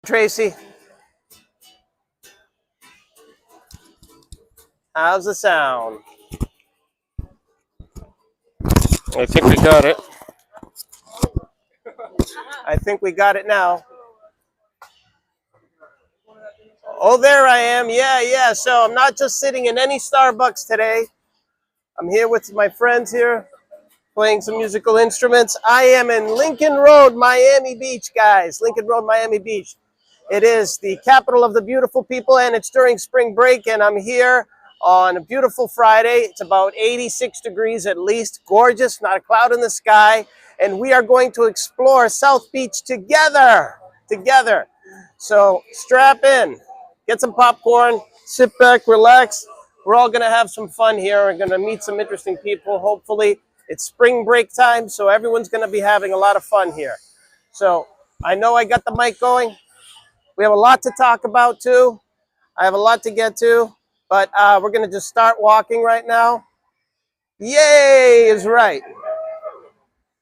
Tracy. How's the sound? I think we got it. I think we got it now. Oh, there I am. Yeah. So I'm not just sitting in any Starbucks today. I'm here with my friends here, playing some musical instruments. I am in Lincoln Road, Miami Beach, guys. Lincoln Road, Miami Beach. It is the capital of the beautiful people, and it's during spring break, and I'm here on a beautiful Friday. It's about 86 degrees at least. Gorgeous, not a cloud in the sky. And we are going to explore South Beach together. So strap in, get some popcorn, sit back, relax. We're all going to have some fun here. We're going to meet some interesting people. Hopefully, it's spring break time, so everyone's going to be having a lot of fun here. So I know I got the mic going. We have a lot to talk about, too. I have a lot to get to, but we're going to just start walking right now. Yay is right.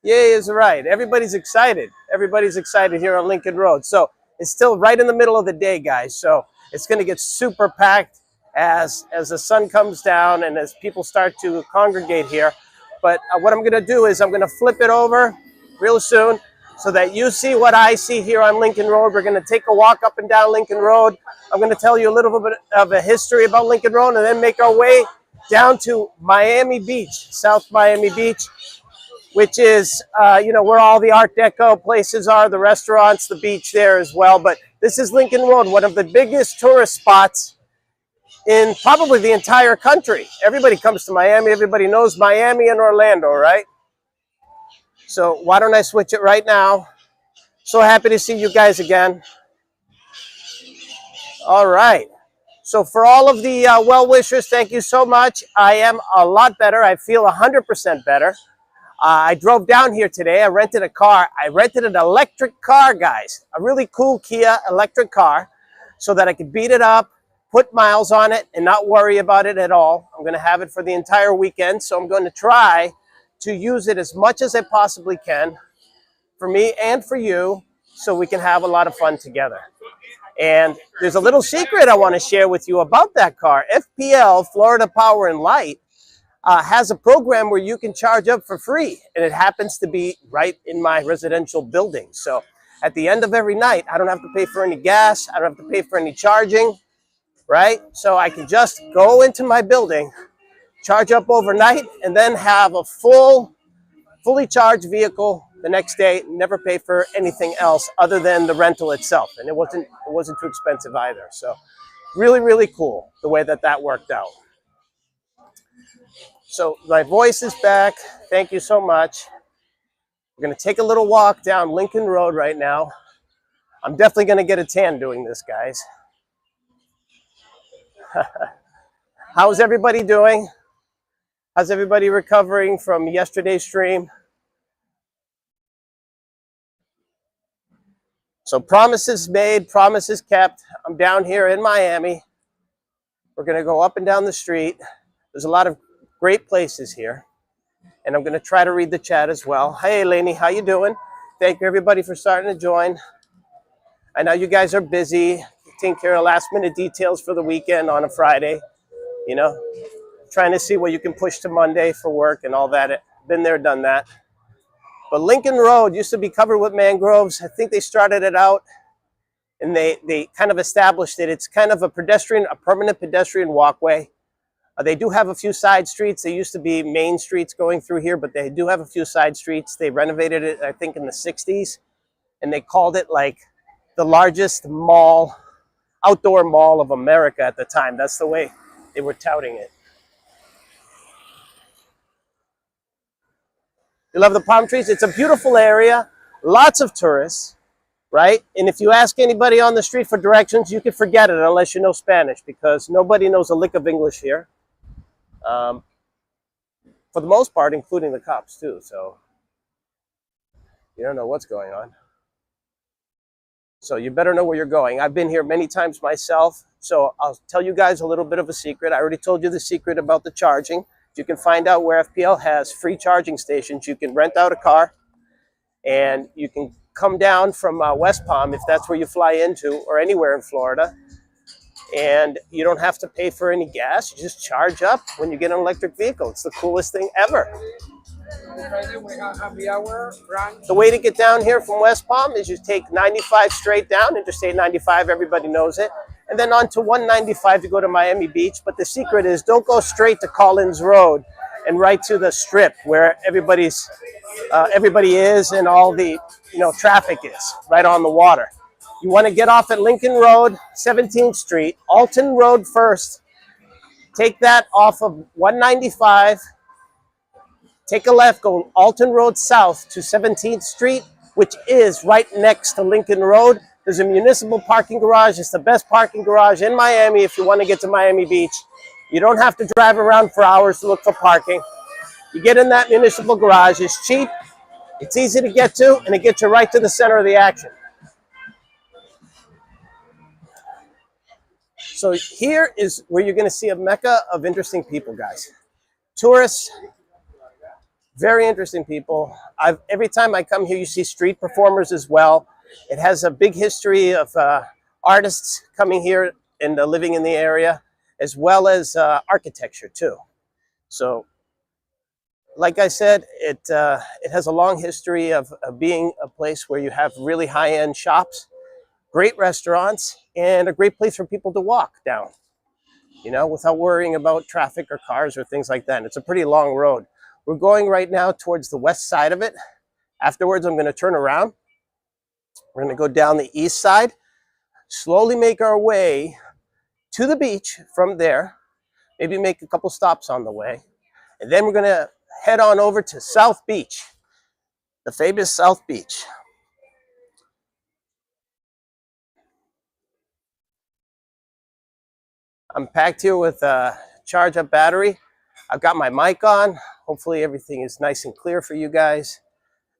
Yay is right. Everybody's excited. Everybody's excited here on Lincoln Road. So it's still right in the middle of the day, guys. So it's going to get super packed as the sun comes down and as people start to congregate here. But what I'm going to do is I'm going to flip it over real soon so that you see what I see here on Lincoln Road. We're going to take a walk up and down Lincoln Road. I'm going to tell you a little bit of a history about Lincoln Road and then make our way down to Miami Beach, South Miami Beach, which is, where all the Art Deco places are, the restaurants, the beach there as well. But this is Lincoln Road, one of the biggest tourist spots in probably the entire country. Everybody comes to Miami. Everybody knows Miami and Orlando, right? So why don't I switch it right now? So happy to see you guys again. All right. So for all of the well-wishers, thank you so much. I am a lot better. I feel 100% better. I drove down here today. I rented a car. I rented an electric car, guys. A really cool Kia electric car so that I could beat it up, put miles on it, and not worry about it at all. I'm going to have it for the entire weekend, so I'm going to try to use it as much as I possibly can for me and for you so we can have a lot of fun together. And there's a little secret I want to share with you about that car. FPL, Florida Power and Light, has a program where you can charge up for free, and it happens to be right in my residential building. So at the end of every night, I don't have to pay for any gas. I don't have to pay for any charging, right? So I can just go into my building, charge up overnight, and then have a fully charged vehicle the next day, never pay for anything else other than the rental itself. And it wasn't too expensive either. So really, really cool the way that worked out. So my voice is back. Thank you so much. We're going to take a little walk down Lincoln Road right now. I'm definitely going to get a tan doing this, guys. How's everybody doing? How's everybody recovering from yesterday's stream? So promises made, promises kept. I'm down here in Miami. We're going to go up and down the street. There's a lot of great places here. And I'm going to try to read the chat as well. Hey, Lainey, how you doing? Thank you, everybody, for starting to join. I know you guys are busy taking care of last-minute details for the weekend on a Friday. You know, trying to see what you can push to Monday for work and all that. Been there, done that. But Lincoln Road used to be covered with mangroves. I think they started it out and they kind of established it. It's kind of a permanent pedestrian walkway. They do have a few side streets. They used to be main streets going through here, but they do have a few side streets. They renovated it, I think, in the 60s, and they called it like the largest mall, outdoor mall of America at the time. That's the way they were touting it. You love the palm trees? It's a beautiful area, lots of tourists, right? And if you ask anybody on the street for directions, you can forget it unless you know Spanish, because nobody knows a lick of English here. For the most part, including the cops too, so you don't know what's going on. So you better know where you're going. I've been here many times myself, so I'll tell you guys a little bit of a secret. I already told you the secret about the charging. You can find out where FPL has free charging stations. You can rent out a car and you can come down from West Palm, if that's where you fly into, or anywhere in Florida, and you don't have to pay for any gas. You just charge up when you get an electric vehicle. It's the coolest thing ever. The way to get down here from West Palm is you take 95 straight down, Interstate 95, everybody knows it, and then on to 195 to go to Miami Beach. But the secret is don't go straight to Collins Road and right to the Strip where everybody is and all the traffic is right on the water. You want to get off at Lincoln Road, 17th Street, Alton Road first. Take that off of 195. Take a left, go Alton Road south to 17th Street, which is right next to Lincoln Road. There's a municipal parking garage. It's the best parking garage in Miami if you want to get to Miami Beach. You don't have to drive around for hours to look for parking. You get in that municipal garage. It's cheap, it's easy to get to, and it gets you right to the center of the action. So here is where you're going to see a mecca of interesting people, guys. Tourists, very interesting people. Every time I come here, you see street performers as well. It has a big history of artists coming here and living in the area, as well as architecture too. So, like I said, it has a long history of being a place where you have really high-end shops, great restaurants, and a great place for people to walk down, without worrying about traffic or cars or things like that. And it's a pretty long road. We're going right now towards the west side of it. Afterwards, I'm going to turn around. We're going to go down the east side, slowly make our way to the beach from there, maybe make a couple stops on the way. And then we're going to head on over to South Beach, the famous South Beach. I'm packed here with a charge up battery. I've got my mic on. Hopefully everything is nice and clear for you guys.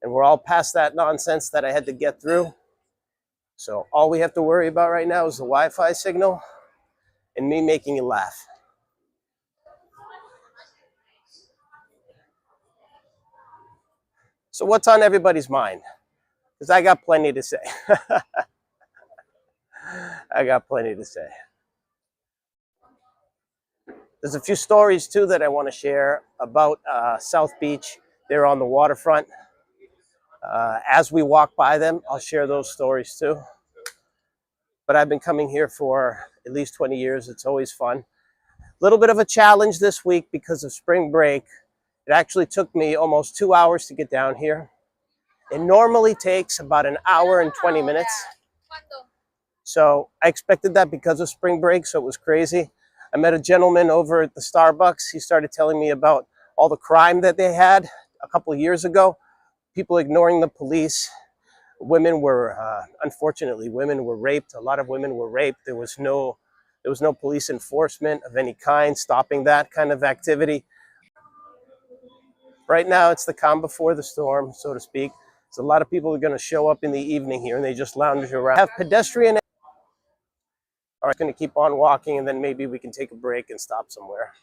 And we're all past that nonsense that I had to get through. So all we have to worry about right now is the Wi-Fi signal and me making you laugh. So what's on everybody's mind? Because I got plenty to say. I got plenty to say. There's a few stories too that I want to share about South Beach. They're on the waterfront. As we walk by them, I'll share those stories too. But I've been coming here for at least 20 years. It's always fun. A little bit of a challenge this week because of spring break. It actually took me almost 2 hours to get down here. It normally takes about an hour and 20 minutes. So I expected that because of spring break, so it was crazy. I met a gentleman over at the Starbucks. He started telling me about all the crime that they had a couple of years ago. People ignoring the police. Women were, unfortunately, women were raped. A lot of women were raped. There was no police enforcement of any kind stopping that kind of activity. Right now, it's the calm before the storm, so to speak. So a lot of people are going to show up in the evening here, and they just lounge around. Have pedestrian. All right, going to keep on walking, and then maybe we can take a break and stop somewhere.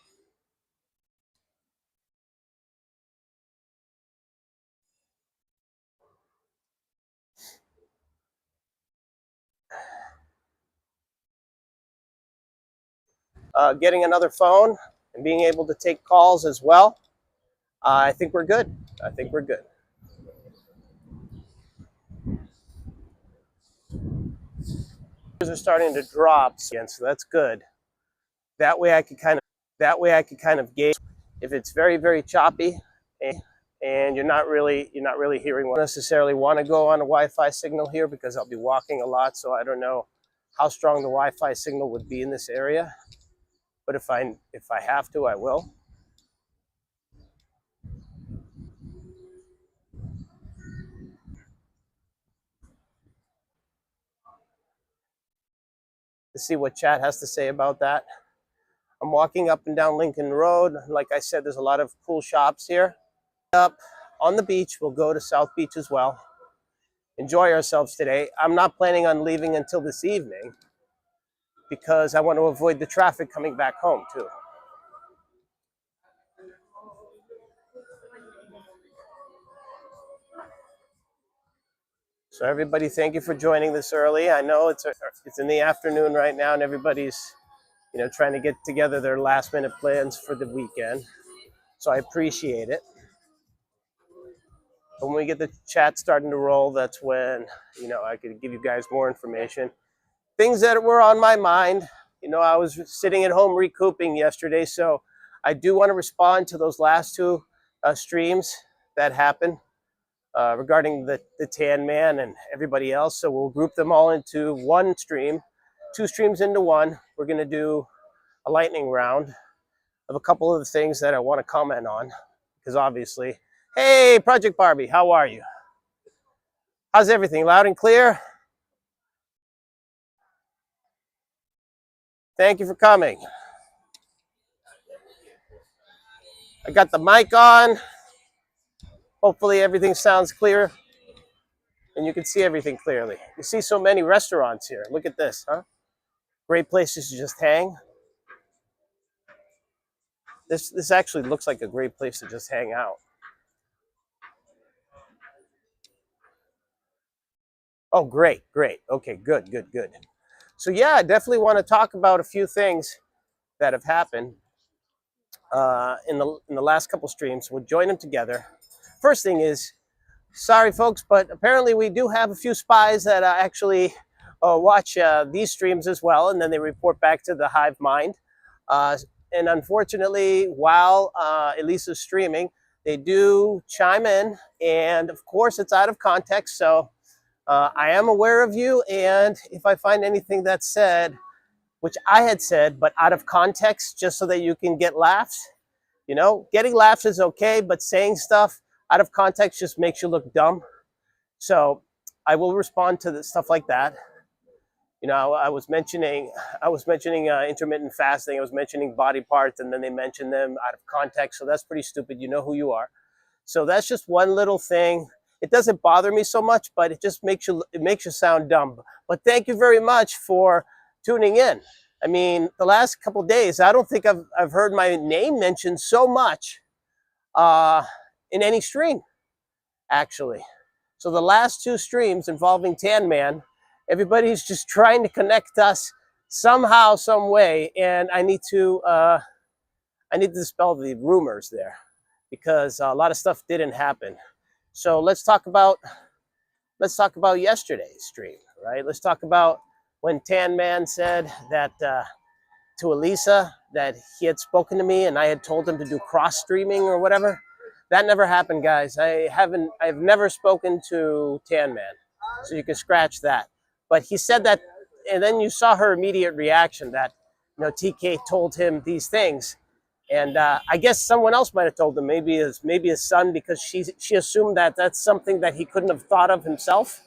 Getting another phone and being able to take calls as well. I think we're good. I think we're good. Are starting to drop again, so that's good. That way I could kind of gauge if it's very, very choppy and you're not really hearing what I necessarily want to go on a Wi-Fi signal here because I'll be walking a lot, so I don't know how strong the Wi-Fi signal would be in this area. But if I have to, I will. To see what chat has to say about that. I'm walking up and down Lincoln Road. Like I said, there's a lot of cool shops here. Up on the beach, we'll go to South Beach as well. Enjoy ourselves today. I'm not planning on leaving until this evening because I want to avoid the traffic coming back home too. So everybody, thank you for joining this early. I know it's in the afternoon right now, and everybody's trying to get together their last minute plans for the weekend. So I appreciate it. But when we get the chat starting to roll, that's when I could give you guys more information, things that were on my mind. I was sitting at home recouping yesterday, so I do want to respond to those last two streams that happened regarding the Tan Man and everybody else. So we'll group them all into one stream, two streams into one. We're going to do a lightning round of a couple of the things that I want to comment on, because obviously, hey, Project Barbie, how are you? How's everything? Loud and clear? Thank you for coming. I got the mic on. Hopefully everything sounds clear and you can see everything clearly. You see so many restaurants here. Look at this, huh? Great places to just hang. This actually looks like a great place to just hang out. Oh, great. Okay, good. So yeah, I definitely want to talk about a few things that have happened in the last couple streams. We'll join them together. First thing is, sorry folks, but apparently we do have a few spies that actually watch these streams as well, and then they report back to the hive mind. And unfortunately, while Elisa's streaming, they do chime in, and of course it's out of context, so I am aware of you, and if I find anything that's said, which I had said, but out of context, just so that you can get laughs, getting laughs is okay, but saying stuff out of context just makes you look dumb. So I will respond to stuff like that. I was mentioning intermittent fasting. I was mentioning body parts, and then they mentioned them out of context. So that's pretty stupid. You know who you are. So that's just one little thing. It doesn't bother me so much, but it just makes you sound dumb. But thank you very much for tuning in. I mean, the last couple of days, I don't think I've heard my name mentioned so much in any stream, actually. So the last two streams involving Tan Man, everybody's just trying to us somehow, some way, and I need to dispel the rumors there, because a lot of stuff didn't happen. So let's talk about yesterday's stream, right? Let's talk about when Tan Man said that to Elisa that he had spoken to me and I had told him to do cross streaming or whatever. That never happened, guys. I've never spoken to Tan Man, so you can scratch that. But he said that, and then you saw her immediate reaction that TK told him these things. And I guess someone else might have told him, maybe his son, because she assumed that that's something that he couldn't have thought of himself.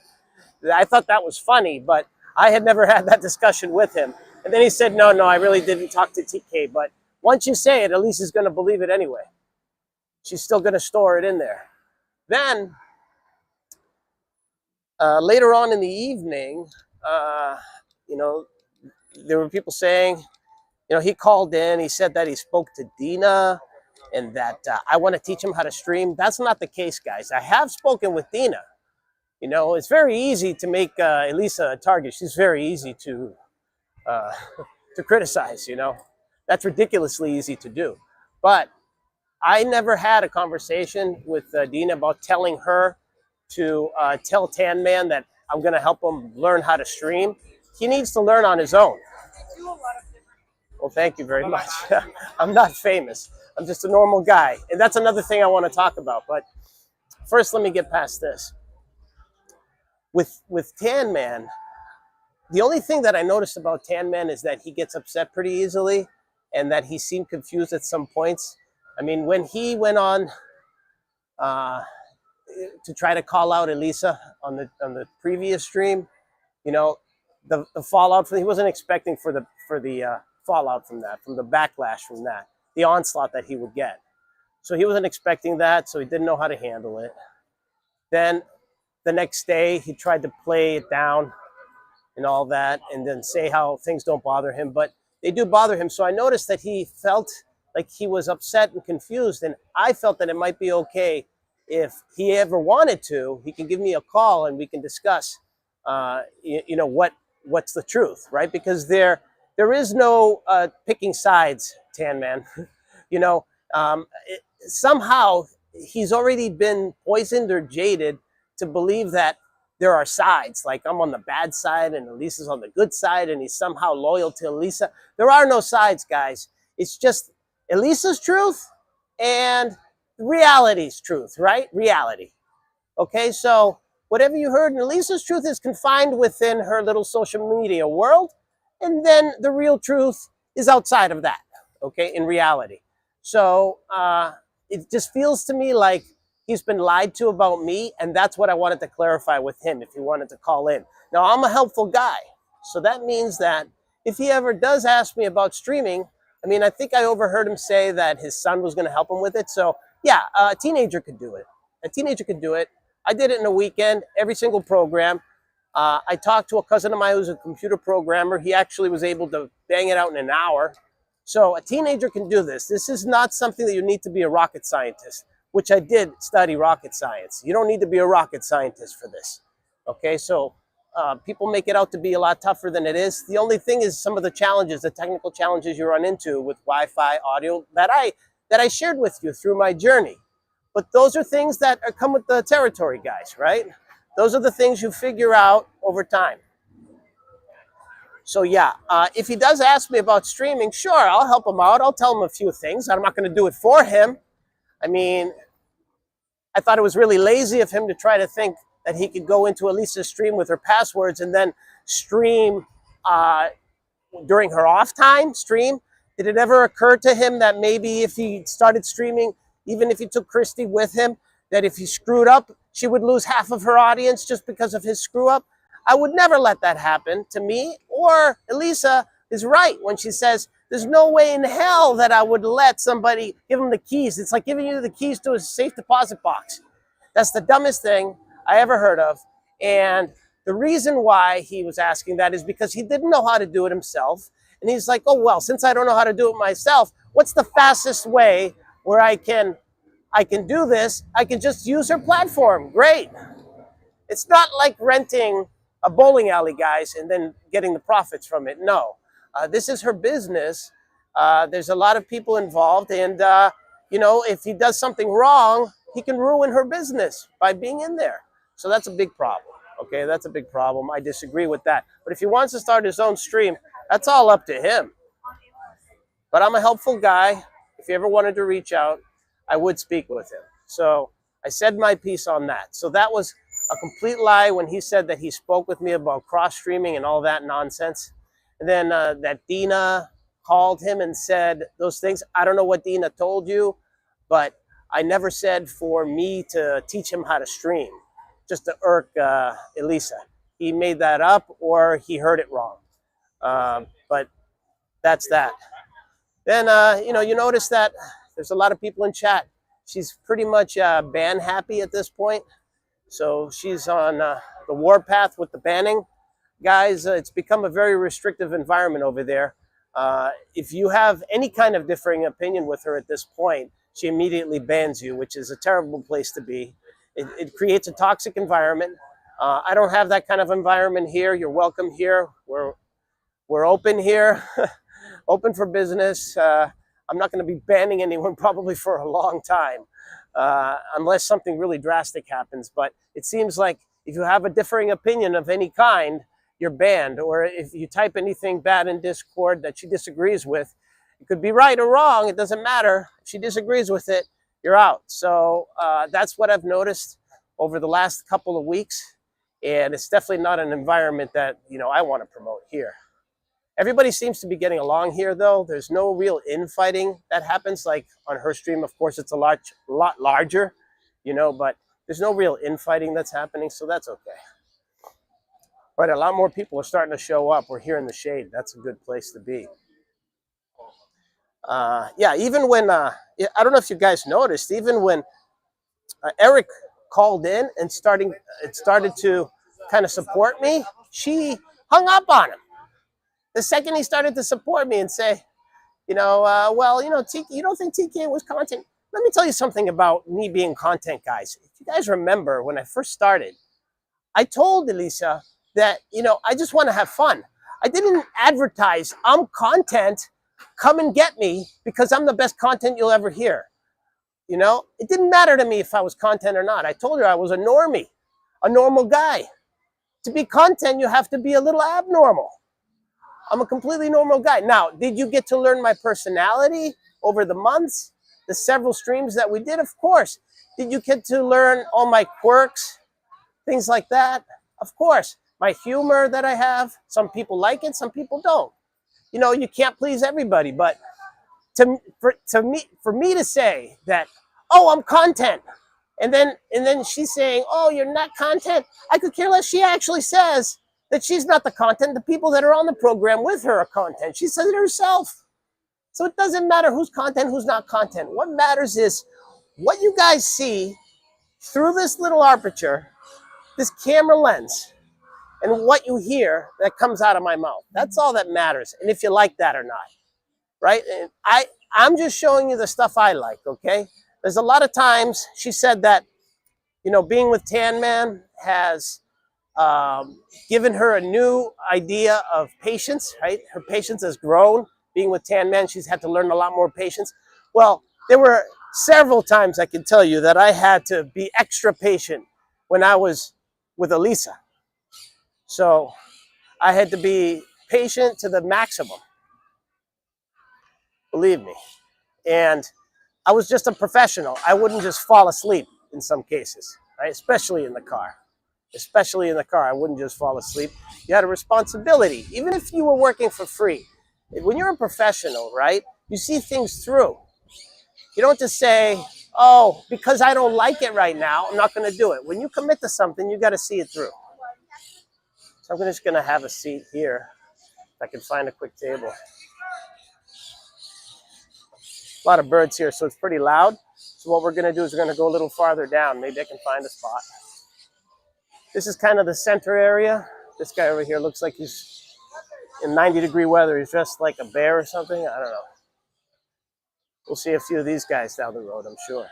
I thought that was funny, but I had never had that discussion with him. And then he said, no, I really didn't talk to TK. But once you say it, Elise is going to believe it anyway. She's still going to store it in there. Then later on in the evening, there were people saying, he called in, he said that he spoke to Dina and that I want to teach him how to stream. That's not the case, guys. I have spoken with Dina. It's very easy to make Elisa a target. She's very easy to criticize, That's ridiculously easy to do. But I never had a conversation with Dina about telling her to tell Tan Man that I'm going to help him learn how to stream. He needs to learn on his own. Well, thank you very much. I'm not famous. I'm just a normal guy. And that's another thing I want to talk about. But first, let me get past this. With Tan Man, the only thing that I noticed about Tan Man is that he gets upset pretty easily and that he seemed confused at some points. I mean, when he went on to try to call out Elisa on the previous stream, the fallout he wasn't expecting for the fallout from that, from the backlash from that, the onslaught that he would get. So he wasn't expecting that, so he didn't know how to handle it. Then the next day, he tried to play it down and all that, and then say how things don't bother him, but they do bother him. So I noticed that he felt like he was upset and confused, and I felt that it might be okay if he ever wanted to, he can give me a call and we can discuss, what's the truth, right? Because there is no picking sides, Tan Man. you know, somehow he's already been poisoned or jaded to believe that there are sides. Like I'm on the bad side and Elisa's on the good side, and he's somehow loyal to Elisa. There are no sides, guys. It's just Elisa's truth and reality's truth, right? Reality. Okay, so whatever you heard in Elisa's truth is confined within her little social media world, and then the real truth is outside of that, okay, in reality. So it just feels to me like he's been lied to about me, and that's what I wanted to clarify with him if he wanted to call in. Now, I'm a helpful guy, so that means that if he ever does ask me about streaming, I mean, I think I overheard him say that his son was going to help him with it. So, yeah, a teenager could do it. A teenager could do it. I did it in a weekend, every single program. I talked to a cousin of mine who's a computer programmer. He actually was able to bang it out in an hour. So a teenager can do this. This is not something that you need to be a rocket scientist, which I did study rocket science. You don't need to be a rocket scientist for this. Okay, so people make it out to be a lot tougher than it is. The only thing is some of the challenges, the technical challenges you run into with Wi-Fi audio that I shared with you through my journey. But those are things that come with the territory, guys, right? Those are the things you figure out over time. So yeah, if he does ask me about streaming, sure, I'll help him out. I'll tell him a few things. I'm not going to do it for him. I mean, I thought it was really lazy of him to try to think that he could go into Elisa's stream with her passwords and then stream during her off time stream. Did it ever occur to him that maybe if he started streaming, even if he took Christy with him, that if he screwed up, she would lose half of her audience just because of his screw up? I would never let that happen to me. Or Elisa is right when she says, there's no way in hell that I would let somebody give him the keys. It's like giving you the keys to a safe deposit box. That's the dumbest thing I ever heard of. And the reason why he was asking that is because he didn't know how to do it himself. And he's like, oh, well, since I don't know how to do it myself, what's the fastest way where I can do this? I can just use her platform. Great. It's not like renting a bowling alley, guys, and then getting the profits from it. No, this is her business. There's a lot of people involved, and if he does something wrong, he can ruin her business by being in there. So that's a big problem. Okay, that's a big problem. I disagree with that. But if he wants to start his own stream, that's all up to him. But I'm a helpful guy. If he ever wanted to reach out, I would speak with him. So I said my piece on that. So that was a complete lie when he said that he spoke with me about cross-streaming and all that nonsense. And then that Dina called him and said those things. I don't know what Dina told you, but I never said for me to teach him how to stream, just to irk Elisa. He made that up or he heard it wrong. But that's that. Then, you notice that there's a lot of people in chat. She's pretty much ban happy at this point. So she's on the warpath with the banning. Guys, it's become a very restrictive environment over there. If you have any kind of differing opinion with her at this point, she immediately bans you, which is a terrible place to be. It creates a toxic environment. I don't have that kind of environment here. You're welcome here. We're open here, open for business. I'm not going to be banning anyone probably for a long time. Unless something really drastic happens. But it seems like if you have a differing opinion of any kind, you're banned. Or if you type anything bad in Discord that she disagrees with, it could be right or wrong. It doesn't matter. If she disagrees with it, you're out. So that's what I've noticed over the last couple of weeks. And it's definitely not an environment that, I want to promote here. Everybody seems to be getting along here, though. There's no real infighting that happens. Like on her stream, of course, it's a lot larger, but there's no real infighting that's happening, so that's okay. But a lot more people are starting to show up. We're here in the shade. That's a good place to be. Yeah, even when, I don't know if you guys noticed, even when Eric called in and started to kind of support me, she hung up on him. The second he started to support me and say, you don't think TK was content? let me tell you something about me being content, guys. If you guys remember when I first started, I told Elisa that, I just want to have fun. I didn't advertise, I'm content, come and get me because I'm the best content you'll ever hear. It didn't matter to me if I was content or not. I told her I was a normie, a normal guy. To be content, you have to be a little abnormal. I'm a completely normal guy. Now, did you get to learn my personality over the months, the several streams that we did? Of course. Did you get to learn all my quirks, things like that? Of course. My humor that I have, some people like it, some people don't. You can't please everybody, but for me to say that, oh, I'm content, and then she's saying, oh, you're not content, I could care less. She actually says that she's not the content. The people that are on the program with her are content. She says it herself. So it doesn't matter who's content, who's not content. What matters is what you guys see through this little aperture, this camera lens, and what you hear that comes out of my mouth. That's all that matters. And if you like that or not, right? And I'm just showing you the stuff I like, okay? There's a lot of times she said that, being with Tan Man has given her a new idea of patience, right? Her patience has grown. Being with Tan Man, she's had to learn a lot more patience. Well, there were several times I can tell you that I had to be extra patient when I was with Elisa. So I had to be patient to the maximum, believe me. And I was just a professional. I wouldn't just fall asleep in some cases, right? Especially in the car. Especially in the car, I wouldn't just fall asleep. You had a responsibility, even if you were working for free. When you're a professional, right, you see things through. You don't just say, oh, because I don't like it right now, I'm not going to do it. When you commit to something, you got to see it through. So I'm just going to have a seat here. If I can find a quick table. A lot of birds here, so it's pretty loud. So what we're going to do is we're going to go a little farther down. Maybe I can find a spot. This is kind of the center area. This guy over here looks like he's in 90-degree weather. He's dressed like a bear or something. I don't know. We'll see a few of these guys down the road, I'm sure.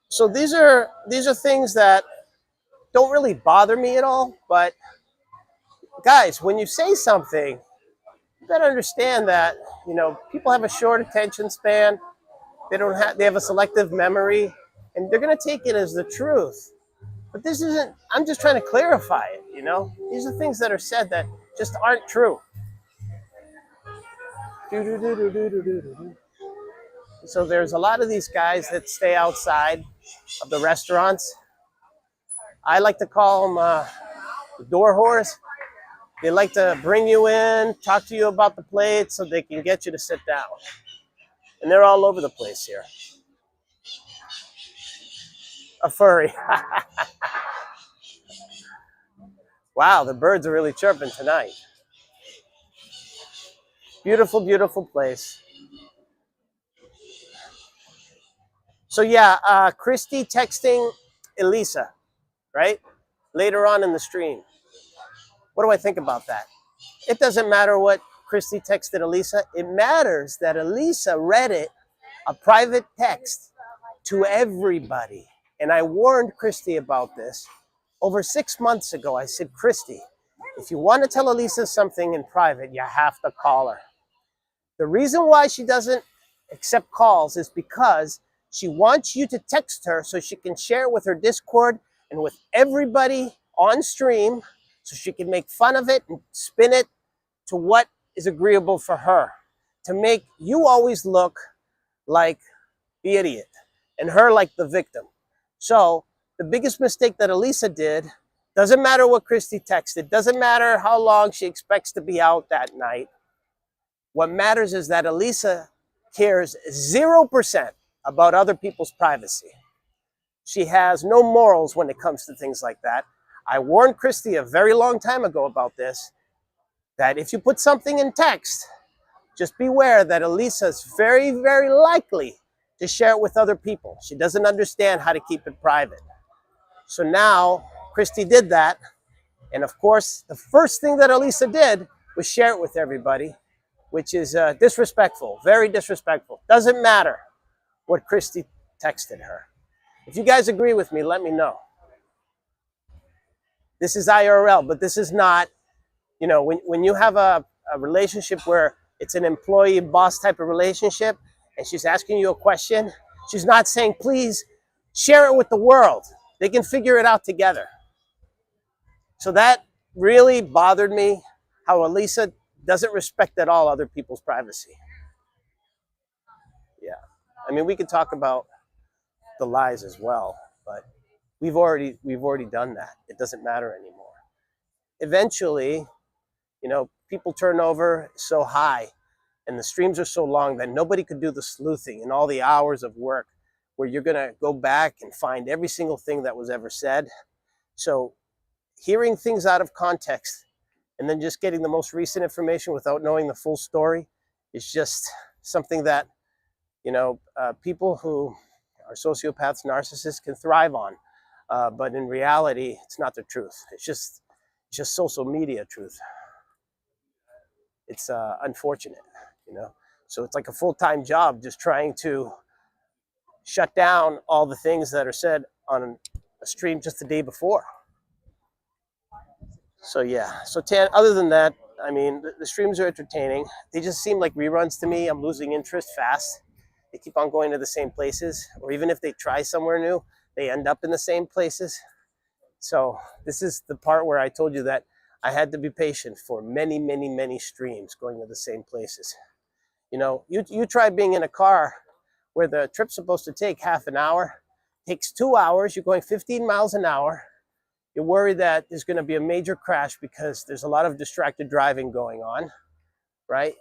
So these are things that don't really bother me at all. But guys, when you say something, you better understand that, people have a short attention span. They have a selective memory, and they're going to take it as the truth. But this isn't, I'm just trying to clarify it, These are things that are said that just aren't true. So there's a lot of these guys that stay outside of the restaurants. I like to call them the door whores. They like to bring you in, talk to you about the plate so they can get you to sit down. And they're all over the place here. A furry. Wow, the birds are really chirping tonight. Beautiful, beautiful place. So yeah, Christy texting Elisa, right? Later on in the stream. What do I think about that? It doesn't matter what Christy texted Elisa. It matters that Elisa read it, a private text, to everybody. And I warned Christy about this over 6 months ago. I said, Christy, if you want to tell Elisa something in private, you have to call her. The reason why she doesn't accept calls is because she wants you to text her so she can share it with her Discord and with everybody on stream so she can make fun of it and spin it to what is agreeable for her, to make you always look like the idiot and her like the victim. So the biggest mistake that Elisa did, doesn't matter what Christy texted, doesn't matter how long she expects to be out that night. What matters is that Elisa cares 0% about other people's privacy. She has no morals when it comes to things like that. I warned Christy a very long time ago about this, that if you put something in text, just beware that Elisa's very, very likely to share it with other people. She doesn't understand how to keep it private. So now Christy did that. And of course, the first thing that Elisa did was share it with everybody. which is disrespectful, very disrespectful. Doesn't matter what Christy texted her. If you guys agree with me, let me know. This is IRL, but this is not, you know, when you have a relationship where it's an employee boss type of relationship and she's asking you a question, she's not saying, please share it with the world. They can figure it out together. So that really bothered me, how Elisa doesn't respect at all other people's privacy. Yeah. I mean, we could talk about the lies as well, but we've already done that. It doesn't matter anymore. Eventually, you know, people turnover is so high and the streams are so long that nobody could do the sleuthing and all the hours of work where you're going to go back and find every single thing that was ever said. So hearing things out of context and then just getting the most recent information without knowing the full story is just something that, you know, people who are sociopaths, narcissists can thrive on. But in reality, it's not the truth. It's just social media truth. It's unfortunate, you know. So it's like a full-time job just trying to shut down all the things that are said on a stream just the day before. So yeah, so Tan, other than that, I mean, the streams are entertaining. They just seem like reruns to me. I'm losing interest fast. They keep on going to the same places, or even if they try somewhere new, they end up in the same places. So this is the part where I told you that I had to be patient for many, many, many streams going to the same places. You know, you try being in a car where the trip's supposed to take half an hour, takes 2 hours, you're going 15 miles an hour. You're worried that there's going to be a major crash because there's a lot of distracted driving going on, right?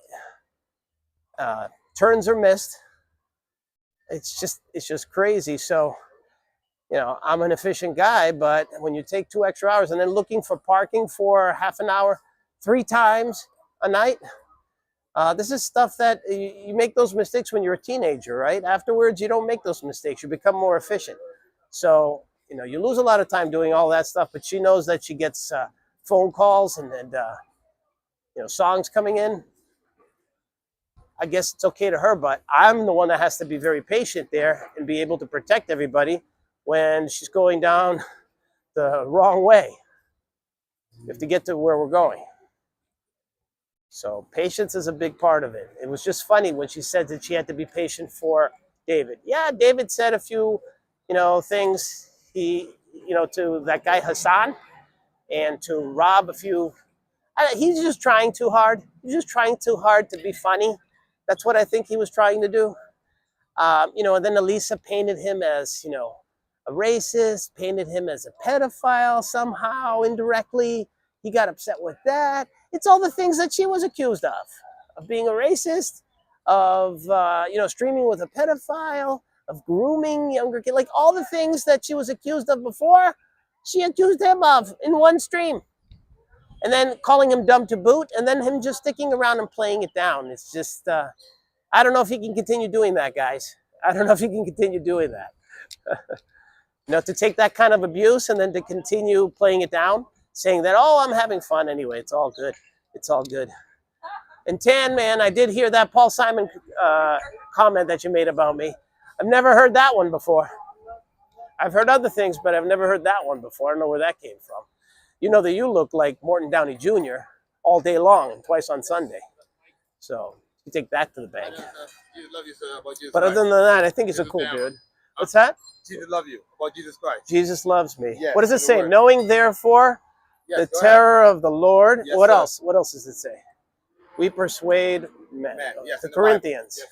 Turns are missed. It's just crazy. So, you know, I'm an efficient guy, but when you take 2 extra hours and then looking for parking for half an hour, 3 times a night, this is stuff that you make those mistakes when you're a teenager, right? Afterwards, you don't make those mistakes. You become more efficient. So, you know, you lose a lot of time doing all that stuff, but she knows that she gets phone calls and you know, songs coming in. I guess it's okay to her, but I'm the one that has to be very patient there and be able to protect everybody when she's going down the wrong way. We have to get to where we're going. So patience is a big part of it. It was just funny when she said that she had to be patient for David. Yeah, David said a few, you know, things he, you know, to that guy Hassan and to Rob a few. He's just trying too hard. He's just trying too hard to be funny. That's what I think he was trying to do. You know, and then Elisa painted him as, you know, a racist, painted him as a pedophile somehow, indirectly. He got upset with that. It's all the things that she was accused of being a racist, of, you know, streaming with a pedophile, of grooming younger kids, like all the things that she was accused of before, she accused him of in one stream. And then calling him dumb to boot, and then him just sticking around and playing it down. It's just, I don't know if he can continue doing that, guys. I don't know if he can continue doing that. You know, to take that kind of abuse and then to continue playing it down, saying that, oh, I'm having fun anyway. It's all good. It's all good. And Tan, man, I did hear that Paul Simon comment that you made about me. I've never heard that one before. I've heard other things, but I've never heard that one before. I don't know where that came from. You know that you look like Morton Downey Jr. all day long and twice on Sunday. So you take that to the bank. But other than that, I think he's a cool dude. What's that? Jesus love you. About Jesus Christ. Jesus loves me. Yes, what does it say? word. Knowing therefore the terror of the Lord. Yes, what sir. else? What else does it say? We persuade men. Yes, the Corinthians. Yes,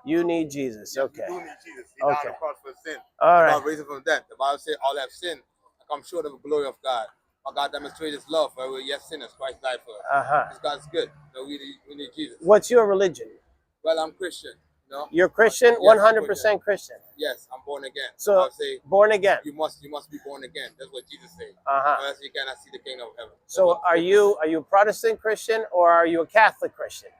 you need Jesus. yes, Okay. You do need Jesus. He Okay. died on the cross for sin. All right. God raised him from death. The Bible says all have sinned and come short of the glory of God. But God demonstrated his love for we yet sinners. Christ died for us. Because God's good. So we need Jesus. What's your religion? Well, I'm Christian. No? You're Christian? Yes, 100% Christian. Yes, I'm born again. So I say, born again. You must be born again. That's what Jesus said. Unless you cannot see the kingdom of heaven. So are you a Protestant Christian or are you a Catholic Christian?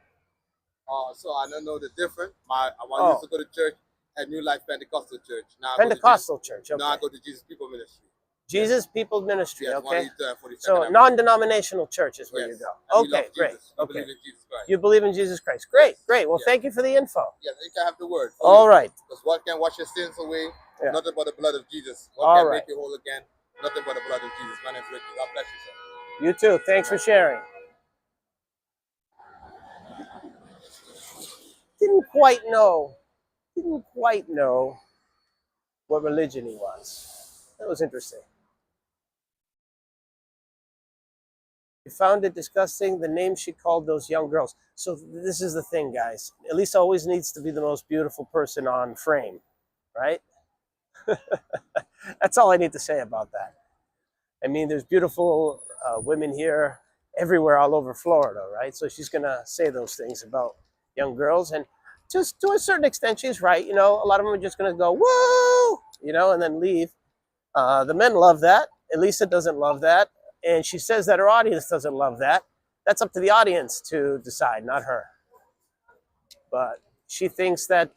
So I don't know the difference. I used to go to church at New Life Pentecostal Church. Now Pentecostal church. Okay. Now I go to Jesus People Ministry. Jesus People Ministry. Yes, Okay. 142 So non-denominational church is where you go. Okay, great. Okay. Believe in Jesus Christ. You believe in Jesus Christ. Great, great. Well, thank you for the info. Yes, you can have the word. All right. Because what can wash your sins away? Yeah. Nothing but the blood of Jesus. What All can right. make you whole again? Nothing but the blood of Jesus. My name is Ricky. God bless you, sir. You too. Thanks for sharing. Didn't quite know what religion he was. That was interesting. He found it disgusting, the name she called those young girls. So this is the thing, guys. Elisa always needs to be the most beautiful person on frame, right? That's all I need to say about that. I mean, there's beautiful women here everywhere all over Florida, right? So she's going to say those things about young girls. And just to a certain extent, she's right. You know, a lot of them are just going to go, woo, you know, and then leave. The men love that. Elisa doesn't love that. And she says that her audience doesn't love that. That's up to the audience to decide, not her. But she thinks that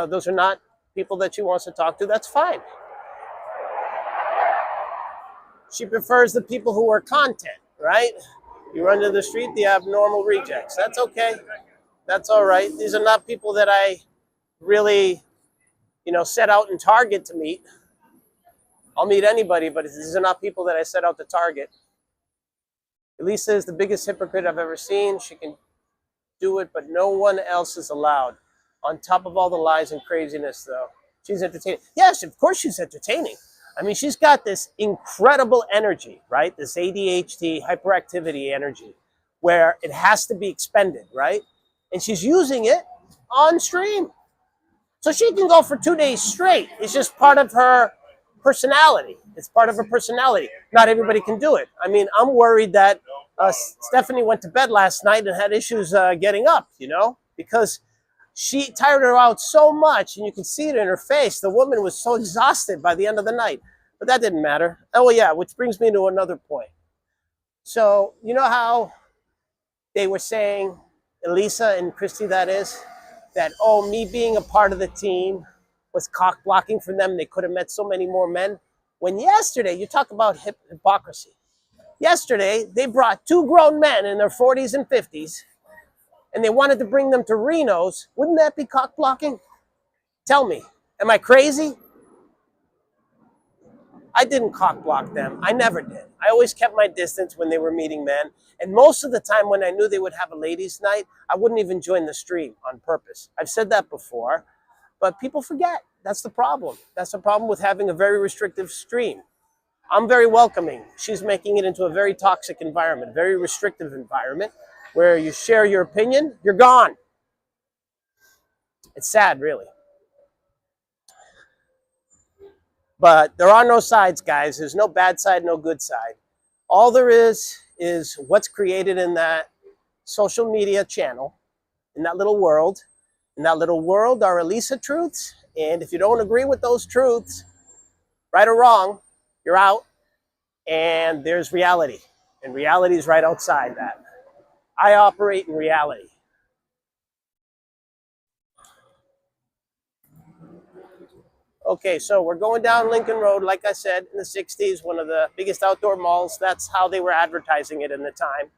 those are not people that she wants to talk to. That's fine. She prefers the people who are content, right? You run to the street, the abnormal rejects. That's okay. That's all right. These are not people that I really, you know, set out and target to meet. I'll meet anybody, but these are not people that I set out to target. Elisa is the biggest hypocrite I've ever seen. She can do it, but no one else is allowed. On top of all the lies and craziness, though, she's entertaining. Yes, of course she's entertaining. I mean, she's got this incredible energy, right? This ADHD, hyperactivity energy, where it has to be expended, right? And she's using it on stream. So she can go for 2 days straight. It's just part of her personality. It's part of her personality. Not everybody can do it. I mean, I'm worried that Stephanie went to bed last night and had issues getting up, you know, because she tired her out so much, and you can see it in her face. The woman was so exhausted by the end of the night, but that didn't matter. Oh, yeah, which brings me to another point. So, you know how they were saying, Elisa and Christy, that is, that, oh, me being a part of the team was cock blocking for them. They could have met so many more men. When yesterday, you talk about hypocrisy. Yesterday, they brought 2 grown men in their 40s and 50s, and they wanted to bring them to Reno's. Wouldn't that be cock blocking? Tell me, am I crazy? I didn't cock block them. I never did. I always kept my distance when they were meeting men. And most of the time when I knew they would have a ladies' night, I wouldn't even join the stream on purpose. I've said that before, but people forget. That's the problem. That's the problem with having a very restrictive stream. I'm very welcoming. She's making it into a very toxic environment, very restrictive environment, where you share your opinion, you're gone. It's sad, really. But there are no sides, guys. There's no bad side, no good side. All there is what's created in that social media channel, in that little world. In that little world are Elisa truths. And if you don't agree with those truths, right or wrong, you're out. And there's reality. And reality is right outside that. I operate in reality. Okay, so we're going down Lincoln Road, like I said, in the 60s, one of the biggest outdoor malls. That's how they were advertising it in the time.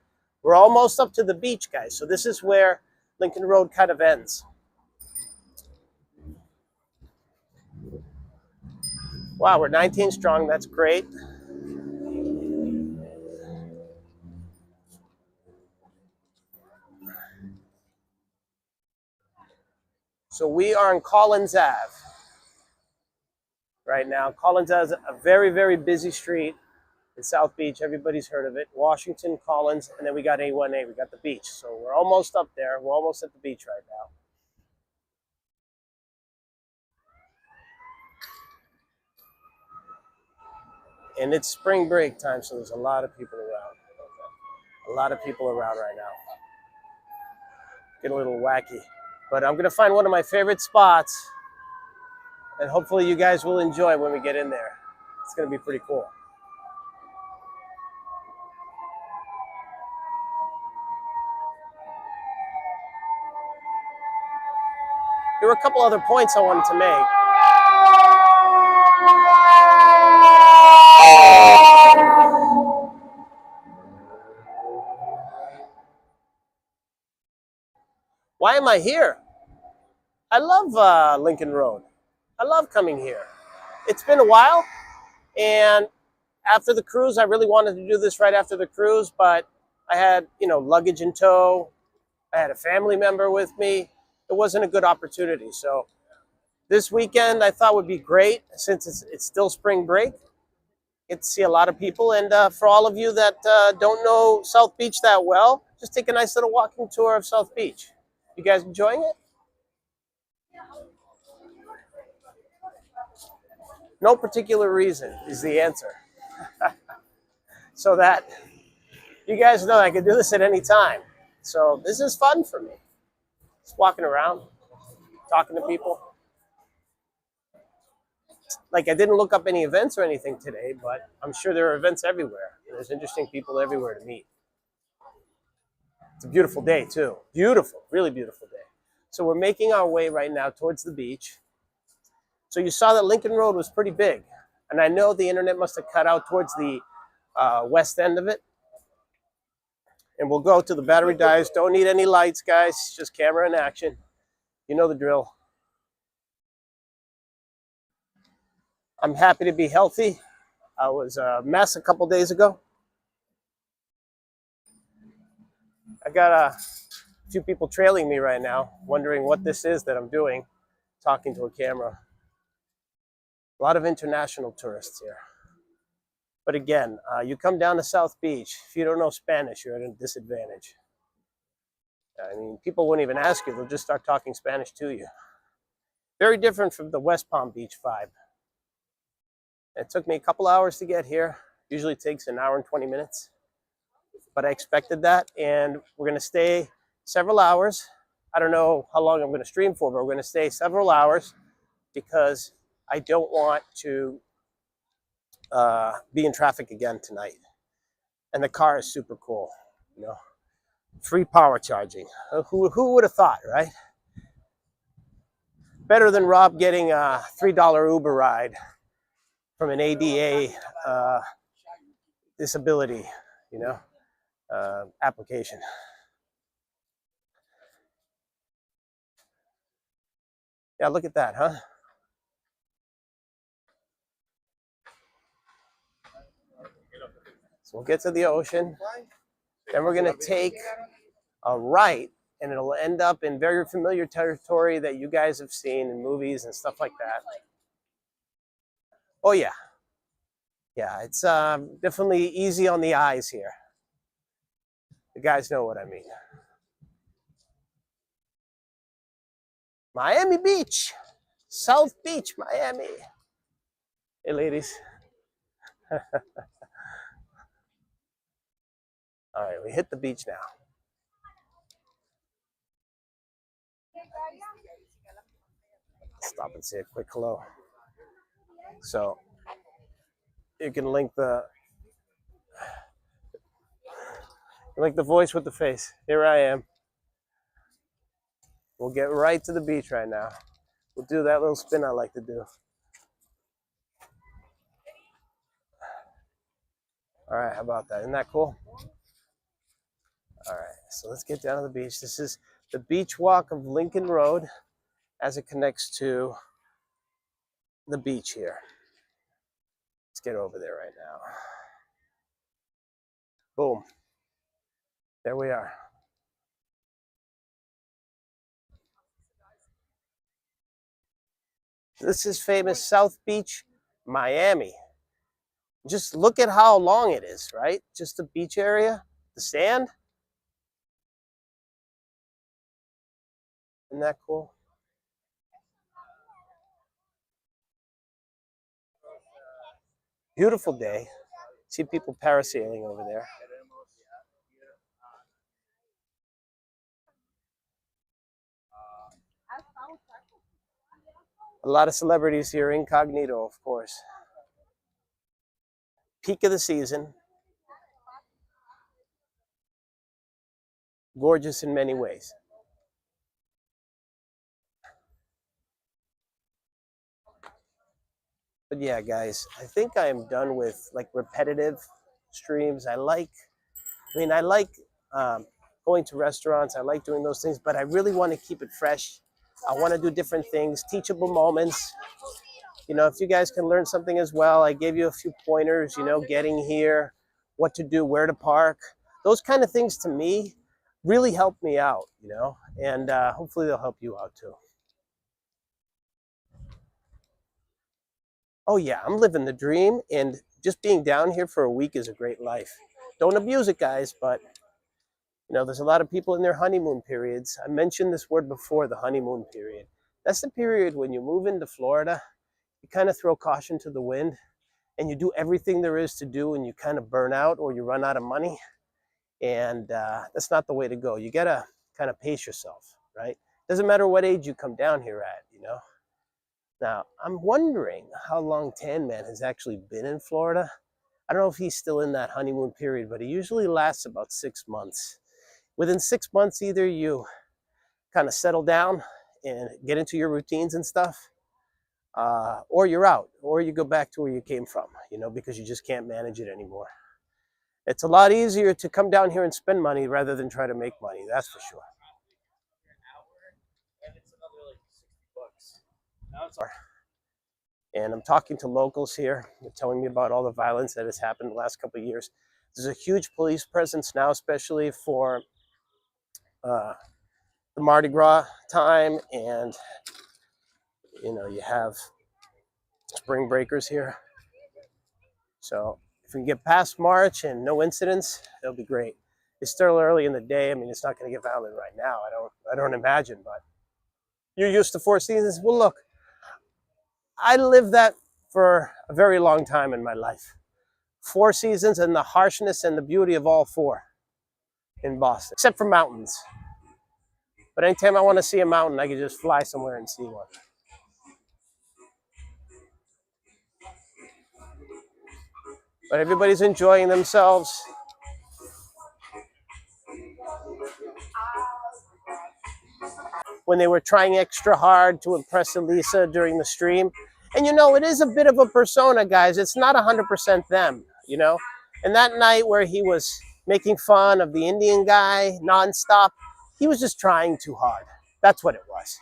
We're almost up to the beach, guys. So this is where Lincoln Road kind of ends. Wow, we're 19 strong. That's great. So we are on Collins Ave right now. Collins Ave is a very, very busy street in South Beach. Everybody's heard of it. Washington, Collins, and then we got A1A. We got the beach. So we're almost up there. We're almost at the beach right now. And it's spring break time, so there's a lot of people around. A lot of people around right now. Getting a little wacky. But I'm going to find one of my favorite spots, and hopefully you guys will enjoy when we get in there. It's going to be pretty cool. There were a couple other points I wanted to make. Why am I here? I love Lincoln Road. I love coming here. It's been a while, and after the cruise, I really wanted to do this right after the cruise, but I had, luggage in tow. I had a family member with me. It wasn't a good opportunity. So this weekend I thought would be great since it's still spring break. Get to see a lot of people. And for all of you that don't know South Beach that well, just take a nice little walking tour of South Beach. You guys enjoying it? No particular reason is the answer. So that you guys know I can do this at any time. So this is fun for me. Just walking around, talking to people. Like, I didn't look up any events or anything today, but I'm sure there are events everywhere. There's interesting people everywhere to meet. It's a beautiful day too. Beautiful, really beautiful day. So we're making our way right now towards the beach. So you saw that Lincoln Road was pretty big. And I know the internet must have cut out towards the west end of it. And we'll go to the battery dies. Don't need any lights, guys. Just camera in action. You know the drill. I'm happy to be healthy. I was a mess a couple days ago. I got a few people trailing me right now, wondering what this is that I'm doing, talking to a camera. A lot of international tourists here. But again, you come down to South Beach, if you don't know Spanish, you're at a disadvantage. I mean, people wouldn't even ask you, they'll just start talking Spanish to you. Very different from the West Palm Beach vibe. It took me a couple hours to get here. Usually takes an hour and 20 minutes. But I expected that, and we're going to stay several hours. I don't know how long I'm going to stream for, but we're going to stay several hours because I don't want to be in traffic again tonight. And the car is super cool, free power charging. Who would have thought, right? Better than Rob getting a $3 Uber ride from an ADA disability, application. Yeah, look at that, huh? So we'll get to the ocean. Then we're going to take a right, and it'll end up in very familiar territory that you guys have seen in movies and stuff like that. Oh, yeah. Yeah, it's definitely easy on the eyes here. You guys know what I mean. Miami Beach. South Beach, Miami. Hey, ladies. All right, we hit the beach now. Stop and say a quick hello. So you can link the voice with the face. Here I am. We'll get right to the beach right now. We'll do that little spin I like to do. All right, how about that? Isn't that cool? All right, so let's get down to the beach. This is the beach walk of Lincoln Road as it connects to the beach here. Let's get over there right now. Boom. There we are. This is famous South Beach, Miami. Just look at how long it is, right? Just the beach area, the sand. Isn't that cool? Beautiful day. See people parasailing over there. A lot of celebrities here, incognito, of course. Peak of the season. Gorgeous in many ways. But yeah, guys, I think I am done with like repetitive streams. I like going to restaurants. I like doing those things, but I really want to keep it fresh. I want to do different things, teachable moments. You know, if you guys can learn something as well, I gave you a few pointers, you know, getting here, what to do, where to park. Those kind of things to me really help me out, you know, and hopefully they'll help you out too. Oh yeah, I'm living the dream, and just being down here for a week is a great life. Don't abuse it, guys, but you know, there's a lot of people in their honeymoon periods. I mentioned this word before, the honeymoon period. That's the period when you move into Florida, you kind of throw caution to the wind and you do everything there is to do, and you kind of burn out or you run out of money. And that's not the way to go. You got to kind of pace yourself, right? Doesn't matter what age you come down here at, you know. Now, I'm wondering how long Tan Man has actually been in Florida. I don't know if he's still in that honeymoon period, but it usually lasts about 6 months. Within 6 months, either you kind of settle down and get into your routines and stuff, or you're out, or you go back to where you came from, you know, because you just can't manage it anymore. It's a lot easier to come down here and spend money rather than try to make money, that's for sure. And I'm talking to locals here. They're telling me about all the violence that has happened the last couple of years. There's a huge police presence now, especially for the Mardi Gras time, and you know, you have spring breakers here. So if we can get past March and no incidents, it'll be great. It's still early in the day. I mean, it's not going to get violent right now. I don't imagine, but you're used to 4 seasons. Well, look, I lived that for a very long time in my life. 4 seasons and the harshness and the beauty of all 4 in Boston, except for mountains. But anytime I want to see a mountain, I can just fly somewhere and see one. But everybody's enjoying themselves. When they were trying extra hard to impress Elisa during the stream. And you know, it is a bit of a persona, guys. It's not 100% them, you know. And that night where he was making fun of the Indian guy nonstop, he was just trying too hard. That's what it was.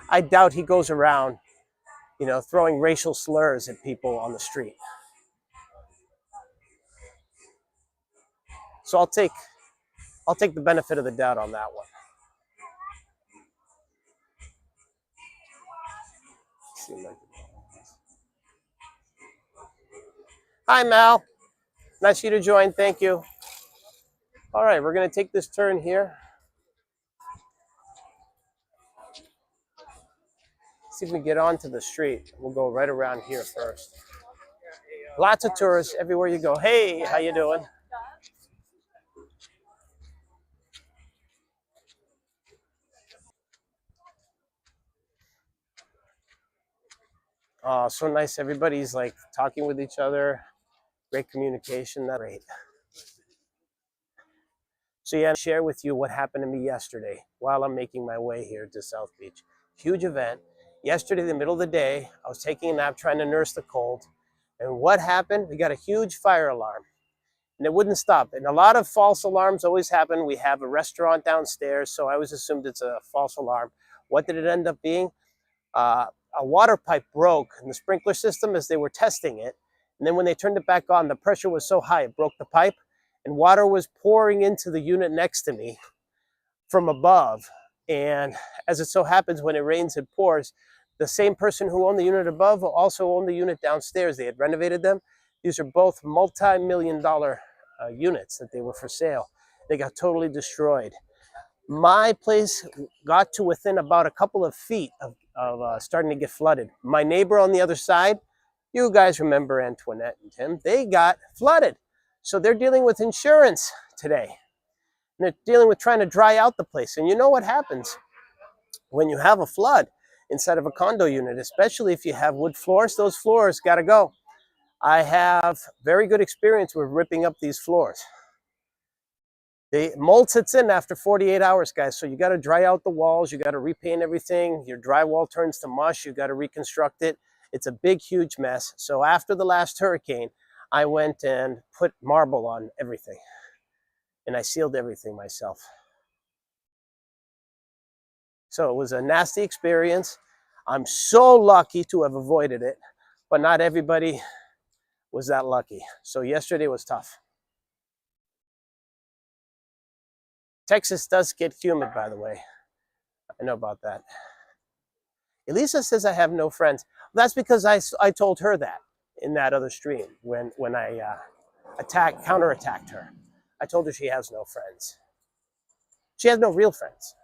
I doubt he goes around, you know, throwing racial slurs at people on the street. So I'll take the benefit of the doubt on that one. Hi, Mal. Nice of you to join. Thank you. All right, we're going to take this turn here. See if we get onto the street. We'll go right around here first. Lots of tourists everywhere you go. Hey, how you doing? Oh, so nice. Everybody's like talking with each other. Great communication. That's great. So yeah, I'll share with you what happened to me yesterday while I'm making my way here to South Beach. Huge event. Yesterday, in the middle of the day, I was taking a nap trying to nurse the cold. And what happened? We got a huge fire alarm. And it wouldn't stop. And a lot of false alarms always happen. We have a restaurant downstairs, so I always assumed it's a false alarm. What did it end up being? A water pipe broke in the sprinkler system as they were testing it. And then when they turned it back on, the pressure was so high, it broke the pipe. And water was pouring into the unit next to me from above. And as it so happens, when it rains, it pours. The same person who owned the unit above also owned the unit downstairs. They had renovated them. These are both multi-million-dollar units that they were for sale. They got totally destroyed. My place got to within about a couple of feet of starting to get flooded. My neighbor on the other side, you guys remember Antoinette and Tim, they got flooded. So they're dealing with insurance today. And they're dealing with trying to dry out the place. And you know what happens when you have a flood inside of a condo unit, especially if you have wood floors? Those floors got to go. I have very good experience with ripping up these floors. The mold sits in after 48 hours, guys. So you got to dry out the walls. You got to repaint everything. Your drywall turns to mush. You got to reconstruct it. It's a big, huge mess. So after the last hurricane, I went and put marble on everything. And I sealed everything myself. So it was a nasty experience. I'm so lucky to have avoided it, but not everybody was that lucky. So yesterday was tough. Texas does get humid, by the way. I know about that. Elisa says I have no friends. That's because I told her that in that other stream when I counterattacked her. I told her she has no friends. She has no real friends.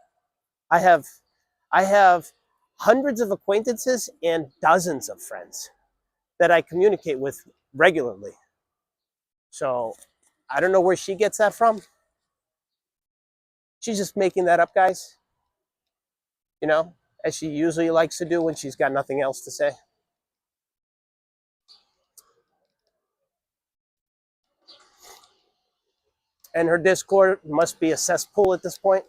I have hundreds of acquaintances and dozens of friends that I communicate with regularly. So I don't know where she gets that from. She's just making that up, guys. You know, as she usually likes to do when she's got nothing else to say. And her Discord must be a cesspool at this point.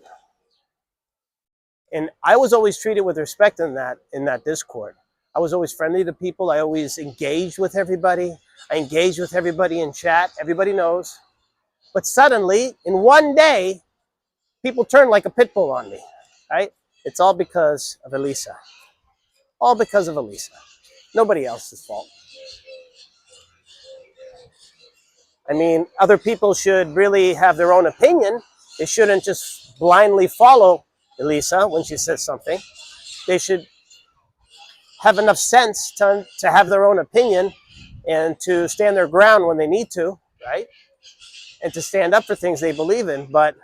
And I was always treated with respect in that Discord. I was always friendly to people. I always engaged with everybody. I engaged with everybody in chat. Everybody knows. But suddenly, in one day, people turned like a pit bull on me, right? It's all because of Elisa. All because of Elisa. Nobody else's fault. I mean, other people should really have their own opinion. They shouldn't just blindly follow Elisa when she says something. They should have enough sense to have their own opinion and to stand their ground when they need to, right? And to stand up for things they believe in. But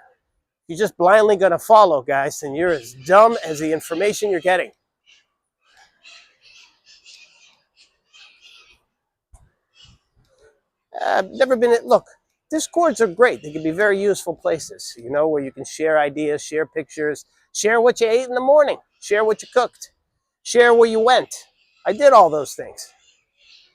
you're just blindly going to follow, guys, and you're as dumb as the information you're getting. I've never been, look, Discords are great. They can be very useful places, you know, where you can share ideas, share pictures, share what you ate in the morning, share what you cooked, share where you went. I did all those things.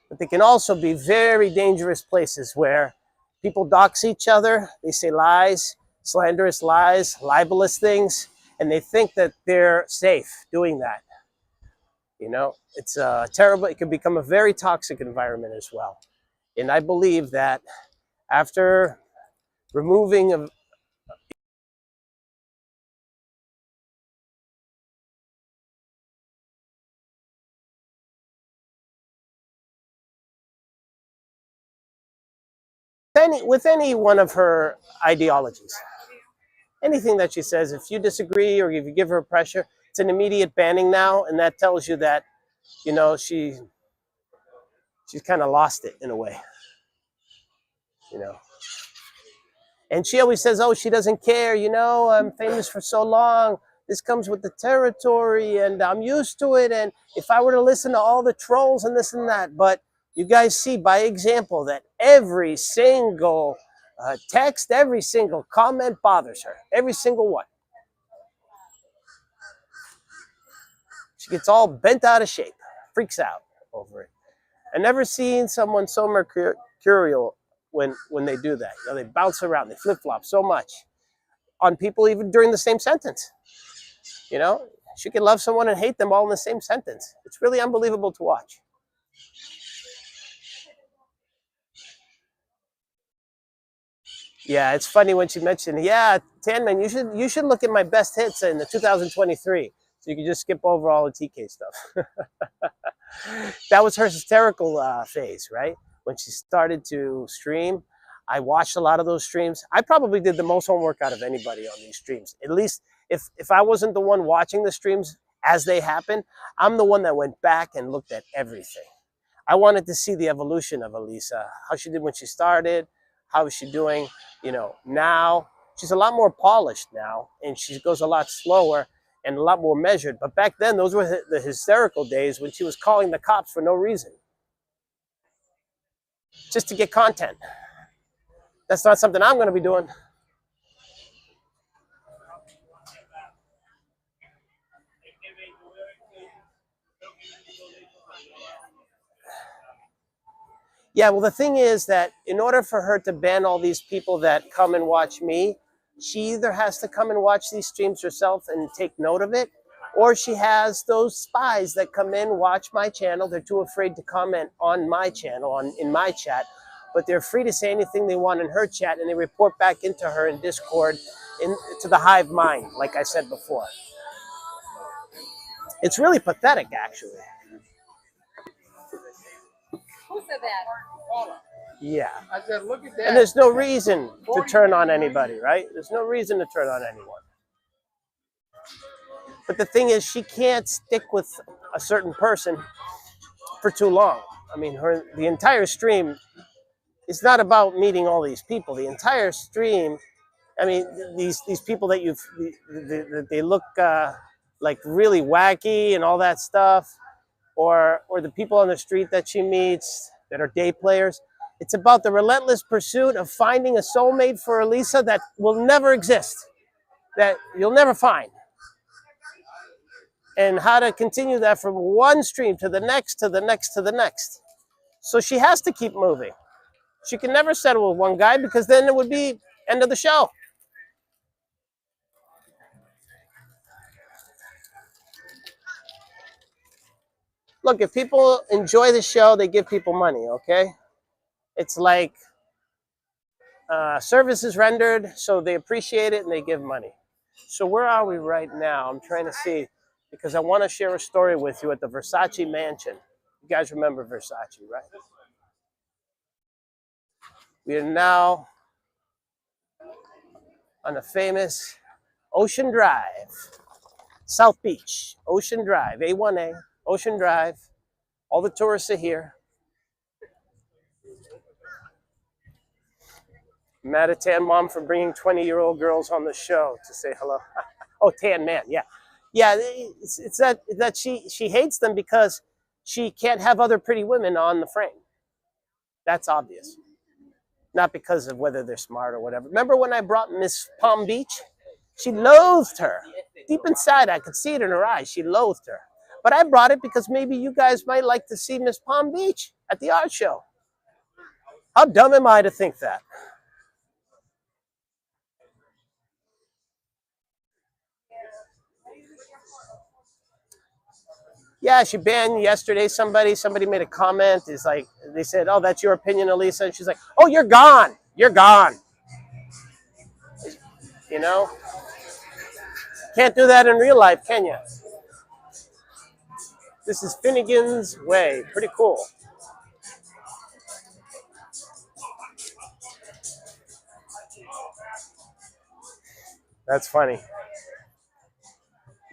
But they can also be very dangerous places where people dox each other, they say lies, slanderous lies, libelous things, and they think that they're safe doing that. You know, it's terrible. It can become a very toxic environment as well. And I believe that after removing of any one of her ideologies, anything that she says, if you disagree or if you give her pressure, it's an immediate banning now, and that tells you that, you know, she's kind of lost it in a way, you know. And she always says, oh, she doesn't care, you know, I'm famous for so long. This comes with the territory, and I'm used to it. And if I were to listen to all the trolls and this and that, but you guys see by example that every single text, every single comment bothers her, every single one. She gets all bent out of shape, freaks out over it. I've never seen someone so mercurial when they do that. You know, they bounce around, they flip-flop so much on people even during the same sentence. You know, she can love someone and hate them all in the same sentence. It's really unbelievable to watch. Yeah, it's funny when she mentioned, yeah, Tanman, you should look at my best hits in the 2023. So you can just skip over all the TK stuff. That was her hysterical phase, right? When she started to stream. I watched a lot of those streams. I probably did the most homework out of anybody on these streams. At least if I wasn't the one watching the streams as they happened, I'm the one that went back and looked at everything. I wanted to see the evolution of Elisa, how she did when she started, how is she doing, you know, now. She's a lot more polished now, and she goes a lot slower and a lot more measured. But back then, those were the hysterical days when she was calling the cops for no reason, just to get content. That's not something I'm going to be doing. Yeah, well, the thing is that in order for her to ban all these people that come and watch me, she either has to come and watch these streams herself and take note of it, or she has those spies that come in, watch my channel. They're too afraid to comment on my channel, in my chat, but they're free to say anything they want in her chat, and they report back into her in Discord, to the hive mind, like I said before. It's really pathetic, actually. Who said that? Yeah. I said, look at that. And there's no reason to turn on anybody, right? There's no reason to turn on anyone. But the thing is, she can't stick with a certain person for too long. I mean, the entire stream is not about meeting all these people. The entire stream, I mean, these people that they look like really wacky and all that stuff, or the people on the street that she meets that are day players. It's about the relentless pursuit of finding a soulmate for Elisa that will never exist, that you'll never find. And how to continue that from one stream to the next, to the next, to the next. So she has to keep moving. She can never settle with one guy, because then it would be end of the show. Look, if people enjoy the show, they give people money, okay? It's like services rendered, so they appreciate it and they give money. So where are we right now? I'm trying to see, because I want to share a story with you at the Versace mansion. You guys remember Versace, right? We are now on the famous Ocean Drive, South Beach, Ocean Drive, A1A, Ocean Drive. All the tourists are here. Mad at Tan Mom for bringing 20-year-old girls on the show to say hello. Oh, Tan Man, yeah. Yeah, it's that she hates them because she can't have other pretty women on the frame. That's obvious. Not because of whether they're smart or whatever. Remember when I brought Miss Palm Beach? She loathed her. Deep inside, I could see it in her eyes. She loathed her. But I brought it because maybe you guys might like to see Miss Palm Beach at the art show. How dumb am I to think that? Yeah, she banned yesterday somebody made a comment. Is like, they said, oh, that's your opinion, Elisa. And she's like, oh, you're gone. You're gone. You know? Can't do that in real life, can you? This is Finnegan's Way. Pretty cool. That's funny.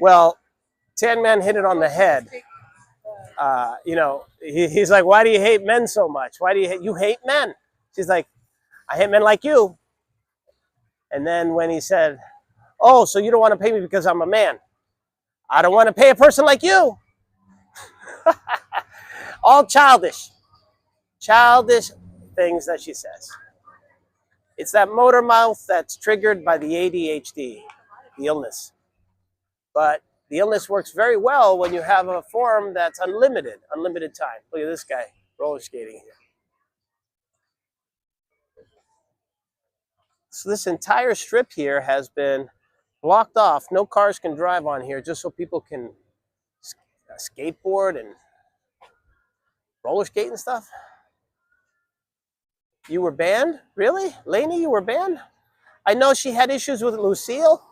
Well, Tan Man hit it on the head. You know, he's like, why do you hate men so much? Why do you hate men? She's like, I hate men like you. And then when he said, oh, so you don't want to pay me because I'm a man. I don't want to pay a person like you. All childish. Childish things that she says. It's that motor mouth that's triggered by the ADHD, the illness. But the illness works very well when you have a form that's unlimited time. Look at this guy roller skating here. So this entire strip here has been blocked off. No cars can drive on here, just so people can skateboard and roller skate and stuff. You were banned? Really? Lainey, you were banned? I know she had issues with Lucille.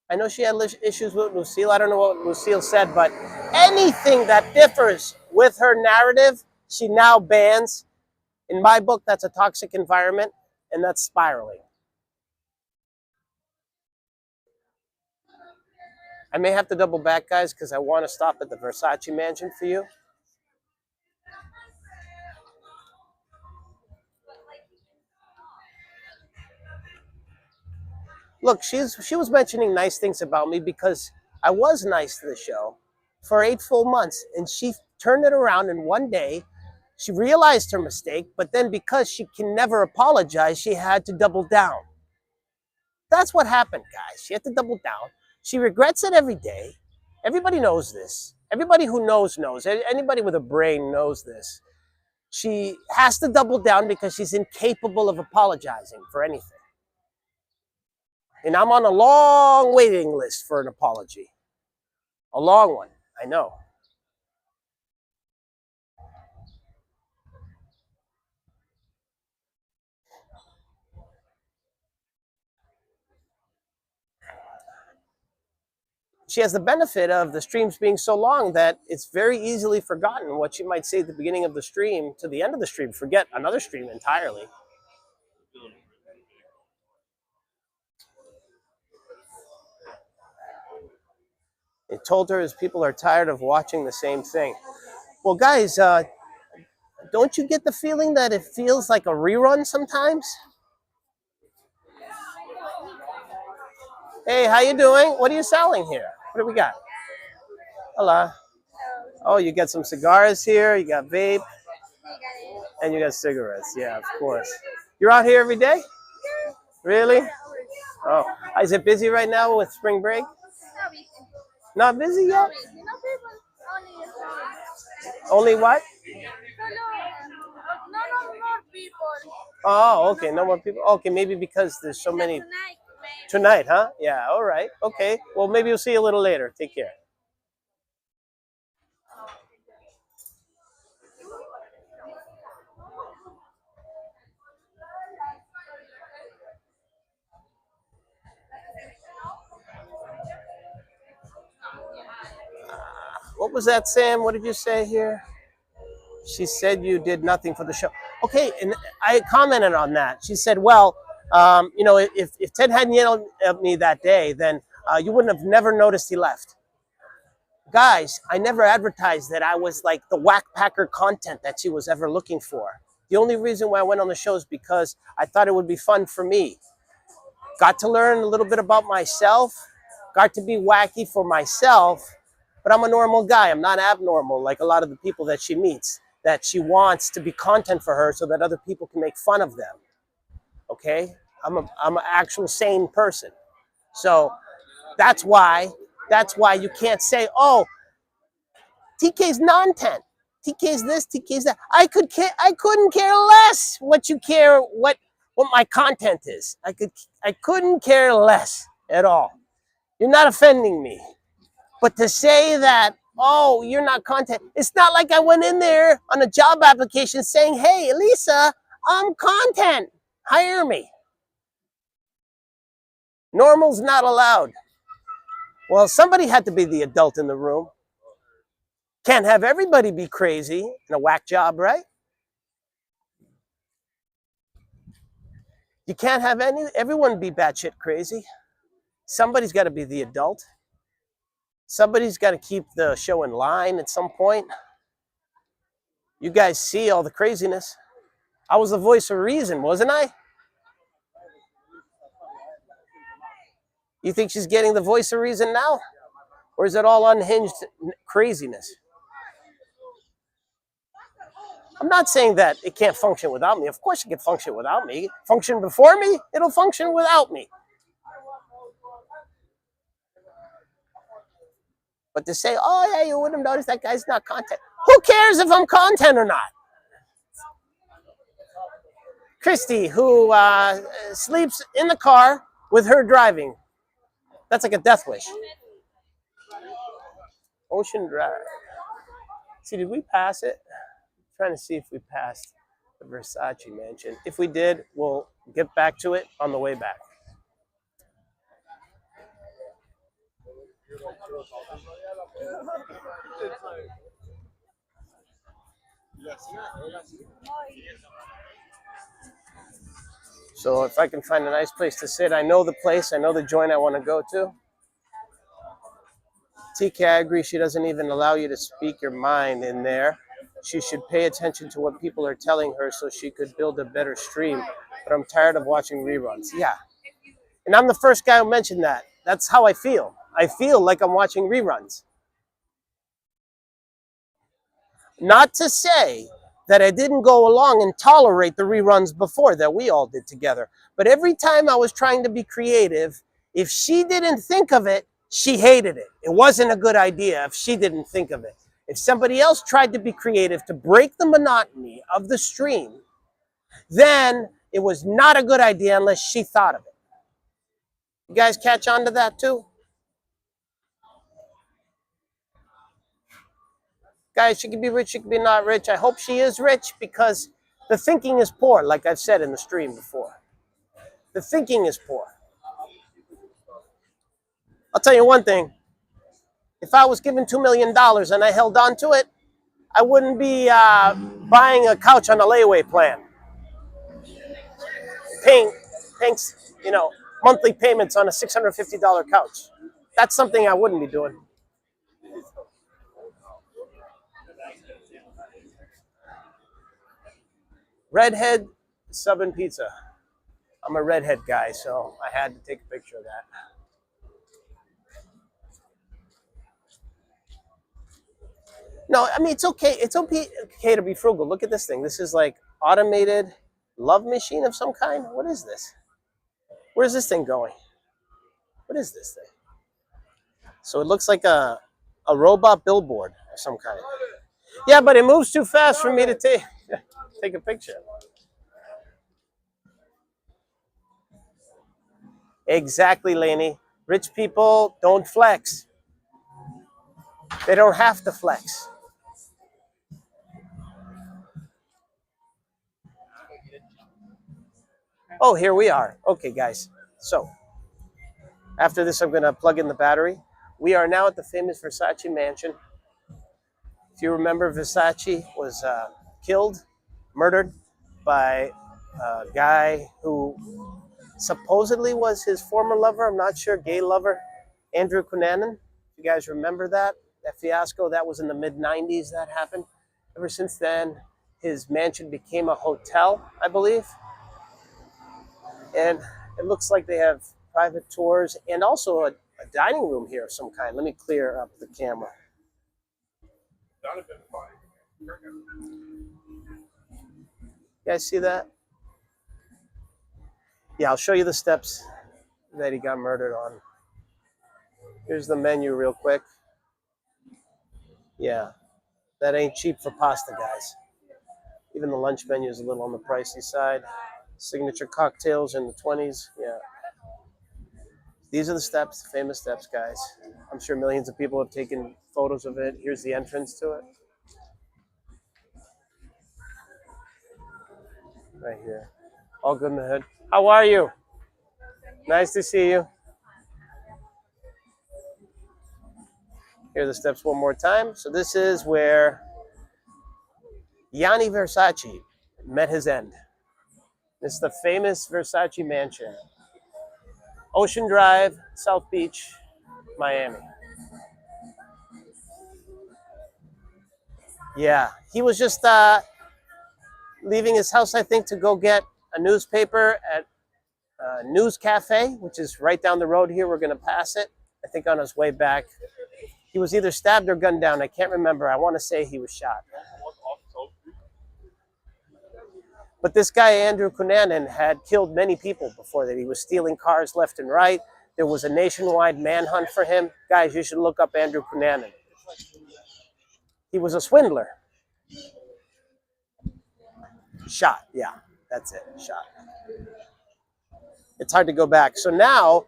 I know she had issues with Lucille. I don't know what Lucille said, but anything that differs with her narrative, she now bans. In my book, that's a toxic environment, and that's spiraling. I may have to double back, guys, because I want to stop at the Versace mansion for you. Look, she was mentioning nice things about me because I was nice to the show for 8 full months, and she turned it around in one day. She realized her mistake, but then because she can never apologize, she had to double down. That's what happened, guys. She had to double down. She regrets it every day. Everybody knows this. Everybody who knows. Anybody with a brain knows this. She has to double down because she's incapable of apologizing for anything. And I'm on a long waiting list for an apology. A long one, I know. she has the benefit of the streams being so long that it's very easily forgotten what she might say at the beginning of the stream to the end of the stream. Forget another stream entirely. It told her as people are tired of watching the same thing. Well, guys, don't you get the feeling that it feels like a rerun sometimes? Hey, how you doing? What are you selling here? What do we got? Hello. Oh, you got some cigars here. You got vape. And you got cigarettes. Yeah, of course. You're out here every day? Really? Oh, is it busy right now with spring break? Not busy yet? Only what? No more people. Oh, okay. No more people. Okay, maybe because there's so many. Tonight, huh? Yeah, all right. Okay. Well, maybe we'll see you a little later. Take care. What was that, Sam? What did you say here? She said you did nothing for the show. Okay, and I commented on that. She said, well, you know, if Ted hadn't yelled at me that day, then you wouldn't have never noticed he left. Guys, I never advertised that I was like the whack packer content that she was ever looking for. The only reason why I went on the show is because I thought it would be fun for me. Got to learn a little bit about myself, got to be wacky for myself, but I'm a normal guy. I'm not abnormal like a lot of the people that she meets, that she wants to be content for her so that other people can make fun of them. Okay? I'm an actual sane person. So that's why you can't say, oh, TK's non-tent. TK's this, TK's that. I couldn't care less what you care, what my content is. I couldn't care less at all. You're not offending me. But to say that, oh, you're not content, it's not like I went in there on a job application saying, hey, Elisa, I'm content. Hire me. Normal's not allowed. Well, somebody had to be the adult in the room. Can't have everybody be crazy in a whack job, right? You can't have everyone be batshit crazy. Somebody's got to be the adult. Somebody's got to keep the show in line at some point. You guys see all the craziness. I was the voice of reason, wasn't I? You think she's getting the voice of reason now? Or is it all unhinged craziness? I'm not saying that it can't function without me. Of course it can function without me. Function before me, it'll function without me. But to say, oh yeah, you wouldn't have noticed that guy's not content. Who cares if I'm content or not? Christy, who sleeps in the car with her driving. That's like a death wish. Ocean Drive. See, did we pass it? I'm trying to see if we passed the Versace mansion. If we did, we'll get back to it on the way back. So if I can find a nice place to sit, I know the place, I know the joint I want to go to. TK, I agree, she doesn't even allow you to speak your mind in there. She should pay attention to what people are telling her so she could build a better stream. But I'm tired of watching reruns. Yeah. And I'm the first guy who mentioned that. That's how I feel. I feel like I'm watching reruns. Not to say that I didn't go along and tolerate the reruns before that we all did together. But every time I was trying to be creative, if she didn't think of it, she hated it. It wasn't a good idea if she didn't think of it. If somebody else tried to be creative to break the monotony of the stream, then it was not a good idea unless she thought of it. You guys catch on to that too? Guys, she could be rich, she could be not rich. I hope she is rich because the thinking is poor, like I've said in the stream before. The thinking is poor. I'll tell you one thing. If I was given $2 million and I held on to it, I wouldn't be buying a couch on a layaway plan, paying, you know, monthly payments on a $650 couch. That's something I wouldn't be doing. Redhead sub and pizza. I'm a redhead guy, so I had to take a picture of that. No, I mean, it's okay. It's okay to be frugal. Look at this thing. This is like automated love machine of some kind. What is this? Where's this thing going? What is this thing? So it looks like a robot billboard of some kind. Yeah, but it moves too fast for me to take a picture. Exactly, Lainey. Rich people don't flex. They don't have to flex. Oh, here we are. Okay, guys. So, after this, I'm going to plug in the battery. We are now at the famous Versace mansion. If you remember, Versace was killed, murdered by a guy who supposedly was his former lover. I'm not sure, gay lover, Andrew Cunanan. You guys remember that fiasco? That was in the mid-90s that happened. Ever since then, his mansion became a hotel, I believe. And it looks like they have private tours and also a dining room here of some kind. Let me clear up the camera. You guys see that? Yeah, I'll show you the steps that he got murdered on. Here's the menu real quick. Yeah, that ain't cheap for pasta, guys. Even the lunch menu is a little on the pricey side. Signature cocktails in the 20s. Yeah. These are the steps, the famous steps, guys. I'm sure millions of people have taken photos of it. Here's the entrance to it. Right here. All good in the hood. How are you? Nice to see you. Here are the steps one more time. So this is where Gianni Versace met his end. This is the famous Versace mansion. Ocean Drive, South Beach, Miami. Yeah, he was just leaving his house, I think, to go get a newspaper at News Cafe, which is right down the road here. We're going to pass it, I think, on his way back. He was either stabbed or gunned down. I can't remember. I want to say he was shot. But this guy, Andrew Cunanan, had killed many people before that. He was stealing cars left and right. There was a nationwide manhunt for him. Guys, you should look up Andrew Cunanan. He was a swindler. Shot, yeah, that's it, shot. It's hard to go back. So now,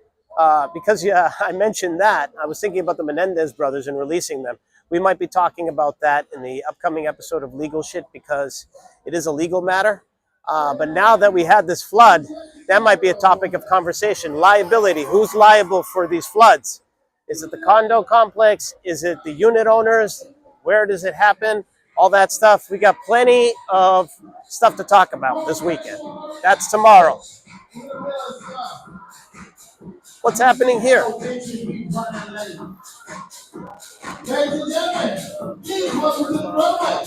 because I mentioned that, I was thinking about the Menendez brothers and releasing them. We might be talking about that in the upcoming episode of Legal Shit because it is a legal matter. But now that we had this flood, that might be a topic of conversation. Liability, who's liable for these floods? Is it the condo complex? Is it the unit owners? Where does it happen? All that stuff. We got plenty of stuff to talk about this weekend. That's tomorrow. What's happening here? Ladies and gentlemen, please welcome to the program,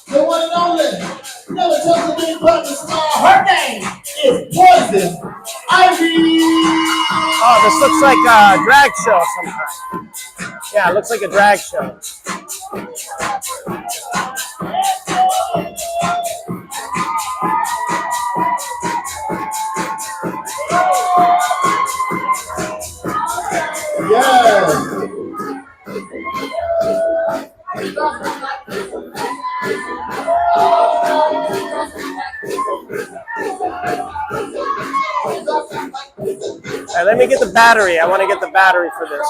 the one and only, never touched a big button smile. Her name is Poison Ivy. Oh, this looks like a drag show sometime. Yeah, it looks like a drag show. Yes. All right, let me get the battery. I want to get the battery for this.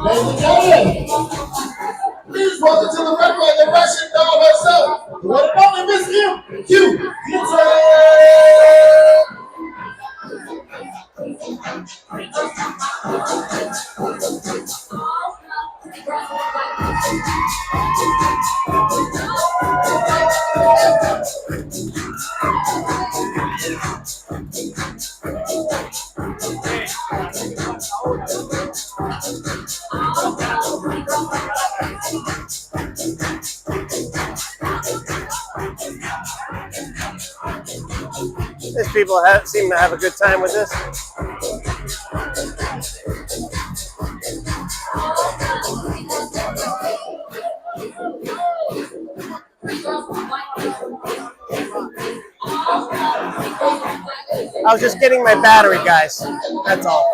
Ladies and gentlemen, please welcome to the runway the Russian doll herself, the one and only Miss M. These people seem to have a good time with this. I was just getting my battery, guys. That's all.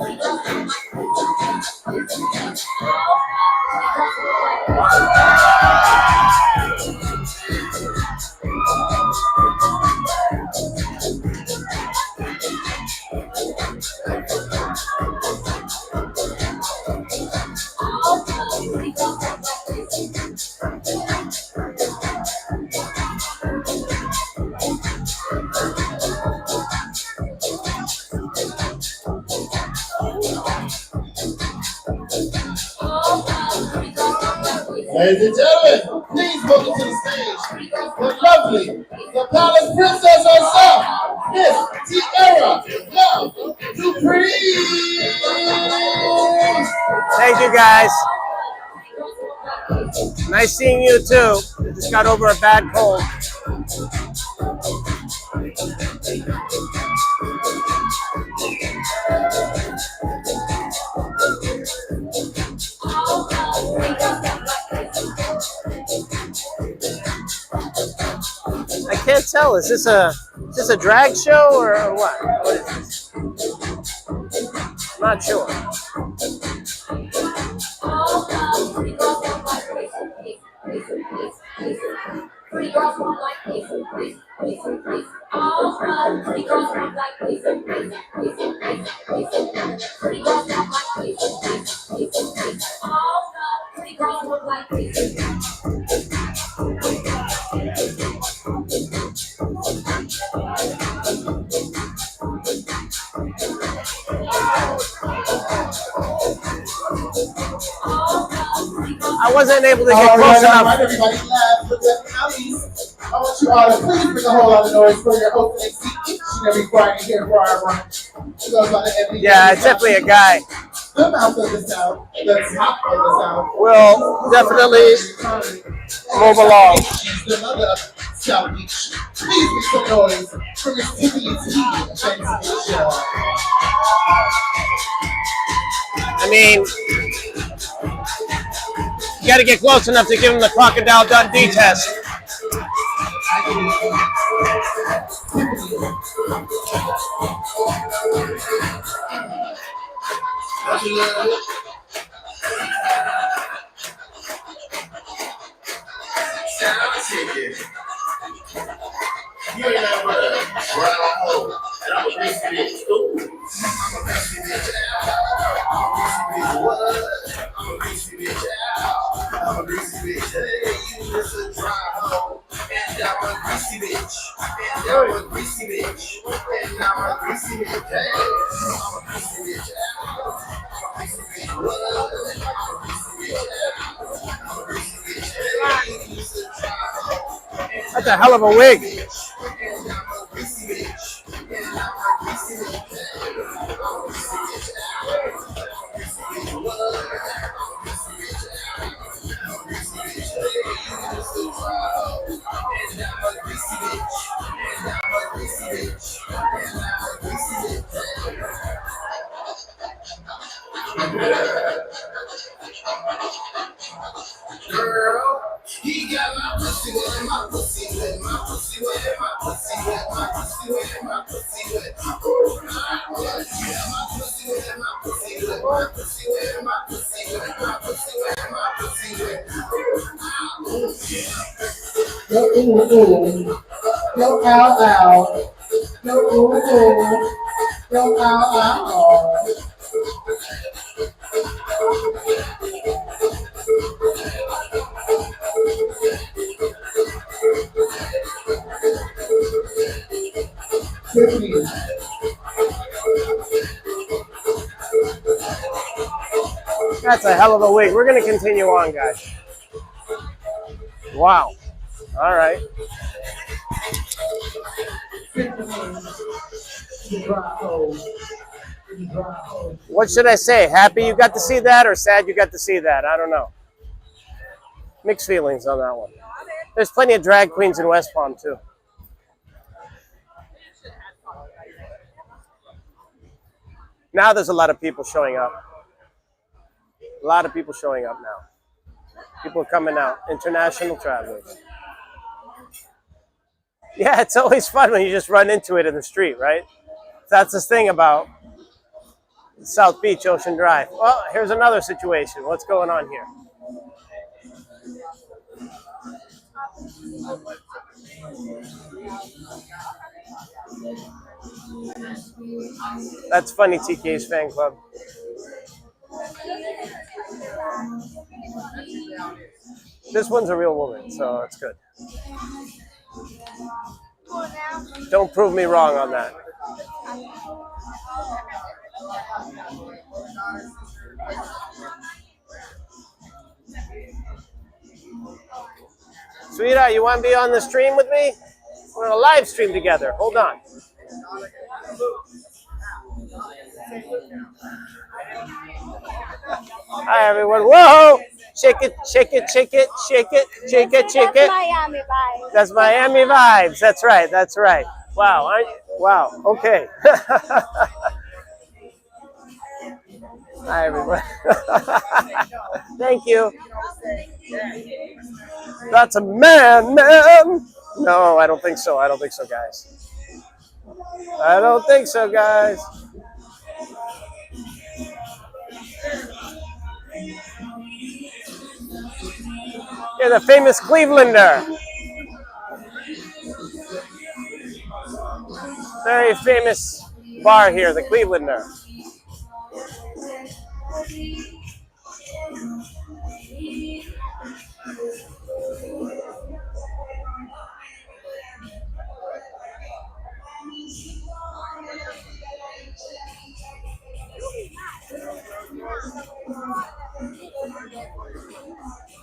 Ladies and gentlemen, please welcome to the stage the lovely, the palace princess herself, Miss Tierra Love Dupree. Thank you, guys. Nice seeing you too. I just got over a bad cold. I can't tell. Is this a drag show or what? What is this? I'm not sure. I wasn't able to get close enough. All right, everybody, laugh, look at the I want you all to please make a whole lot of noise for your opening seat each and every Friday here for our run. Yeah, it's definitely a guy. The mouth of the South, the top of the South. Will definitely move along. The mother of South Beach. Please make some noise for Miss Tiffany T. I mean, you got to get close enough to give him the Crocodile Dundee test. You ain't never run on home, and I'm a greasy bitch. Ooh, I'm a greasy bitch. I'm a greasy bitch. I'm a greasy bitch. Hey, you just a dry hoe, and I'm a greasy bitch. And I'm a greasy bitch. And I'm a greasy bitch. Hey, I'm a greasy bitch. I'm a greasy bitch. I'm a greasy bitch. I'm a greasy bitch. Hey, you just a dry hoe. That's a hell of a wig. Girl, he got my pussy wet, my pussy wet, my pussy wet, my pussy wet, my pussy wet, my pussy wet. Ooh, my pussy, my pussy wet, my pussy wet, my pussy wet, my pussy wet, my pussy wet, my pussy wet. Go ooh ooh, go ow ow, go ooh ooh, go ow ow. That's a hell of a wig. We're going to continue on, guys. Wow. All right. What should I say? Happy you got to see that or sad you got to see that? I don't know. Mixed feelings on that one. There's plenty of drag queens in West Palm, too. Now there's a lot of people showing up. A lot of people showing up now. People are coming out. International travelers. Yeah, it's always fun when you just run into it in the street, right? That's the thing about South Beach, Ocean Drive. Well, here's another situation. What's going on here? That's funny, TK's fan club. This one's a real woman, so it's good. Don't prove me wrong on that. Sweetheart, you want to be on the stream with me? We're going to live stream together. Hold on. Hi, everyone. Whoa! Shake it, shake it, shake it, shake it, shake it, shake it. That's Miami vibes. That's Miami vibes. That's right. That's right. Wow. Wow. Okay. Hi, everyone. Thank you. That's a man. No, I don't think so. I don't think so, guys. I don't think so, guys. Yeah, the famous Clevelander. Very famous bar here, the Clevelander.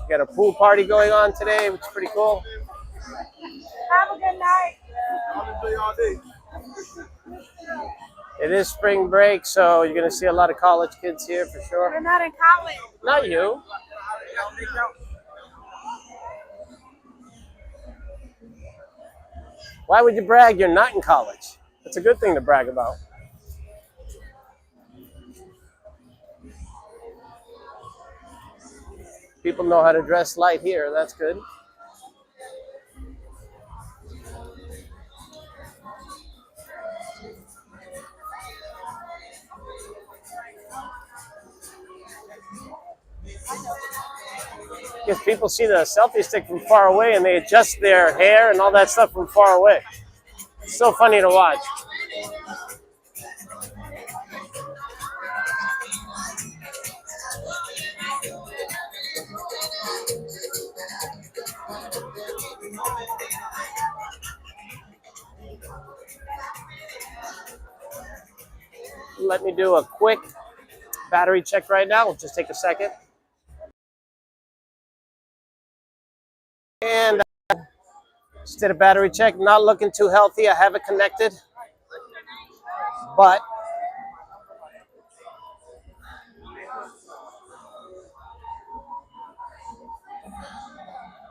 Got a pool party going on today, which is pretty cool. Have a good night. It is spring break, so you're going to see a lot of college kids here for sure. We're not in college. Not you. Why would you brag you're not in college? That's a good thing to brag about. People know how to dress light here. That's good. Because people see the selfie stick from far away and they adjust their hair and all that stuff from far away. It's so funny to watch. Let me do a quick battery check right now. It'll just take a second. And just did a battery check. Not looking too healthy. I have it connected. But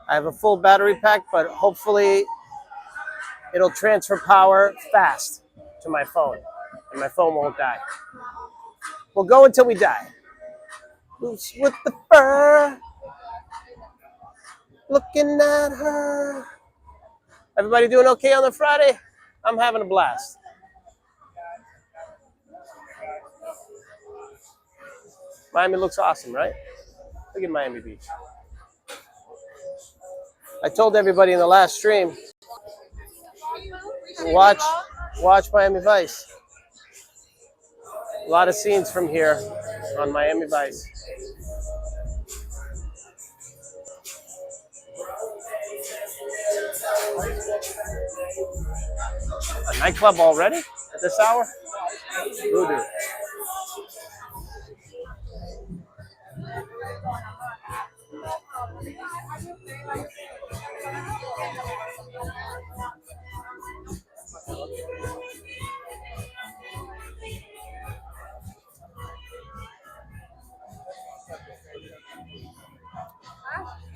I have a full battery pack, but hopefully it'll transfer power fast to my phone, and my phone won't die. We'll go until we die. Who's with the fur? Looking at her. Everybody doing okay on the Friday? I'm having a blast. Miami looks awesome, right? Look at Miami Beach. I told everybody in the last stream, watch Miami Vice. A lot of scenes from here on Miami Vice. A nightclub already at this hour? Voodoo.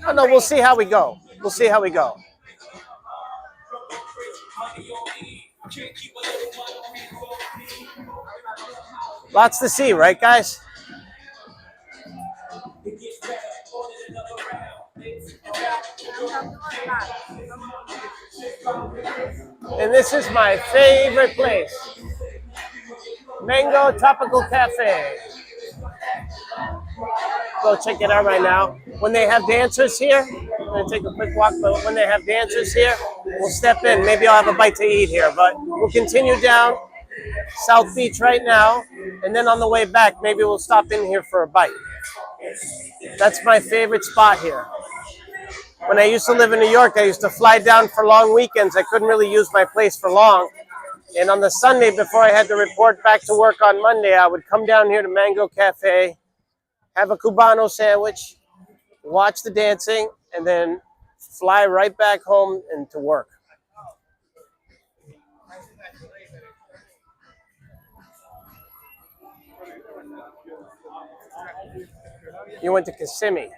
Oh, no, we'll see how we go. We'll see how we go. Lots to see, right, guys? And this is my favorite place, Mango Tropical Cafe. Go check it out right now. When they have dancers here, I'm gonna take a quick walk, but when they have dancers here, we'll step in. Maybe I'll have a bite to eat here, but we'll continue down South Beach right now, and then on the way back, maybe we'll stop in here for a bite. That's my favorite spot here. When I used to live in New York, I used to fly down for long weekends. I couldn't really use my place for long. And on the Sunday before I had to report back to work on Monday, I would come down here to Mango Cafe, have a Cubano sandwich, watch the dancing, and then fly right back home and to work. You went to Kissimmee.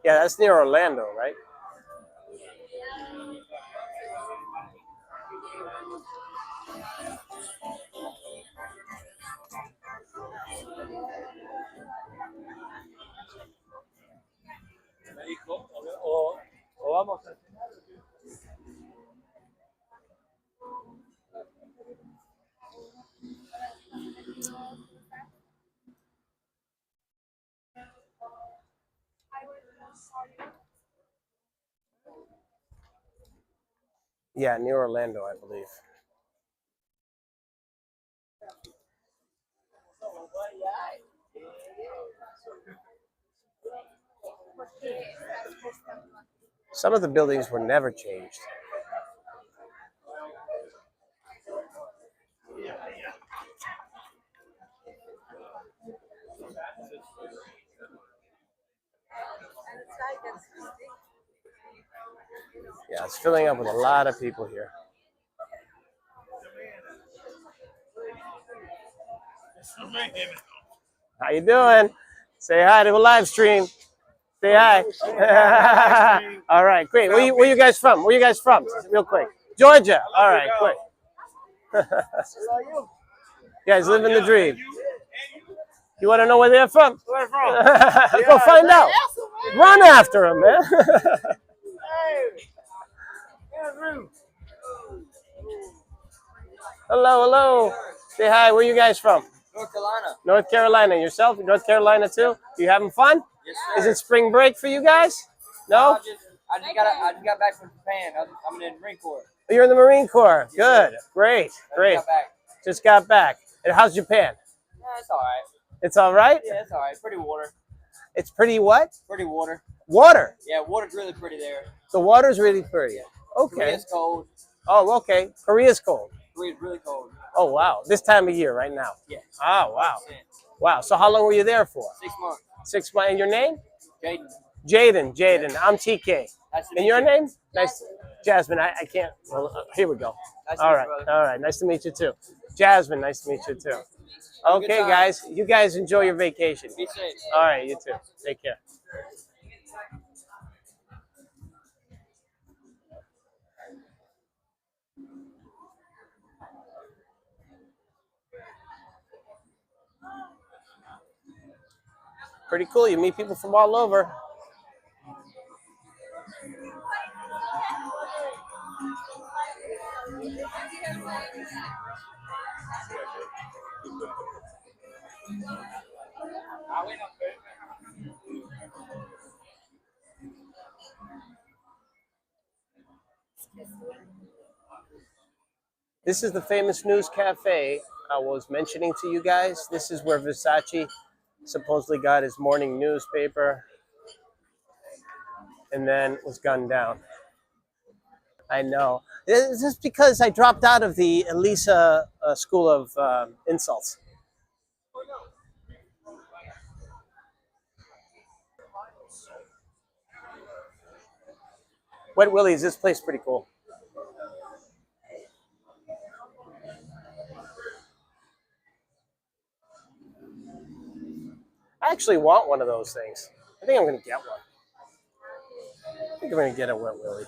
Yeah, that's near Orlando, right? Yeah, near Orlando, I believe. Some of the buildings were never changed. Yeah, it's filling up with a lot of people here. How you doing? Say hi to a live stream. Say hi. All right, great. Where you guys from? Where you guys from? Real quick. Georgia. All right, quick. You guys living the dream. You want to know where they're from? Where from? Go find out. Run after them, man. Hello, hello. Say hi. Where you guys from? North Carolina. North Carolina. Yourself? North Carolina too? You having fun? Yes, sir. Is it spring break for you guys? No? I just got back from Japan. I'm in the Marine Corps. You're in the Marine Corps. Good. Great. Great. Just got back. And how's Japan? Yeah, it's all right. It's all right? Yeah, it's all right. Pretty water. It's pretty what? Pretty water. Water? Yeah, water's really pretty there. The water's really pretty. Okay. Korea's cold. Oh, okay. Korea's cold. Korea's really cold. Oh, wow. This time of year, right now. Yeah. Oh, wow. Wow. So how long were you there for? 6 months. 6 months. And your name? Jaden. Jaden. I'm TK. Nice to And meet your you. name? Nice. Jasmine. I can't. Well, here we go. Nice to All meet right. you, brother. All right. Nice to meet you too. Jasmine, nice to meet you too. Okay, guys. You guys enjoy your vacation. Be safe. All right. You too. Take care. Pretty cool. You meet people from all over. This is the famous news cafe I was mentioning to you guys. This is where Versace supposedly got his morning newspaper and then was gunned down. I know. It's just because I dropped out of the Elisa School of Insults. Wet Willie's, this place is pretty cool. I actually want one of those things. I think I'm going to get one. I think I'm going to get a Wet Willie.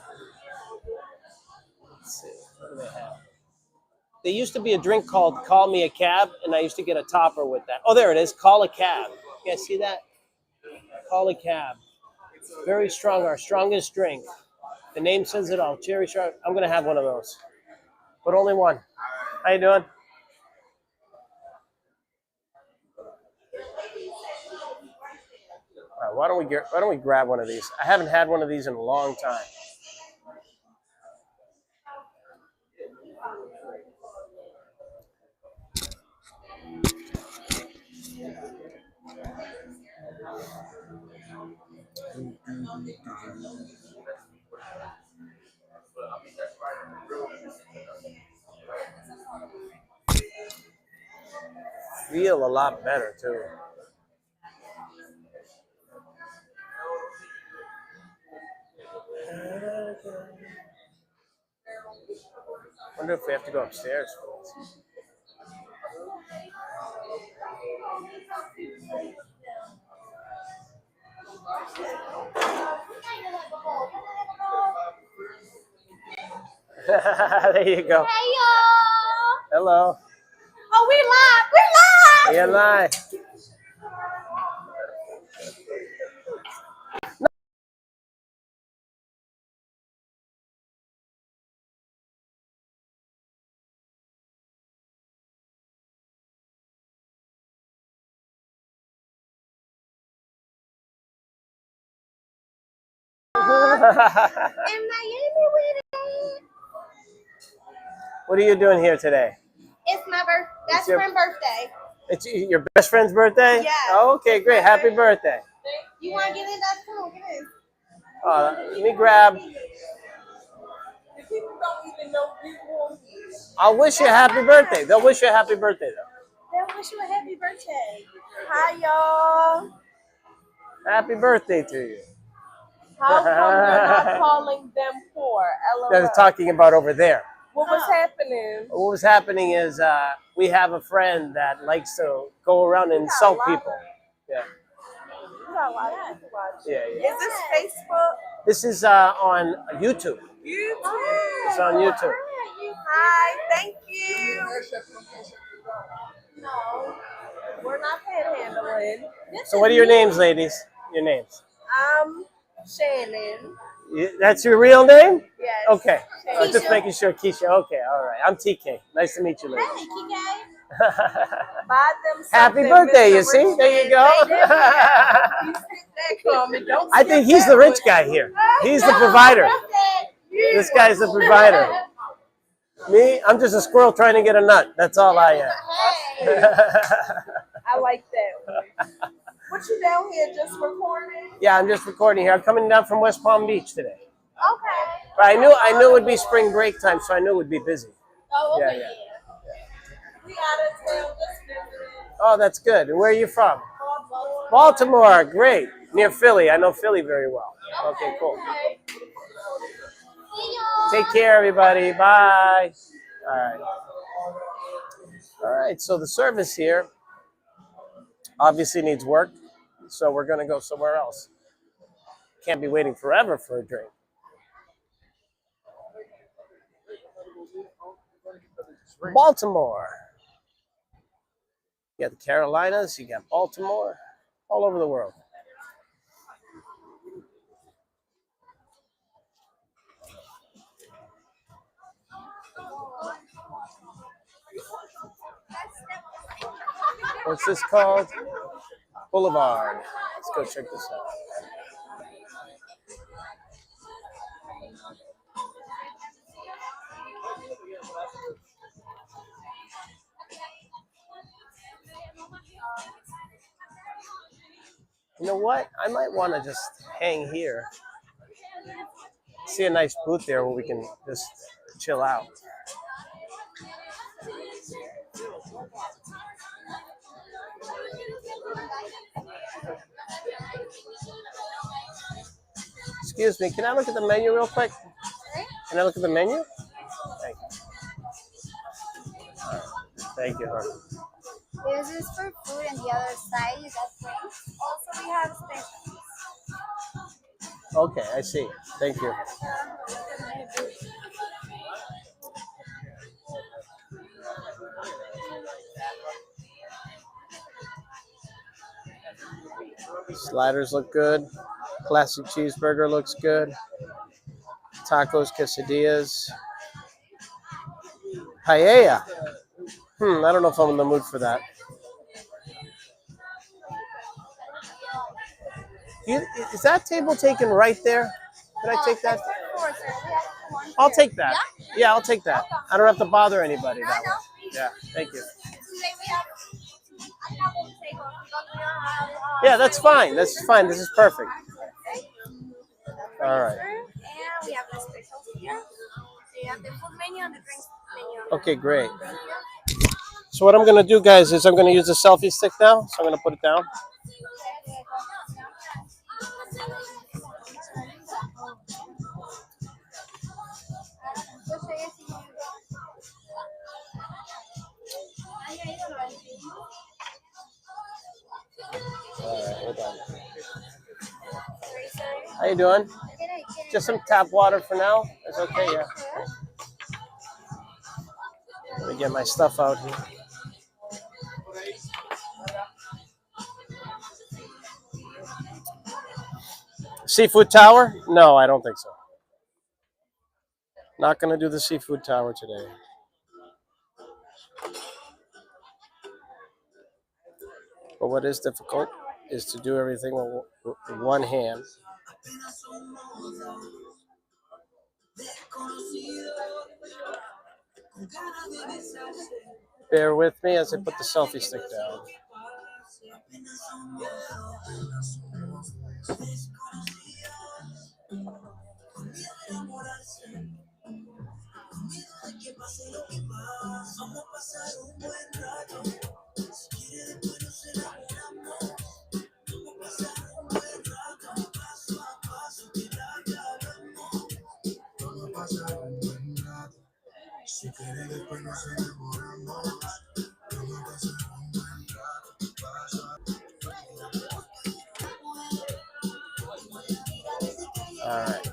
Let's see. What do they have? There used to be a drink called Call Me a Cab, and I used to get a topper with that. Oh, there it is. Call a Cab. You guys see that? Call a Cab. Very strong. Our strongest drink. The name says it all. Cherry Sharp. I'm going to have one of those. But only one. How you doing? All right, why don't we grab one of these? I haven't had one of these in a long time. Feel a lot better too. Wonder if we have to go upstairs for this. There you go. Hey y'all! Hello. Oh, we live! Yeah, live. And Miami with it. What are you doing here today? It's my best friend's birthday. It's your best friend's birthday? Yeah. Oh, okay, great. Happy birthday. You want to get in that? Come on, get in. Let me grab. I'll wish you a happy birthday. They'll wish you a happy birthday, though. They'll wish you a happy birthday. Hi, y'all. Happy birthday to you. How come you're not calling them for? LOL. They're talking about over there. What was happening? What was happening is we have a friend that likes to go around and insult people. Yeah. You got a lot of people watching. Yeah. Is this Facebook? This is on YouTube. YouTube. It's on YouTube. Hi, thank you. No, we're not panhandling. So what are your names, ladies? Your names? Shannon. That's your real name? Yes. Okay. Keisha. Just making sure. Keisha. Okay. All right. I'm TK. Nice to meet you, ladies. Hey, Kike. Buy them Happy something, birthday, Mr. you see? Richmond. There you go. You sit there, Carmen. Don't I think skip he's that the rich one. guy here. He's the provider. This guy's the provider. Me, I'm just a squirrel trying to get a nut. That's all I am. I like that one. What you down here just recording? Yeah, I'm just recording here. I'm coming down from West Palm Beach today. Okay. But I knew it would be spring break time, so I knew it would be busy. Oh, okay. Yeah. We out of town just visiting. Oh, that's good. And where are you from? Baltimore. Great. Near Philly. I know Philly very well. Okay, cool. Take care, everybody. Bye. All right. All right. So the service here obviously needs work, so we're going to go somewhere else. Can't be waiting forever for a drink. Baltimore. You got the Carolinas, you got Baltimore. all over the world. What's this called? Boulevard. Let's go check this out. You know what? I might want to just hang here. See a nice booth there where we can just chill out. Excuse me, can I look at the menu real quick? Can I look at the menu? Thank you. Thank you, hon. This is for food, and the other side you got drinks. Also, we have specials. Okay, I see. Thank you. Sliders look good. Classic cheeseburger looks good. Tacos, quesadillas. Paella. I don't know if I'm in the mood for that. Is that table taken right there? Can I take that? I'll take that. Yeah, I'll take that. I don't have to bother anybody that way. Yeah, thank you. Yeah, that's fine. That's fine. This is perfect. All right. And we have the specials here. So you have the food menu and the drinks menu. Okay, great. So what I'm going to do, guys, is I'm going to use the selfie stick now. So I'm going to put it down. All right, hold on. How you doing? Just some tap water for now. It's okay, yeah. Let me get my stuff out here. Seafood tower? No, I don't think so. Not going to do the seafood tower today. But what is difficult is to do everything with one hand. Bear with me as I put the selfie stick down. All right.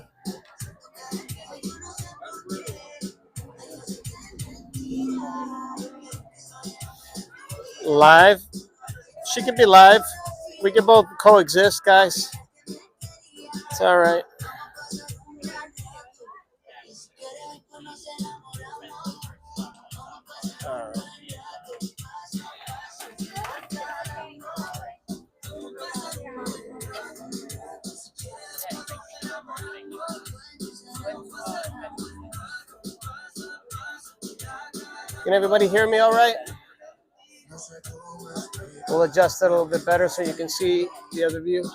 Live. She could be live. We can both coexist, guys. It's all right. All right. Can everybody hear me all right? We'll adjust it a little bit better so you can see the other view.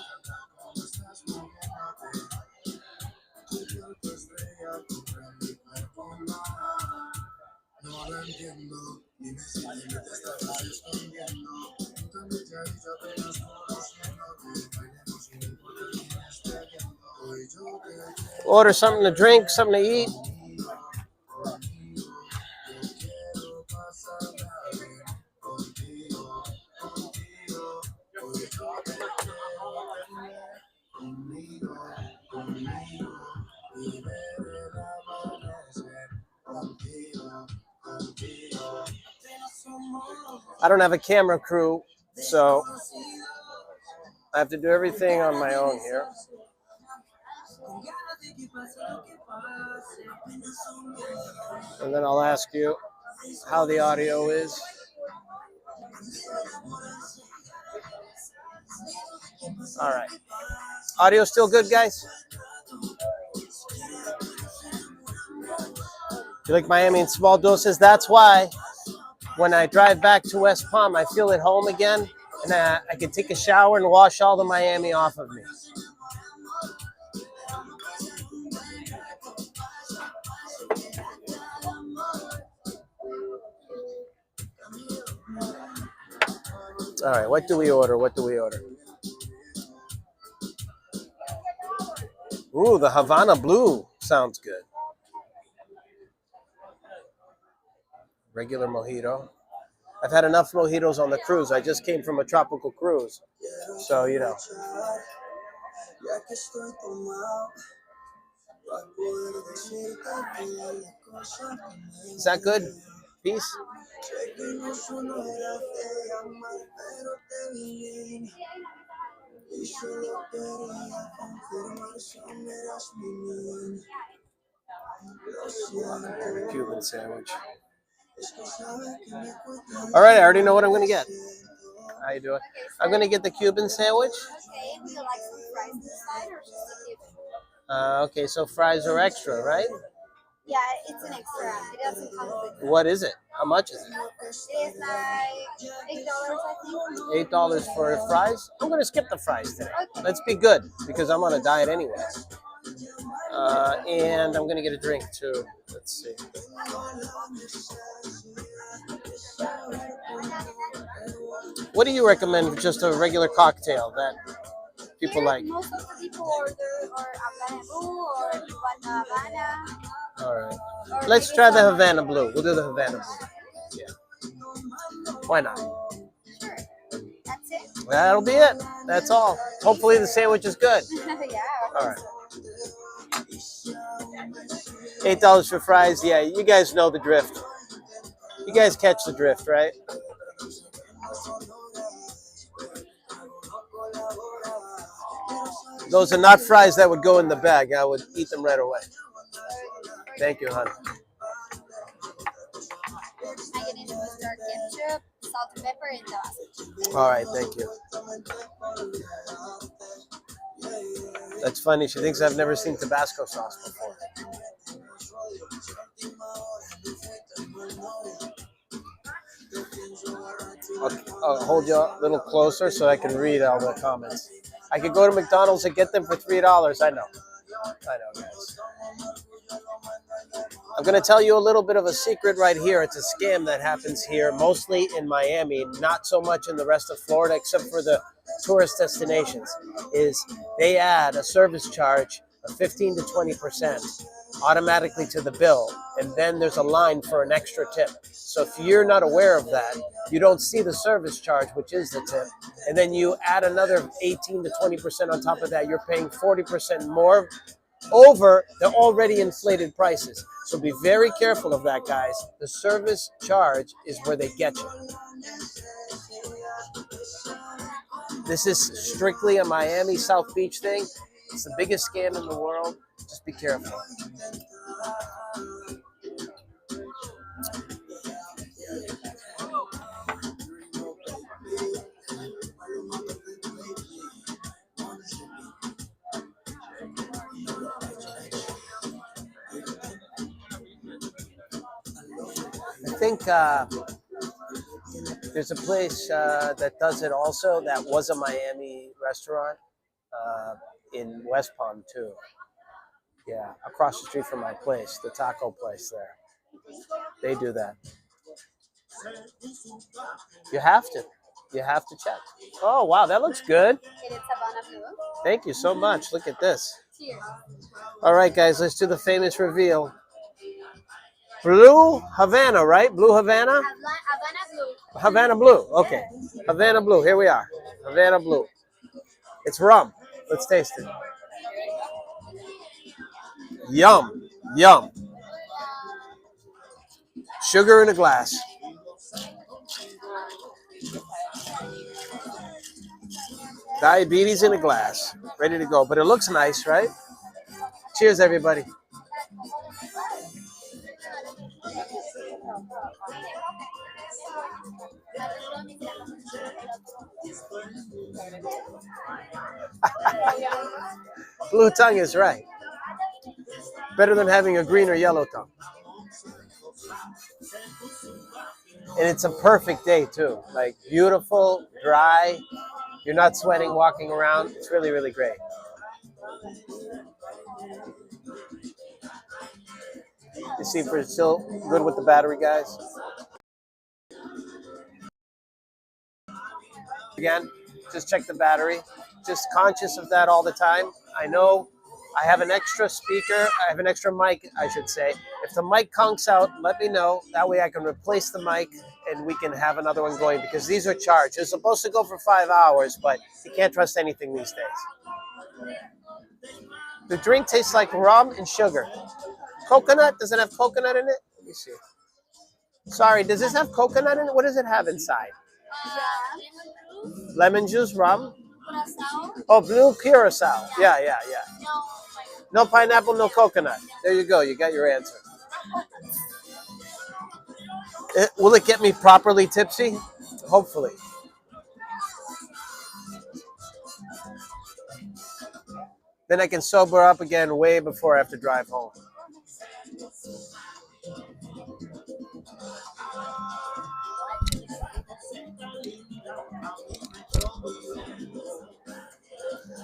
Order something to drink, something to eat. I don't have a camera crew, so I have to do everything on my own here. And then I'll ask you how the audio is. All right. Audio still good, guys? You like Miami in small doses? That's why when I drive back to West Palm, I feel at home again, and I can take a shower and wash all the Miami off of me. All right, what do we order? What do we order? Ooh, the Havana Blue sounds good. Regular mojito. I've had enough mojitos on the cruise. I just came from a tropical cruise. So, you know. Is that good? Peace? Cuban sandwich. All right, I already know what I'm going to get. How you doing? I'm going to get the Cuban sandwich. Okay, would you like some fries inside or just a Cuban? Okay, so fries are extra, right? Yeah, it's an extra. It doesn't come with it. What is it? How much is it? It is like $8, I think. $8 for fries? I'm going to skip the fries today. Okay. Let's be good because I'm on a diet anyway. And I'm going to get a drink too. Let's see. What do you recommend for just a regular cocktail that people like? Most of the people order or Havana Blue or you want Havana. All right. Let's try the Havana Blue. We'll do the Havana Blue. Yeah. Why not? Sure. That's it? That'll be it. That's all. Hopefully the sandwich is good. Yeah. All right. $8 for fries. Yeah, you guys know the drift. You guys catch the drift, right? Those are not fries that would go in the bag. I would eat them right away. Thank you, hon. I'm going to start ketchup, salt and pepper, and Tabasco. All right, thank you. That's funny. She thinks I've never seen Tabasco sauce before. I'll hold you a little closer so I can read all the comments. I could go to McDonald's and get them for $3. I know, guys. I'm going to tell you a little bit of a secret right here. It's a scam that happens here, mostly in Miami, not so much in the rest of Florida, except for the tourist destinations, is they add a service charge of 15 to 20% automatically to the bill, and then there's a line for an extra tip. So if you're not aware of that, you don't see the service charge, which is the tip, and then you add another 18 to 20% on top of that, you're paying 40% more over the already inflated prices. So be very careful of that, guys. The service charge is where they get you. This is strictly a Miami South Beach thing. It's the biggest scam in the world. Just be careful. I think there's a place that does it also. That was a Miami restaurant in West Palm too. Yeah, across the street from my place, the taco place there. They do that. You have to. You have to check. Oh, wow, that looks good. It is Havana Blue. Thank you so much. Look at this. Cheers. All right, guys, let's do the famous reveal. Blue Havana, right? Blue Havana? Havana Blue. Havana Blue. Okay. Havana Blue. Here we are. Havana Blue. It's rum. Let's taste it. Yum. Yum. Sugar in a glass. Diabetes in a glass, ready to go. But it looks nice, right? Cheers, everybody. Blue tongue is right. Better than having a green or yellow tongue. And it's a perfect day too. Like beautiful, dry. You're not sweating walking around. It's really, really great. You see if we're still good with the battery, guys. Again, just check the battery. Just conscious of that all the time. I know I have an extra speaker. I have an extra mic, I should say. If the mic conks out, let me know. That way I can replace the mic and we can have another one going because these are charged. It's supposed to go for 5 hours, but you can't trust anything these days. The drink tastes like rum and sugar. Coconut? Does it have coconut in it? Let me see. Sorry, does this have coconut in it? What does it have inside? Lemon juice, rum? Oh, blue curacao. Yeah. No pineapple, no coconut. There you go. You got your answer. Will it get me properly tipsy? Hopefully. Then I can sober up again way before I have to drive home.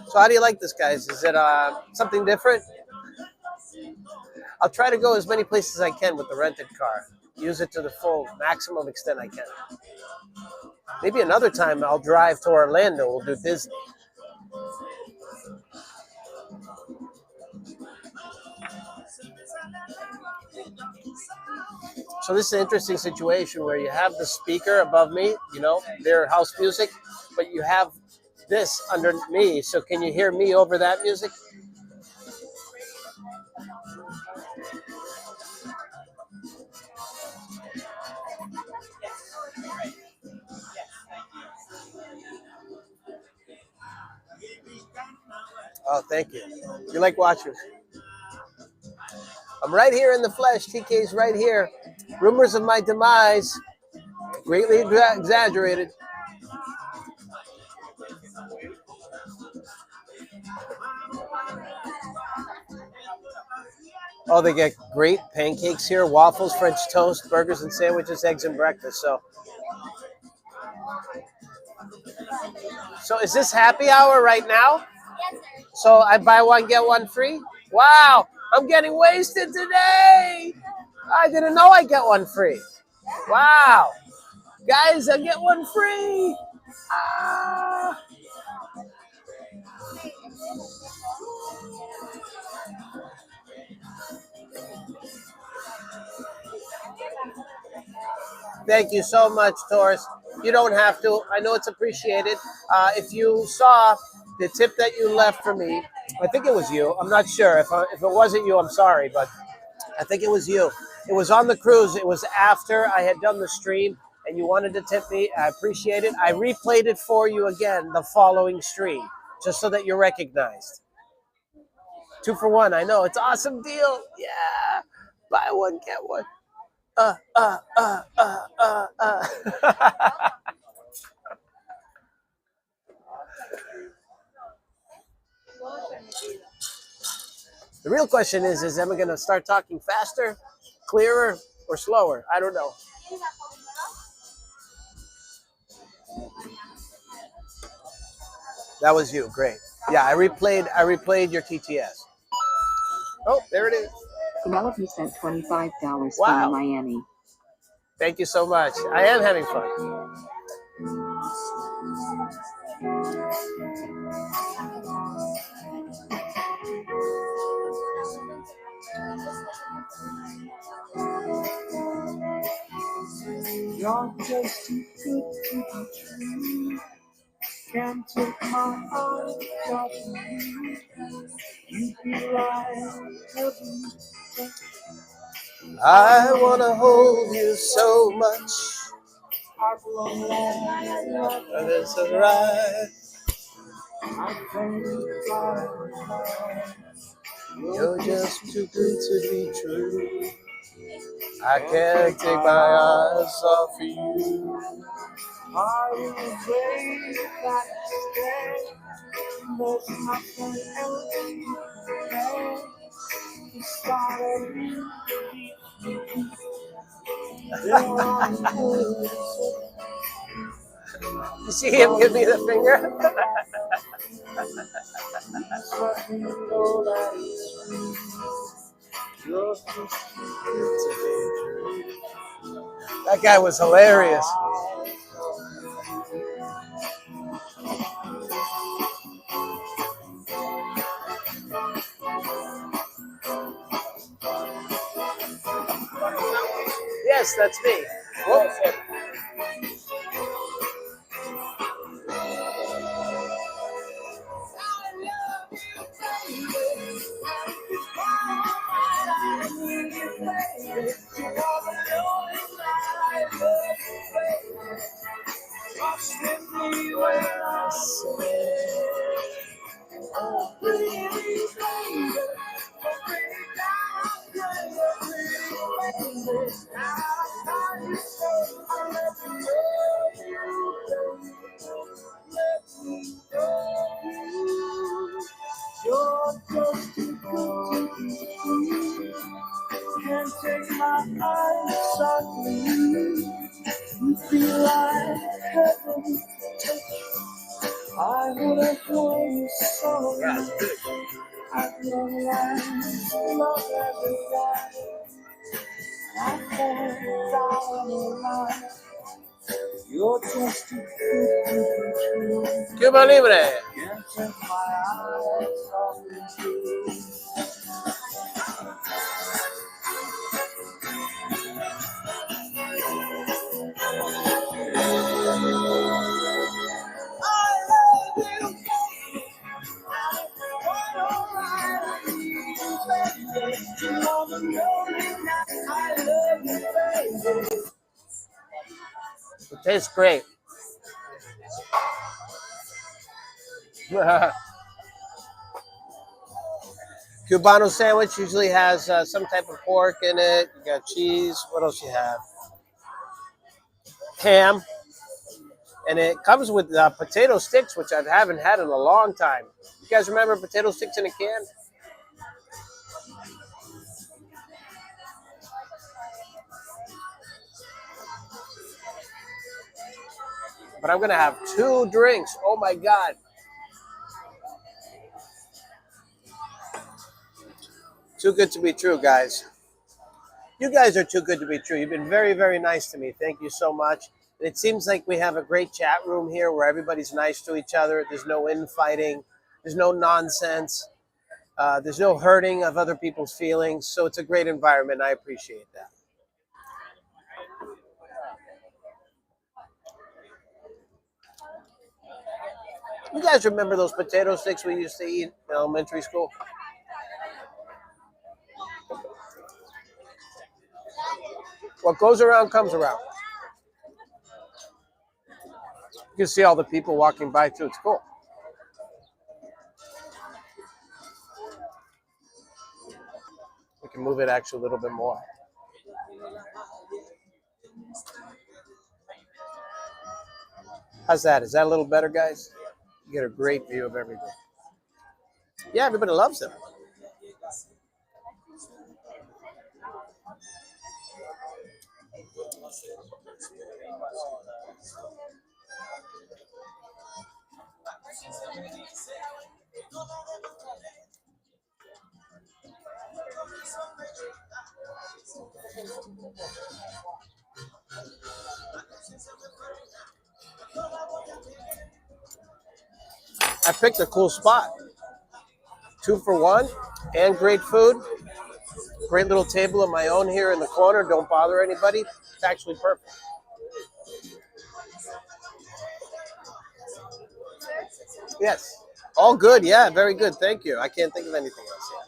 So how do you like this, guys? Is it something different? I'll try to go as many places as I can with the rented car. Use it to the full maximum extent I can. Maybe another time I'll drive to Orlando. We'll do Disney. So this is an interesting situation where you have the speaker above me, you know, their house music, but you have this under me. So can you hear me over that music? Oh, thank you. You like watchers? I'm right here in the flesh. TK's right here. Rumors of my demise, greatly exaggerated. Oh, they get great pancakes here, waffles, French toast, burgers and sandwiches, eggs and breakfast. So is this happy hour right now? Yes, sir. So I buy one, get one free? Wow, I'm getting wasted today. I didn't know I get one free. Wow. Guys, I get one free. Ah. Thank you so much, Taurus. You don't have to. I know it's appreciated. If you saw the tip that you left for me, I think it was you. I'm not sure. If it wasn't you, I'm sorry, but I think it was you. It was on the cruise. It was after I had done the stream, and you wanted to tip me. I appreciate it. I replayed it for you again the following stream, just so that you're recognized. 2 for 1. I know. It's an awesome deal. Yeah. Buy one, get one. The real question is am I going to start talking faster, clearer, or slower? I don't know. That was you. Great. Yeah, I replayed your TTS. Oh, there it is. Penelope spent $25 Wow. flying to Miami. Thank you so much. I am having fun. You're just too good to be true. Can't take my heart off you. You be like heaven. I want to hold you so much. It's alright. You're just too good to be true. I can't take my eyes off of you. Are you afraid that today there's nothing else to start over? You see him give me the finger? That guy was hilarious. Yes, that's me. Whoops. Can't take my eyes off you. You feel like heaven. I wanna hear you song. I feel like love every night. I can't down alive. You're just too good to be true. Cuba Libre. Can't take my eyes off you. It tastes great. Cubano sandwich usually has some type of pork in it. You got cheese. What else you have? Ham. And it comes with potato sticks, which I haven't had in a long time. You guys remember potato sticks in a can? But I'm going to have 2 drinks. Oh, my God. Too good to be true, guys. You guys are too good to be true. You've been very, very nice to me. Thank you so much. And it seems like we have a great chat room here where everybody's nice to each other. There's no infighting. There's no nonsense. There's no hurting of other people's feelings. So it's a great environment. I appreciate that. You guys remember those potato sticks we used to eat in elementary school? What goes around comes around. You can see all the people walking by too. It's cool. We can move it actually a little bit more. How's that? Is that a little better, guys? You get a great view of everything. Yeah, everybody loves them. I picked a cool spot. 2 for 1 and great food. Great little table of my own here in the corner. Don't bother anybody. It's actually perfect. Yes. All good. Yeah, very good. Thank you. I can't think of anything else yet.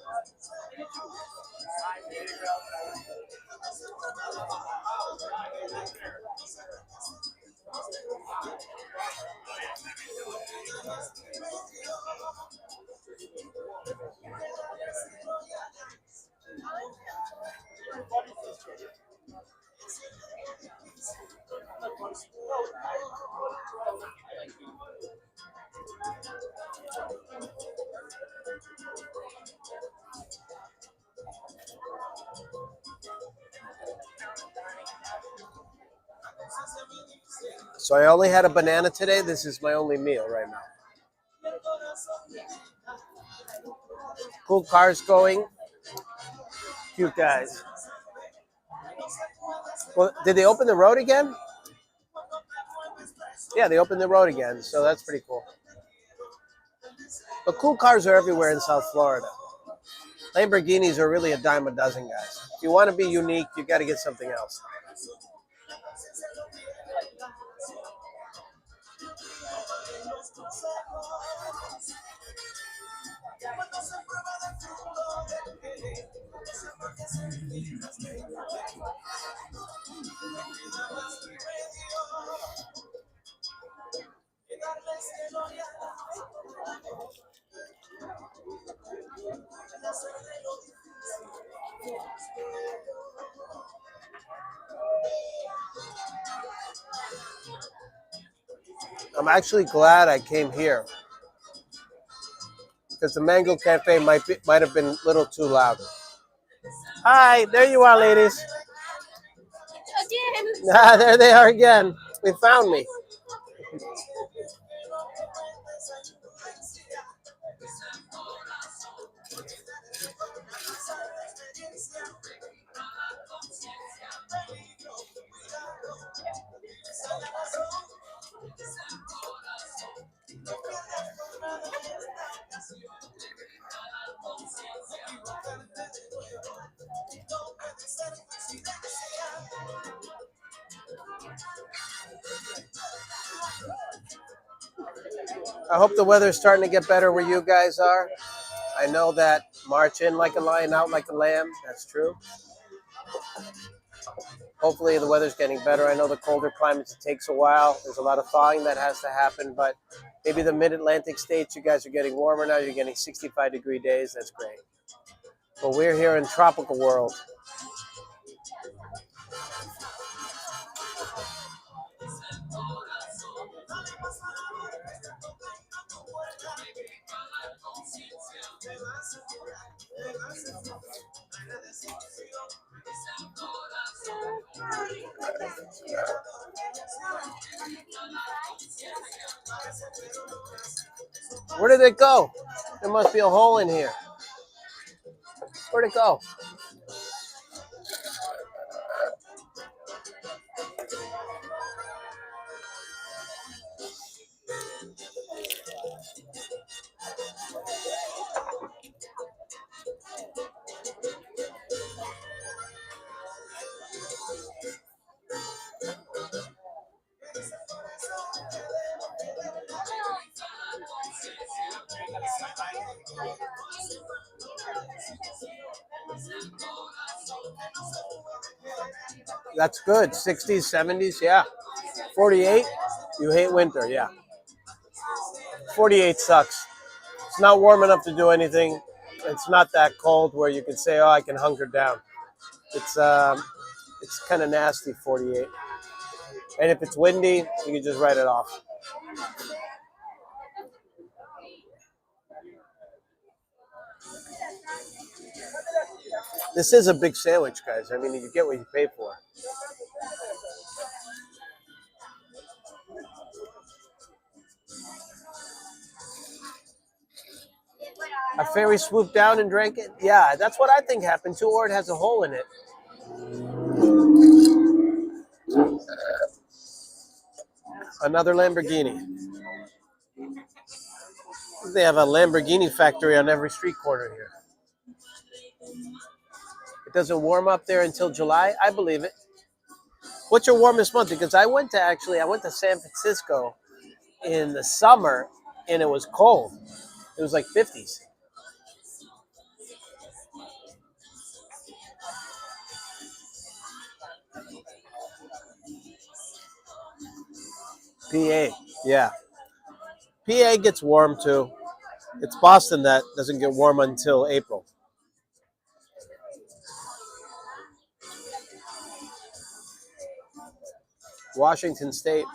So I only had a banana today. This is my only meal right now. Cool cars going. Cute guys. Well, did they open the road again? Yeah, they opened the road again, so that's pretty cool. But cool cars are everywhere in South Florida. Lamborghinis are really a dime a dozen, guys. If you want to be unique, you got to get something else. I'm actually glad I came here because the Mango Cafe might have been a little too loud. Hi, there you are, ladies. Again. There they are again. They found me. I hope the weather's starting to get better where you guys are. I know that march in like a lion, out like a lamb. That's true. Hopefully the weather's getting better. I know the colder climates, it takes a while. There's a lot of thawing that has to happen, but maybe the mid-Atlantic states, you guys are getting warmer now. You're getting 65-degree days. That's great. But we're here in tropical world. Where did it go? There must be a hole in here. Where'd it go? That's good. 60s, 70s, yeah. 48, you hate winter, yeah. 48 sucks. It's not warm enough to do anything. It's not that cold where you can say, "Oh, I can hunker down." It's kind of nasty, 48. And if it's windy, you can just write it off. This is a big sandwich, guys. I mean, you get what you pay for. A fairy swooped down and drank it? Yeah, that's what I think happened too, or it has a hole in it. Another Lamborghini. They have a Lamborghini factory on every street corner here. It doesn't warm up there until July. I believe it. What's your warmest month? Because I went to San Francisco in the summer and it was cold. It was like 50s. PA, yeah. PA gets warm too. It's Boston that doesn't get warm until April. Washington State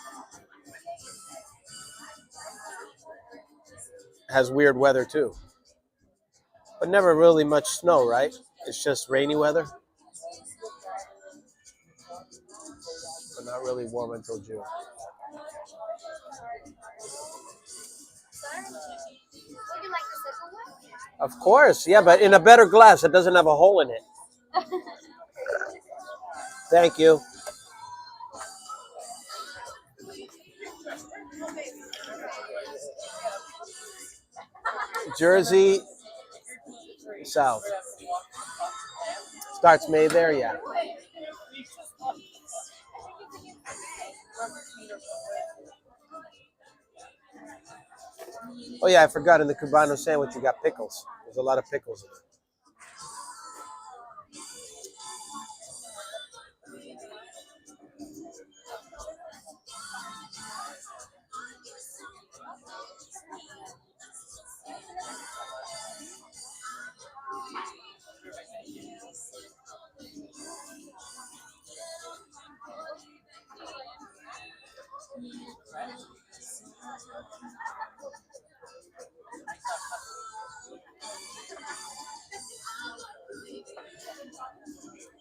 has weird weather too. But never really much snow, right? It's just rainy weather. But not really warm until June. Would you like the second one? Of course, yeah, but in a better glass that doesn't have a hole in it. Thank you. Jersey South. Starts May there, yeah. Oh yeah, I forgot in the Cubano sandwich you got pickles. There's a lot of pickles in it.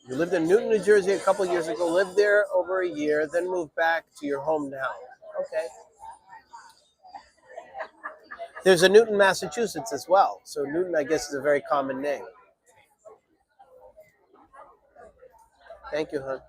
You lived in Newton, New Jersey a couple years ago, lived there over a year, then moved back to your home now. Okay. There's a Newton, Massachusetts as well. So Newton, I guess, is a very common name. Thank you, hon.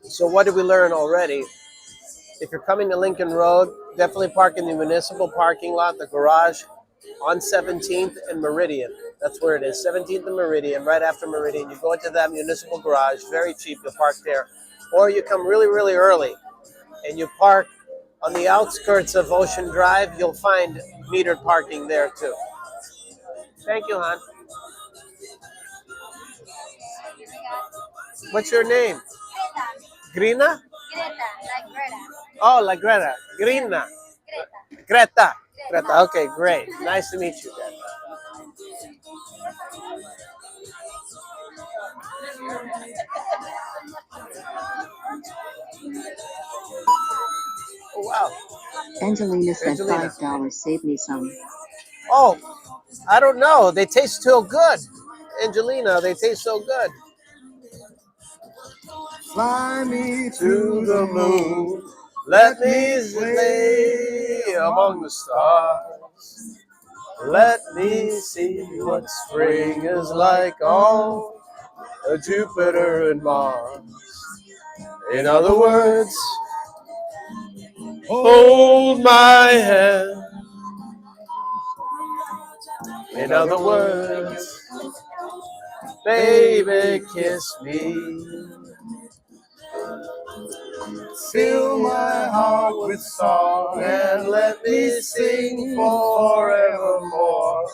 So what did we learn already? If you're coming to Lincoln Road, definitely park in the municipal parking lot, the garage, on 17th and Meridian. That's where it is, 17th and Meridian, right after Meridian. You go into that municipal garage, very cheap, you'll park there. Or you come really, really early and you park on the outskirts of Ocean Drive. You'll find metered parking there too. Thank you, hon. What's your name? Grina? Greta, like Greta. Oh, like Greta. Grina. Greta. Greta. Okay, great. Nice to meet you, Greta. Oh, wow. Angelina said Angelina. $5. Save me some. Oh, I don't know. They taste so good. Angelina, they taste so good. Fly me To the moon, let me lay among the stars. Let me see what spring is like on Jupiter and Mars. In other words, hold my hand. In other words, baby, kiss me. Fill my heart with song and let me sing forevermore.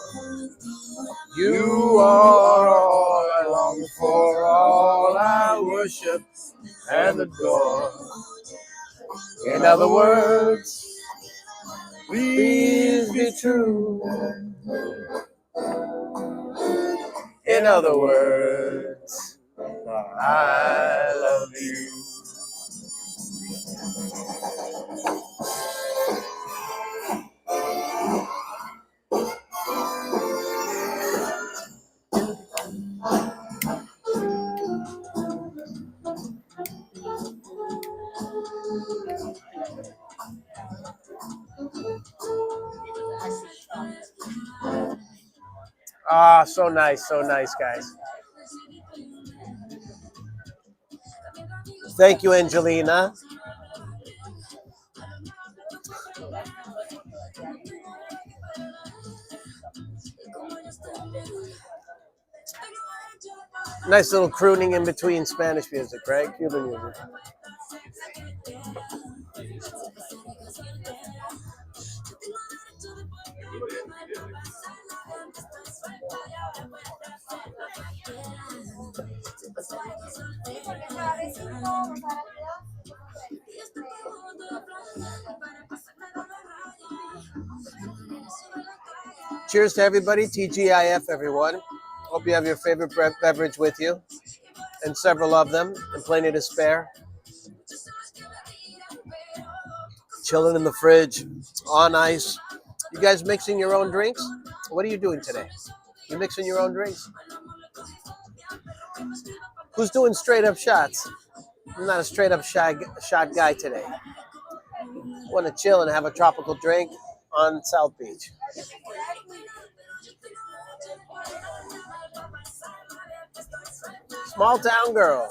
You are all I long for, all I worship and adore. In other words, please be true. In other words, I love you. Ah, so nice, guys. Thank you, Angelina. Nice little crooning in between Spanish music, right? Cuban music. Cheers to everybody. TGIF, everyone. Hope you have your favorite beverage with you, and several of them, and plenty to spare. Chilling in the fridge, on ice. You guys mixing your own drinks? What are you doing today? You mixing your own drinks? Who's doing straight up shots? I'm not a straight up shot guy today. Want to chill and have a tropical drink on South Beach. Small town girl.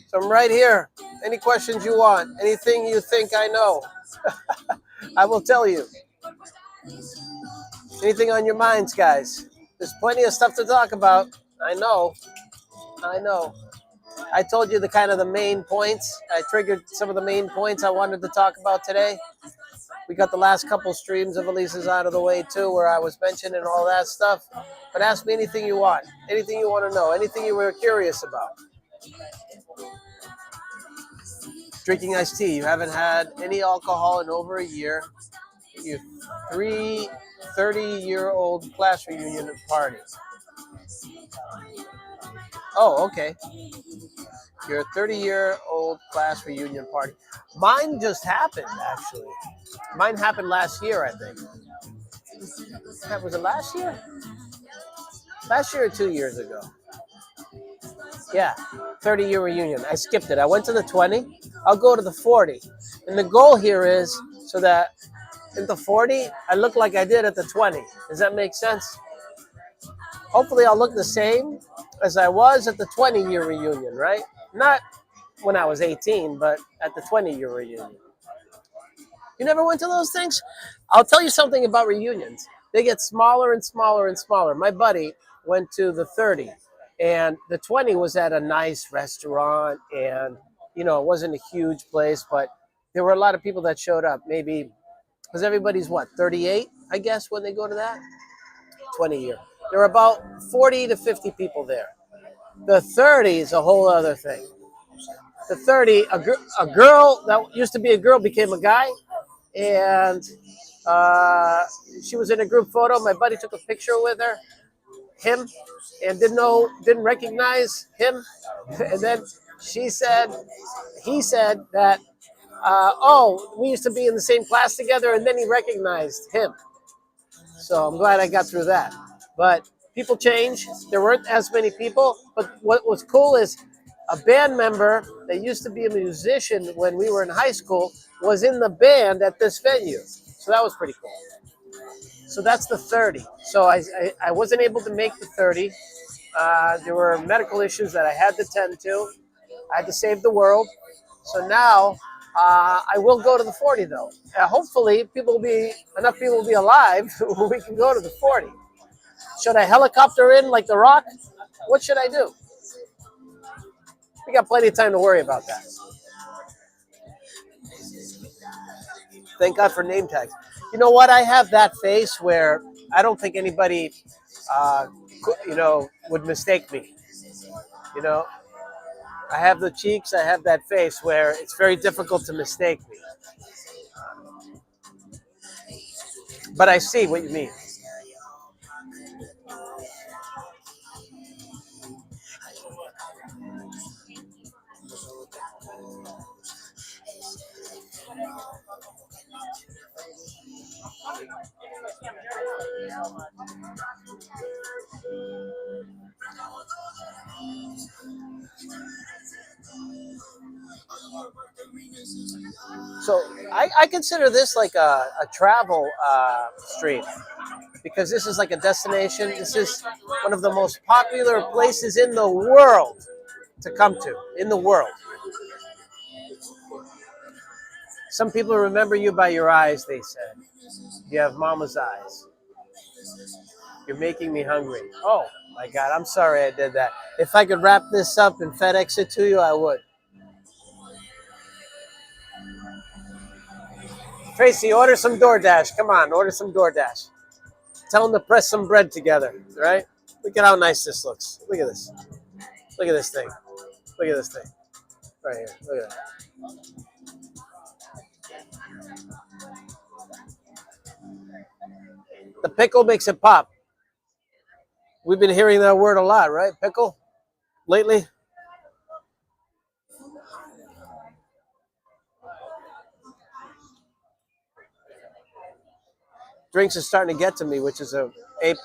So I'm right here. Any questions you want, anything you think I know, I will tell you. Anything on your minds, guys? There's plenty of stuff to talk about. I know. I told you the main points. I triggered some of the main points I wanted to talk about today. We got the last couple streams of Elisa's out of the way too, where I was mentioning all that stuff. But ask me anything you want, anything you want to know, anything you were curious about. Drinking iced tea. You haven't had any alcohol in over a year. Your 30-year-old class reunion party. Oh, okay. Your 30-year-old class reunion party. Mine just happened, actually. Mine happened last year, I think. Was it last year? Last year or 2 years ago? Yeah, 30-year reunion. I skipped it. I went to the 20. I'll go to the 40. And the goal here is so that at the 40, I look like I did at the 20. Does that make sense? Hopefully I'll look the same as I was at the 20-year reunion, right? Not when I was 18, but at the 20-year reunion. You never went to those things? I'll tell you something about reunions. They get smaller and smaller and smaller. My buddy went to the 30, and the 20 was at a nice restaurant, and, it wasn't a huge place, but there were a lot of people that showed up, maybe, because everybody's, 38, I guess, when they go to that? 20-year. There were about 40 to 50 people there. The 30 is a whole other thing. The 30, a girl that used to be a girl became a guy, and she was in a group photo. My buddy took a picture with him, and didn't recognize him. And then he said that, we used to be in the same class together, and then he recognized him. So I'm glad I got through that. But people change. There weren't as many people, but what was cool is a band member that used to be a musician when we were in high school was in the band at this venue. So that was pretty cool. So that's the 30. So I wasn't able to make the 30. There were medical issues that I had to tend to. I had to save the world. So now I will go to the 40 though. Hopefully enough people will be alive we can go to the 40. Should I helicopter in like The Rock? What should I do? We got plenty of time to worry about that. Thank God for name tags. You know what? I have that face where I don't think anybody, would mistake me. I have the cheeks. I have that face where it's very difficult to mistake me. But I see what you mean. So I consider this like a travel stream because this is like a destination. This is one of the most popular places in the world to come to, in the world. Some people remember you by your eyes, they said. You have mama's eyes. You're making me hungry. Oh my God, I'm sorry I did that. If I could wrap this up and FedEx it to you, I would. Tracy, order some DoorDash. Come on, order some DoorDash. Tell them to press some bread together, right? Look at how nice this looks. Look at this. Look at this thing. Look at this thing. Right here. Look at that. The pickle makes it pop. We've been hearing that word a lot, right? Pickle? Lately? Drinks is starting to get to me, which is a A+.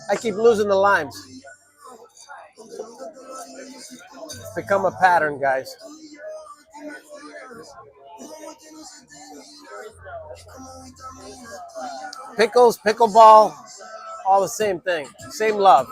I keep losing the limes. It's become a pattern, guys. Pickles, pickleball, all the same thing. Same love.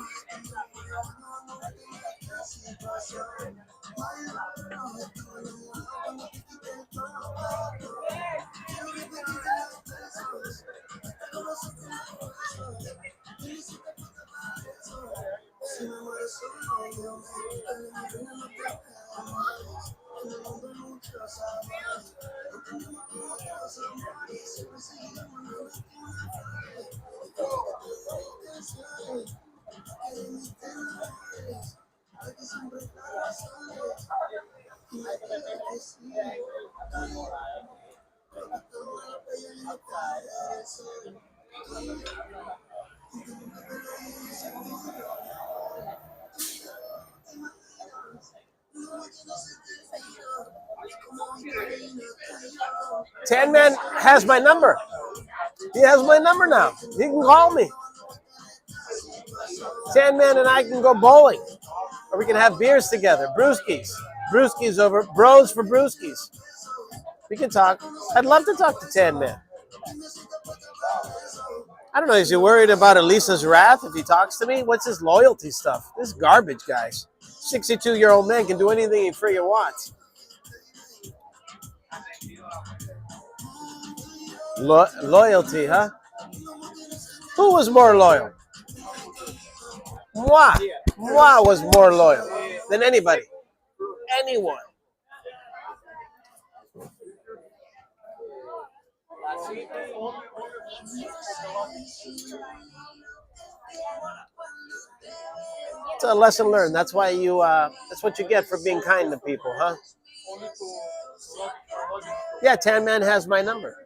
Tan Man has my number. He has my number now. He can call me. Tan Man and I can go bowling. Or we can have beers together. Brewskis. Brewskis over. Bros for brewskis. We can talk. I'd love to talk to Tan Man. I don't know. Is he worried about Elisa's wrath if he talks to me? What's his loyalty stuff? This is garbage, guys. 62-year-old man can do anything he freaking wants. Loyalty, huh? Who was more loyal? Moi. Moi was more loyal than anybody. Anyone. It's a lesson learned. That's why you. That's what you get for being kind to people, huh? Yeah, Tan Man has my number.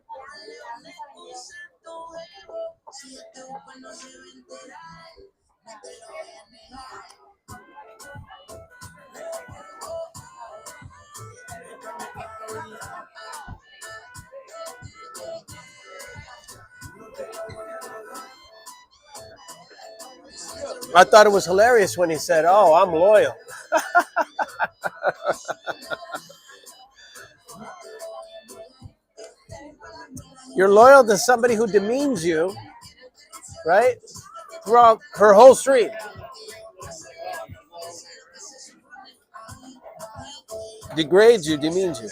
I thought it was hilarious when he said, "Oh, I'm loyal." You're loyal to somebody who demeans you, right? Throughout her whole street. Degrades you, demeans you.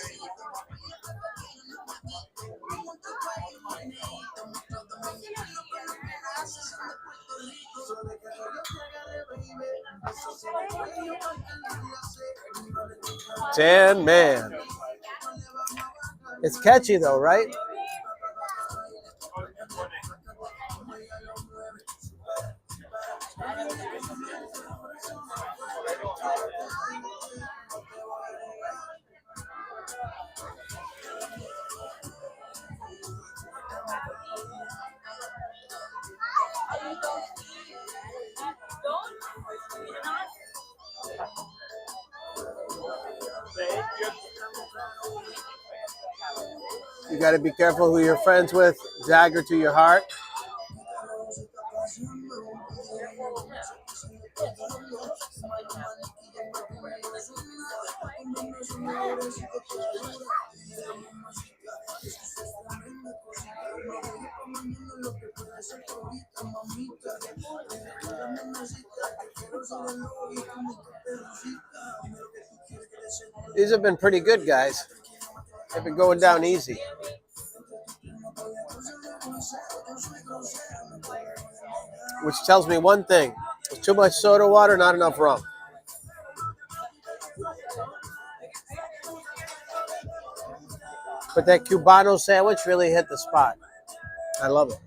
Tan Man. It's catchy though, right? You got to be careful who you're friends with. Dagger to your heart. These have been pretty good, guys. They've been going down easy. Which tells me one thing. Too much soda water, not enough rum. But that Cubano sandwich really hit the spot. I love it.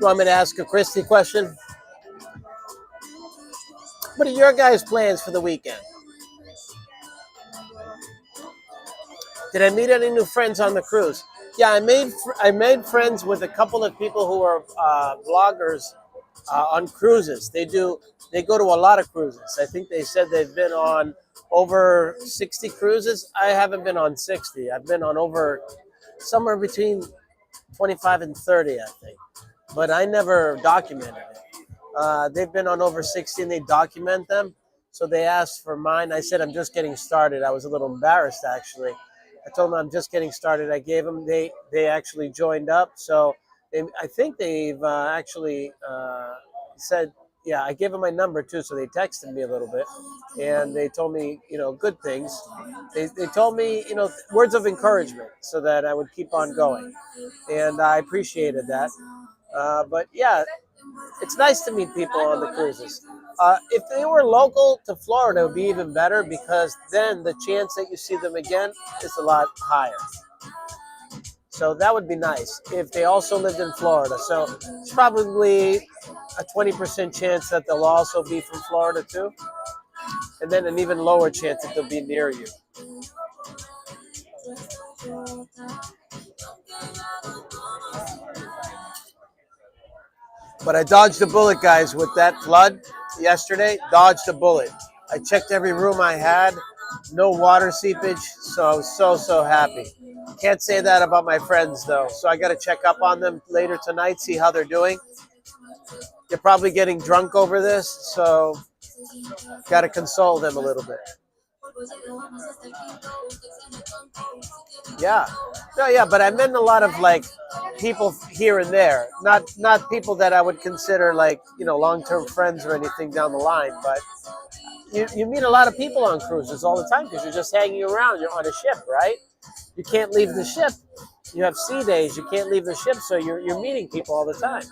You want me to ask a Christy question? What are your guys' plans for the weekend? Did I meet any new friends on the cruise? Yeah, I made friends with a couple of people who are bloggers on cruises. They go to a lot of cruises. I think they said they've been on over 60 cruises. I haven't been on 60. I've been on over somewhere between 25 and 30, I think. But I never documented it. They've been on over 60 and they document them. So they asked for mine. I said, I'm just getting started. I was a little embarrassed, actually. I told them I'm just getting started. I gave them, they actually joined up. So I think they've actually said, yeah, I gave them my number too. So they texted me a little bit and they told me, good things. They told me, words of encouragement so that I would keep on going. And I appreciated that. But yeah, it's nice to meet people on the cruises. If they were local to Florida, it would be even better because then the chance that you see them again is a lot higher. So that would be nice if they also lived in Florida. So it's probably a 20% chance that they'll also be from Florida too. And then an even lower chance that they'll be near you. But I dodged a bullet, guys, with that flood yesterday. Dodged a bullet. I checked every room I had. No water seepage. So I was so happy. Can't say that about my friends, though. So I got to check up on them later tonight, see how they're doing. They're probably getting drunk over this. So got to console them a little bit. Yeah. No, yeah, but I meant a lot of people here and there, not people that I would consider long-term friends or anything down the line. But you meet a lot of people on cruises all the time because you're just hanging around. You're on a ship, right? You can't leave the ship. You have sea days. You can't leave the ship, so you're meeting people all the time.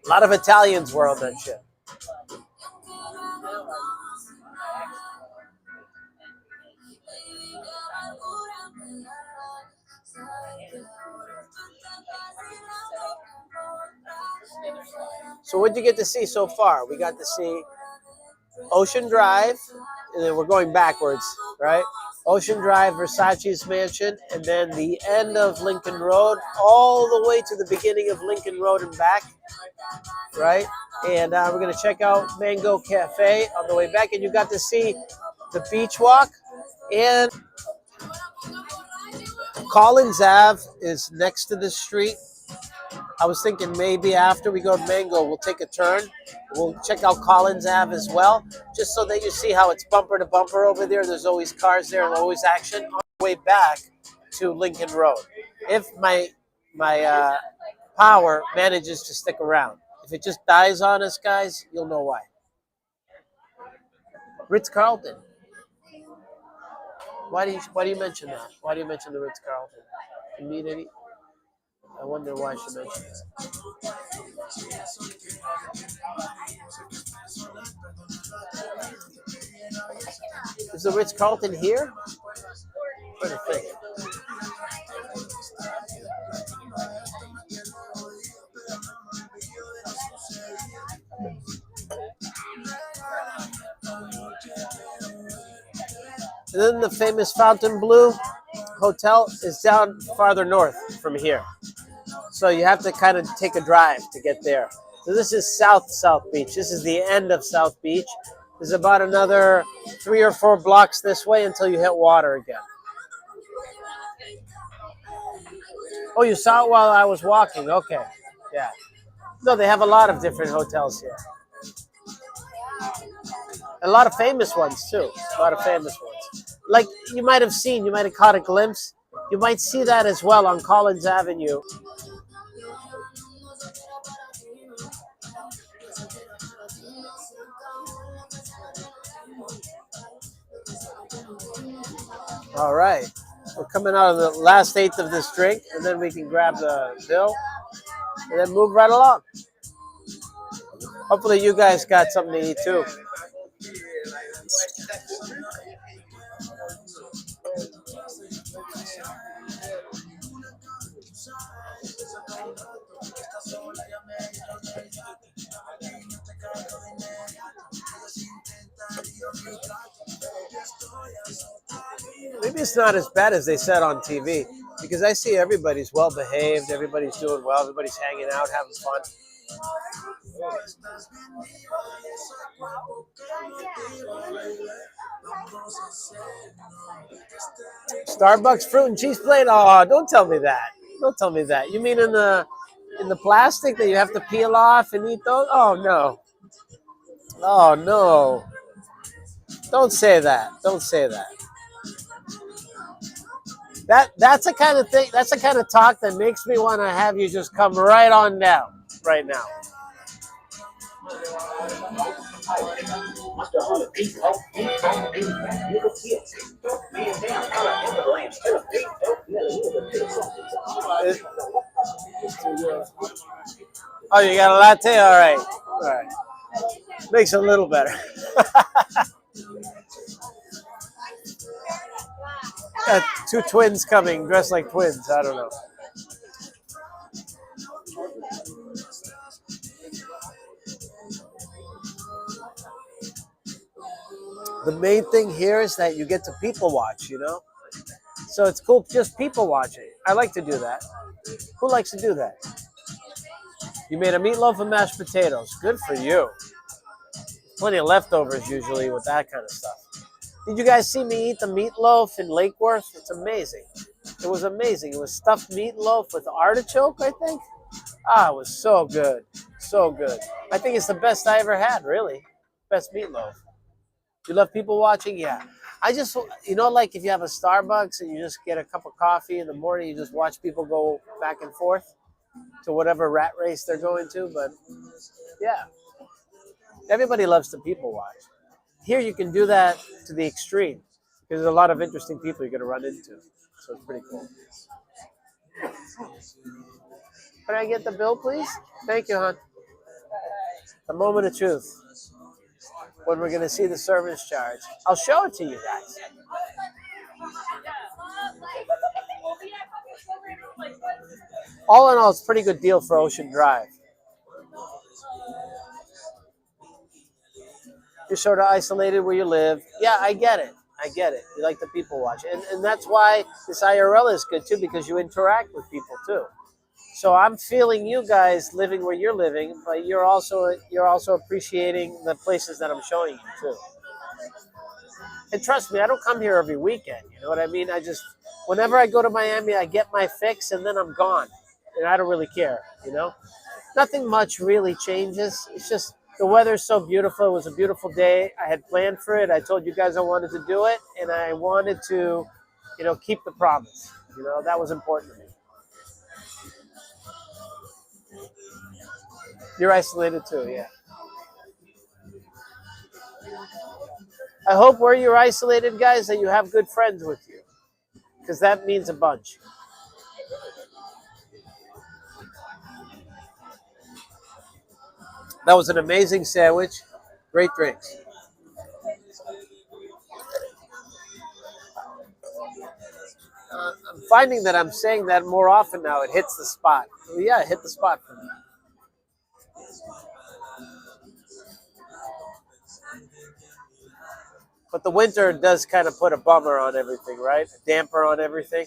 A lot of Italians were on that ship. So what did you get to see so far? We got to see Ocean Drive, and then we're going backwards, right? Ocean Drive, Versace's mansion, and then the end of Lincoln Road, all the way to the beginning of Lincoln Road and back, right? And we're going to check out Mango Cafe on the way back, and you got to see the beach walk. And Collins Ave is next to this street. I was thinking maybe after we go to Mango, we'll take a turn. We'll check out Collins Ave as well, just so that you see how it's bumper to bumper over there. There's always cars there and always action on the way back to Lincoln Road. If my power manages to stick around. If it just dies on us, guys, you'll know why. Ritz-Carlton. Why do you mention that? Why do you mention the Ritz-Carlton? You need any? I wonder why she mentioned it. Is the Ritz-Carlton here? I'm trying to think. And then the famous Fontainebleau Hotel is down farther north from here. So you have to kind of take a drive to get there. So this is South Beach. This is the end of South Beach. There's about another 3 or 4 blocks this way until you hit water again. Oh, you saw it while I was walking. Okay. Yeah. No, they have a lot of different hotels here. A lot of famous ones, too. A lot of famous ones. Like you might have caught a glimpse. You might see that as well on Collins Avenue. All right. We're coming out of the last eighth of this drink, and then we can grab the bill and then move right along. Hopefully you guys got something to eat, too. Maybe it's not as bad as they said on TV, because I see everybody's well behaved, everybody's doing well, everybody's hanging out, having fun. Starbucks fruit and cheese plate? Oh, don't tell me that. Don't tell me that. You mean in the plastic that you have to peel off and eat those? Oh no. Oh no. Don't say that. Don't say that. That's the kind of thing, that's the kind of talk that makes me want to have you just come right on down right now. Oh, you got a latte? All right. All right. Makes it a little better. Got 2 twins coming dressed like twins. I don't know. The main thing here is that you get to people watch, you know? So it's cool just people watching. I like to do that. Who likes to do that? You made a meatloaf and mashed potatoes. Good for you. Plenty of leftovers usually with that kind of stuff. Did you guys see me eat the meatloaf in Lake Worth? It's amazing. It was amazing. It was stuffed meatloaf with artichoke, I think. Ah, it was so good. So good. I think it's the best I ever had, really. Best meatloaf. You love people watching? Yeah. I just, like if you have a Starbucks and you just get a cup of coffee in the morning, you just watch people go back and forth to whatever rat race they're going to. But yeah, everybody loves to people watch. Here you can do that to the extreme because there's a lot of interesting people you're going to run into. So it's pretty cool. Can I get the bill, please? Thank you, hon. The moment of truth. When we're going to see the service charge. I'll show it to you guys. All in all, it's a pretty good deal for Ocean Drive. You're sort of isolated where you live. Yeah, I get it. I get it. You like the people watch. And that's why this IRL is good, too, because you interact with people, too. So I'm feeling you guys living where you're living, but you're also appreciating the places that I'm showing you, too. And trust me, I don't come here every weekend. You know what I mean? Whenever I go to Miami, I get my fix, and then I'm gone. And I don't really care, Nothing much really changes. It's just the weather's so beautiful. It was a beautiful day. I had planned for it. I told you guys I wanted to do it, and I wanted to, keep the promise. That was important to me. You're isolated too, yeah. I hope where you're isolated, guys, that you have good friends with you, because that means a bunch. That was an amazing sandwich. Great drinks. I'm finding that I'm saying that more often now. It hits the spot. Well, yeah, it hit the spot for me. But the winter does kind of put a bummer on everything, right? A damper on everything.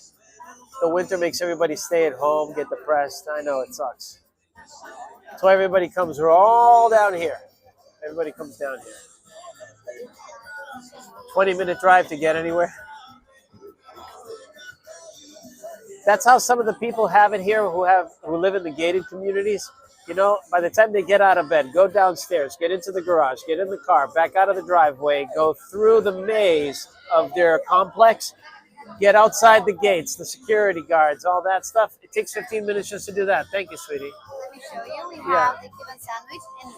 The winter makes everybody stay at home, get depressed. I know it sucks. That's why everybody comes all down here. Everybody comes down here. 20-minute drive to get anywhere. That's how some of the people have it here who live in the gated communities. You know, by the time they get out of bed, go downstairs, get into the garage, get in the car, back out of the driveway, go through the maze of their complex, get outside the gates, the security guards, all that stuff. It takes 15 minutes just to do that. Thank you, sweetie. Let me show you. We have the Cuban sandwich, and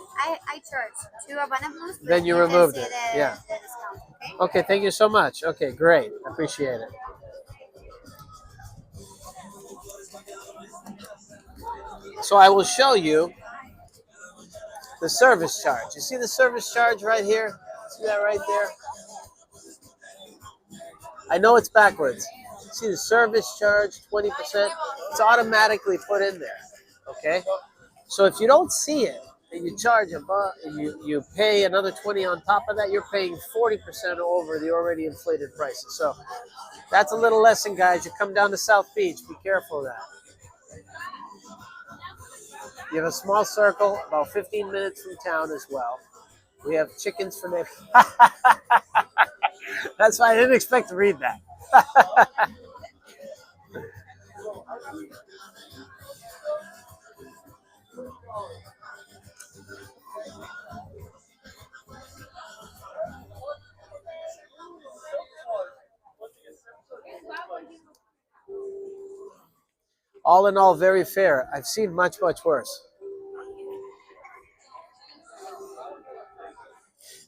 I charged 2 Havana Blues. Then you removed it. Yeah. The discount, Okay, thank you so much. Okay, great. Appreciate it. So I will show you the service charge. You see the service charge right here? See that right there? I know it's backwards. See the service charge, 20%? It's automatically put in there, okay? So if you don't see it, and you charge you pay another 20 on top of that, you're paying 40% over the already inflated prices. So that's a little lesson, guys. You come down to South Beach, be careful of that. You have a small circle, about 15 minutes from town as well. We have chickens for neighbors. That's why I didn't expect to read that. All in all, very fair. I've seen much, much worse.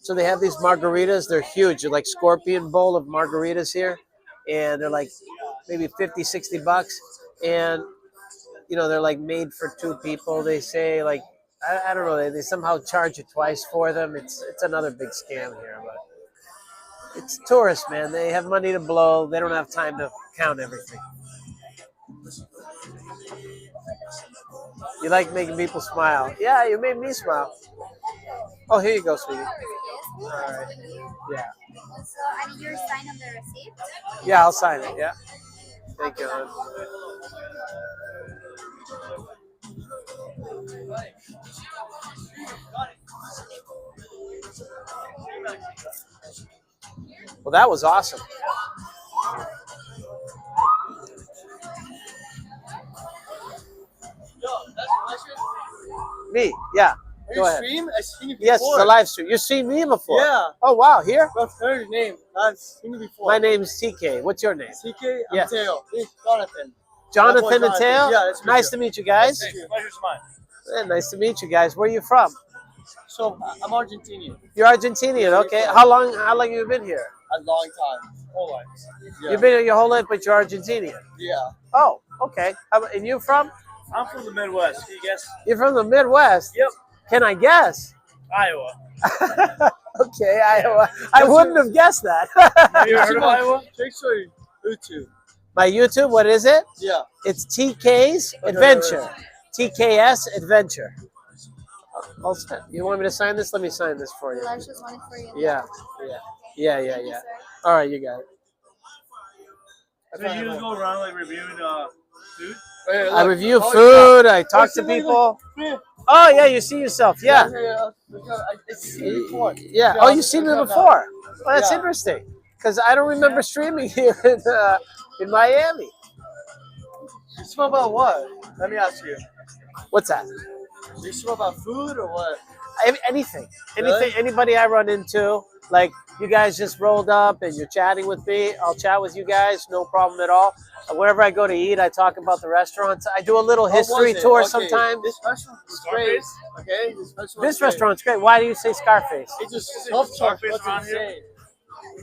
So they have these margaritas. They're huge. They're like scorpion bowl of margaritas here. And they're like maybe 50, 60 bucks. And, you know, they're like made for 2 people. They say like, I don't know. They somehow charge you twice for them. It's another big scam here. But it's tourists, man. They have money to blow. They don't have time to count everything. You like making people smile. Yeah, you made me smile. Oh, here you go, sweetie. All right. Yeah. Also, I need your sign of the receipt. Yeah, I'll sign it. Yeah. Thank you, hon. Well, that was awesome. Me, yeah. Go ahead. Stream? I've seen you before. Yes, it's a live stream. You've seen me before? Yeah. Oh, wow. Here? I've heard your name. I've seen you before. My name's TK. What's your name? TK? I'm Yes. Teo. This is Jonathan. Jonathan and Teo? Yeah, Nice to meet you guys. Pleasure's mine. Yeah, nice to meet you guys. Where are you from? So, I'm Argentinian. You're Argentinian. Okay. How long have you been here? A long time. Whole life. Yeah. You've been here your whole life, but you're Argentinian. Yeah. Oh, okay. And you from? I'm from the Midwest. Can you guess? You're from the Midwest? Yep. Can I guess? Iowa. Okay, Iowa. I wouldn't have guessed that. You heard of Iowa? Check your YouTube. My YouTube, what is it? Yeah. It's TK's Adventure. TKS Adventure. You want me to sign this? Let me sign this for you. Lunch was wanted for you. Yeah. Yeah. All right, you got it. So you just go around like reviewing food? I review food. I talk to people. Oh, yeah, you see yourself. Yeah. I've seen you before. Yeah. Oh, you've seen it before. Well, that's interesting. Because I don't remember streaming here in Miami. You stream about what? Let me ask you. What's that? Do you stream about food or what? Anything. Really? Anybody I run into. Like you guys just rolled up and you're chatting with me. I'll chat with you guys, no problem at all. Wherever I go to eat, I talk about the restaurants. I do a little history tour sometimes. This restaurant is great. Okay, This restaurant's great. Why do you say Scarface? It's just self-charge. That's insane.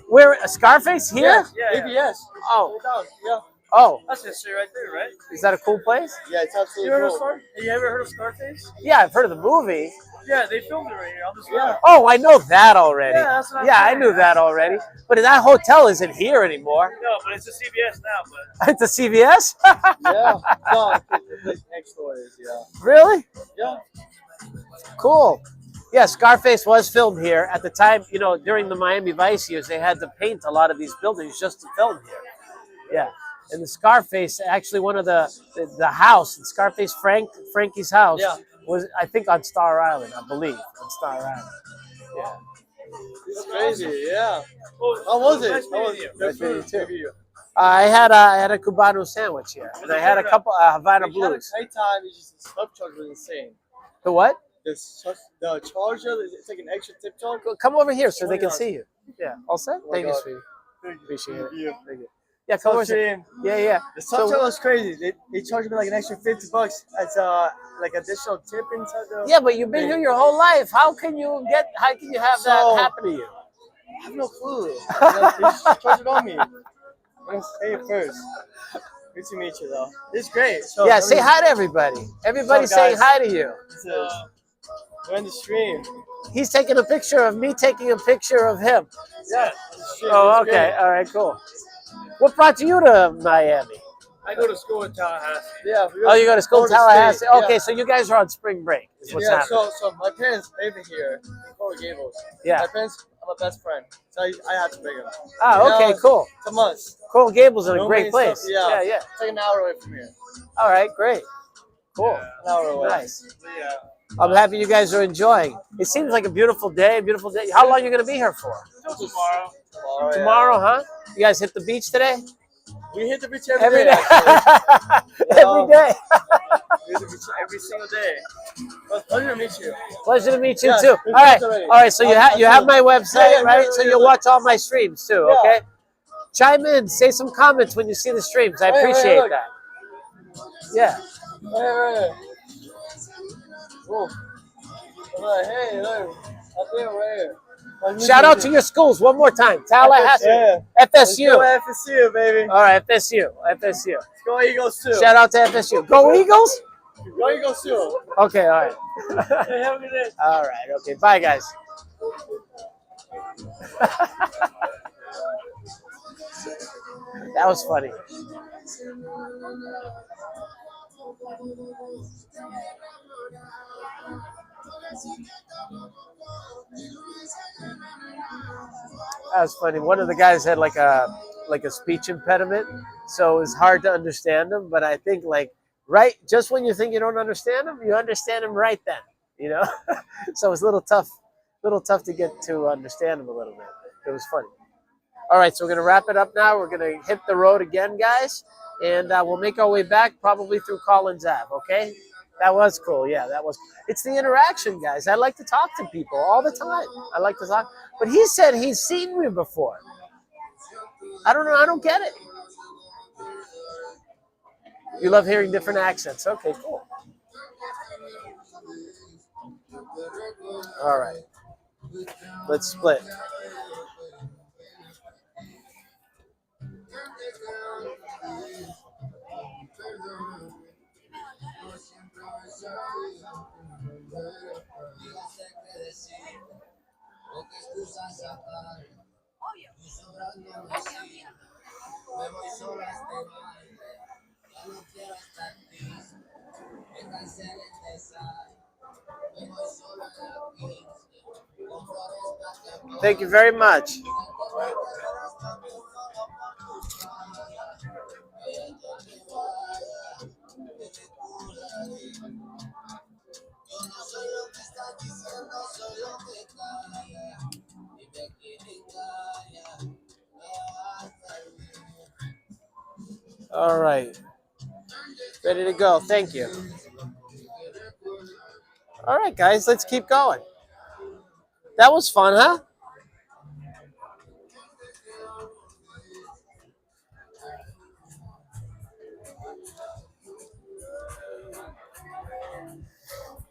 Where a Scarface here? Yeah. ABS. Oh, Yeah. oh, That's history right there, right? is that a cool place? Yeah, it's absolutely cool. You ever heard of Scarface? Yeah, I've heard of the movie. Yeah, they filmed it right here. I'll just yeah. Oh, I know that already. Yeah, that's what I'm I saying. knew that already. But that hotel isn't here anymore. No, but it's a CVS now. But It's a CVS? yeah, no, the next door is Really? yeah. Cool. Yeah, Scarface was filmed here. At the time, you know, during the Miami Vice years, they had to paint a lot of these buildings just to film here. Yeah. And the Scarface, actually one of the house, Scarface Frankie's house was, I think, on Star Island, I believe. On Star Island. Yeah. It's crazy, yeah. How was it? Nice meeting you too. I had a Cubano sandwich here, and I had a couple Havana Blues. Night time, it's just the sub charge was insane. The what? The charger, it's like an extra tip charge. Come over here so they can see you. Yeah. All set? Oh Thank you, God. sweetie. Appreciate it. Yeah. Thank you. Yeah, come over here. Yeah. The sub charge was crazy. They charged me like an extra $50 as like additional tip inside the. Yeah, but you've been here your whole life. How can you have that happen to you? I have no clue. They just charged it on me. I'm gonna say it first. Good to meet you, though. It's great. So, Yeah, say hi to everybody. Everybody's saying hi to you. We're in the stream. He's taking a picture of me taking a picture of him. Yeah. Oh, okay. All right, cool. What brought you to Miami? I go to school in Tallahassee. Yeah. Oh, you go to school in Tallahassee? State, Okay, so you guys are on spring break. Is what's happening. So my parents live here in Coral Gables. Yeah. My parents are my best friend, so I had to bring them. Oh, okay, cool. It's a must. Coral Gables is a Roman great place. Stuff, yeah. Yeah. It's like an hour away from here. All right, great. Cool. An hour away. Nice. Yeah. I'm happy you guys are enjoying. It seems like a beautiful day, beautiful day. How long are you going to be here for? Until tomorrow. Tomorrow, huh? You guys hit the beach today? We hit the beach Every day. actually. Every day. We hit the beach every single day. Well, pleasure to meet you. Pleasure to meet you Yeah, too. All right. So you have my website, right? So you'll watch all my streams too. Yeah. Okay. Chime in, say some comments when you see the streams. I appreciate look. that. Yeah. Right. Cool. Hey, look. Up there, right here. Shout out to your schools one more time. Tallahassee, Yeah. FSU. Let's go FSU, baby. All right, FSU. Let's go Eagles too. Shout out to FSU. Go Eagles. Go Eagles too. Okay, all right. Hey, have a good day. All right, okay. Bye, guys. That was funny. That was funny. One of the guys had like a speech impediment, so it was hard to understand him. But I think right just when you think you don't understand him, you understand him right then. You know, so it was a little tough to get to understand him a little bit. It was funny. All right, so we're gonna wrap it up now. We're gonna hit the road again, guys, and we'll make our way back probably through Collins Ave. Okay. That was cool. Yeah, that was. It's the interaction, guys. I like to talk to people all the time. I like to talk. But he said he's seen me before. I don't know. I don't get it. You love hearing different accents. Okay, cool. All right. Let's split. Thank you very much. All right. Ready to go. Thank you. All right, guys, let's keep going. That was fun, huh?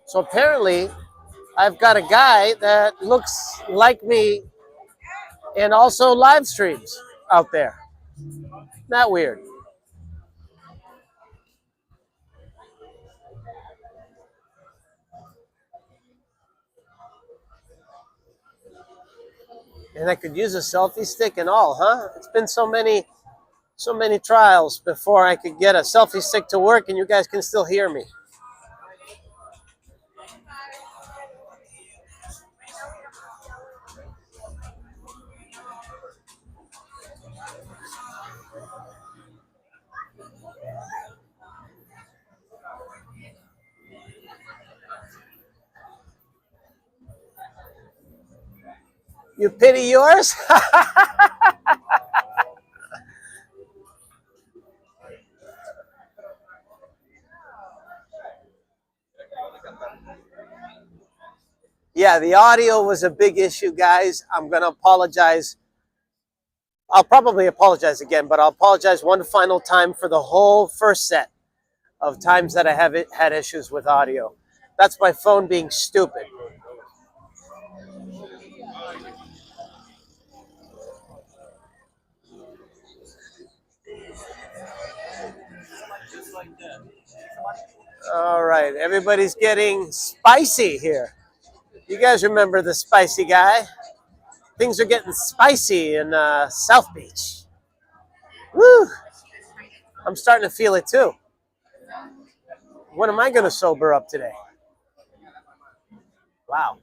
So apparently, I've got a guy that looks like me and also live streams out there. Not weird. And I could use a selfie stick and all, huh? It's been so many trials before I could get a selfie stick to work and you guys can still hear me. You pity yours? Yeah, the audio was a big issue, guys. I'm going to apologize. I'll probably apologize again, but I'll apologize one final time for the whole first set of times that I have had issues with audio. That's my phone being stupid. All right, everybody's getting spicy here. You guys remember the spicy guy? Things are getting spicy in South Beach. Woo! I'm starting to feel it too. When am I going to sober up today? Wow.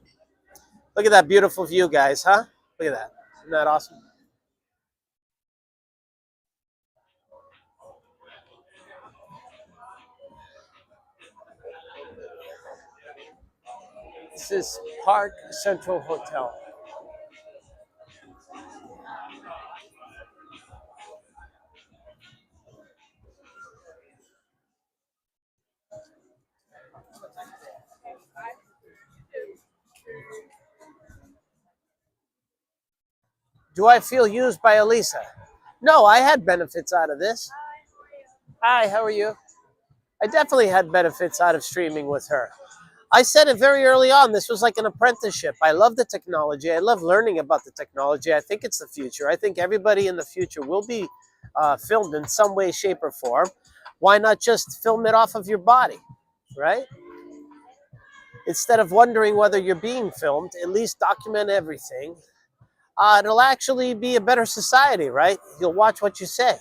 Look at that beautiful view, guys, huh? Look at that. Isn't that awesome? This is Park Central Hotel. Do I feel used by Elisa? No, I had benefits out of this. Hi, how are you? I definitely had benefits out of streaming with her. I said it very early on. This was like an apprenticeship. I love the technology. I love learning about the technology. I think it's the future. I think everybody in the future will be filmed in some way, shape, or form. Why not just film it off of your body, right? Instead of wondering whether you're being filmed, at least document everything. It'll actually be a better society, right? You'll watch what you say.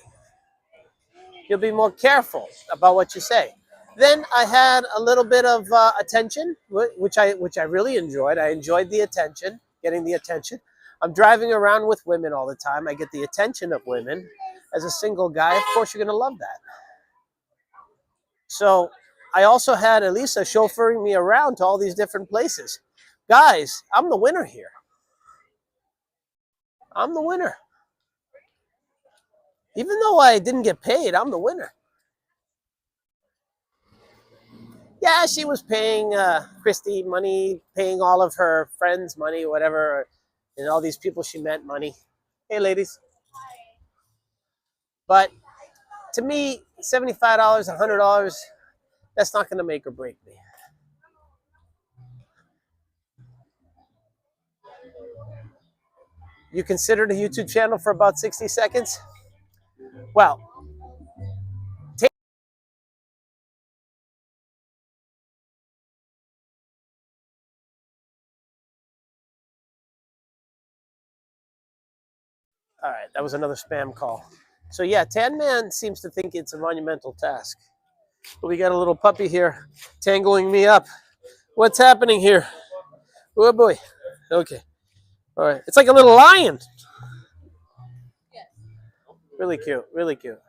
You'll be more careful about what you say. Then I had a little bit of attention, which I really enjoyed. I enjoyed the attention, getting the attention. I'm driving around with women all the time. I get the attention of women. As a single guy, of course, you're going to love that. So I also had Elisa chauffeuring me around to all these different places. Guys, I'm the winner here. I'm the winner. Even though I didn't get paid, I'm the winner. Yeah, she was paying Christy money, paying all of her friends money, whatever, and all these people she met money. Hey, ladies. But to me, $75, $100, that's not going to make or break me. You considered a YouTube channel for about 60 seconds? Well, all right, that was another spam call. So yeah, Tan Man seems to think it's a monumental task. But we got a little puppy here tangling me up. What's happening here? Oh boy. Okay. All right. It's like a little lion. Really cute. Really cute.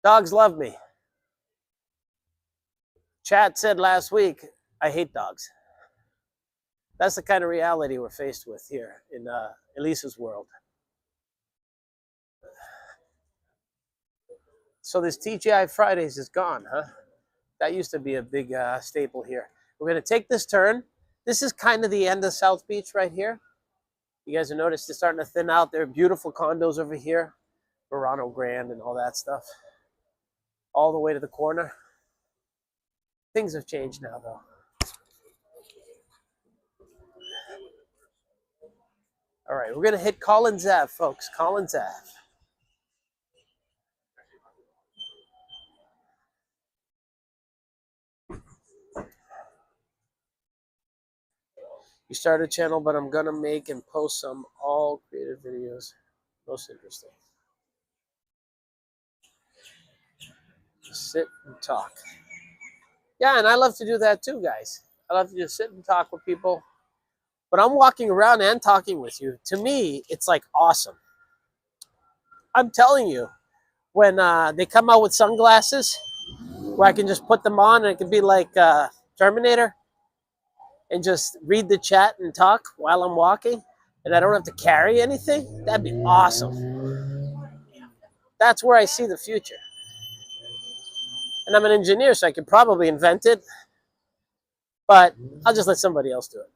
Dogs love me. Chat said last week, I hate dogs. That's the kind of reality we're faced with here in Elisa's world. So this TGI Fridays is gone, huh? That used to be a big staple here. We're going to take this turn. This is kind of the end of South Beach right here. You guys have noticed it's starting to thin out. There are beautiful condos over here. Verano Grand and all that stuff. all the way to the corner. Things have changed now, though. All right, we're going to hit Collins Ave, folks. Collins Ave. You started a channel, but I'm going to make and post some all creative videos. Most interesting. Just sit and talk. Yeah, and I love to do that too, guys. I love to just sit and talk with people. But I'm walking around and talking with you. To me, it's like awesome. I'm telling you, when they come out with sunglasses, where I can just put them on and it can be like Terminator, and just read the chat and talk while I'm walking, and I don't have to carry anything, that'd be awesome. That's where I see the future. And I'm an engineer, so I could probably invent it, but I'll just let somebody else do it.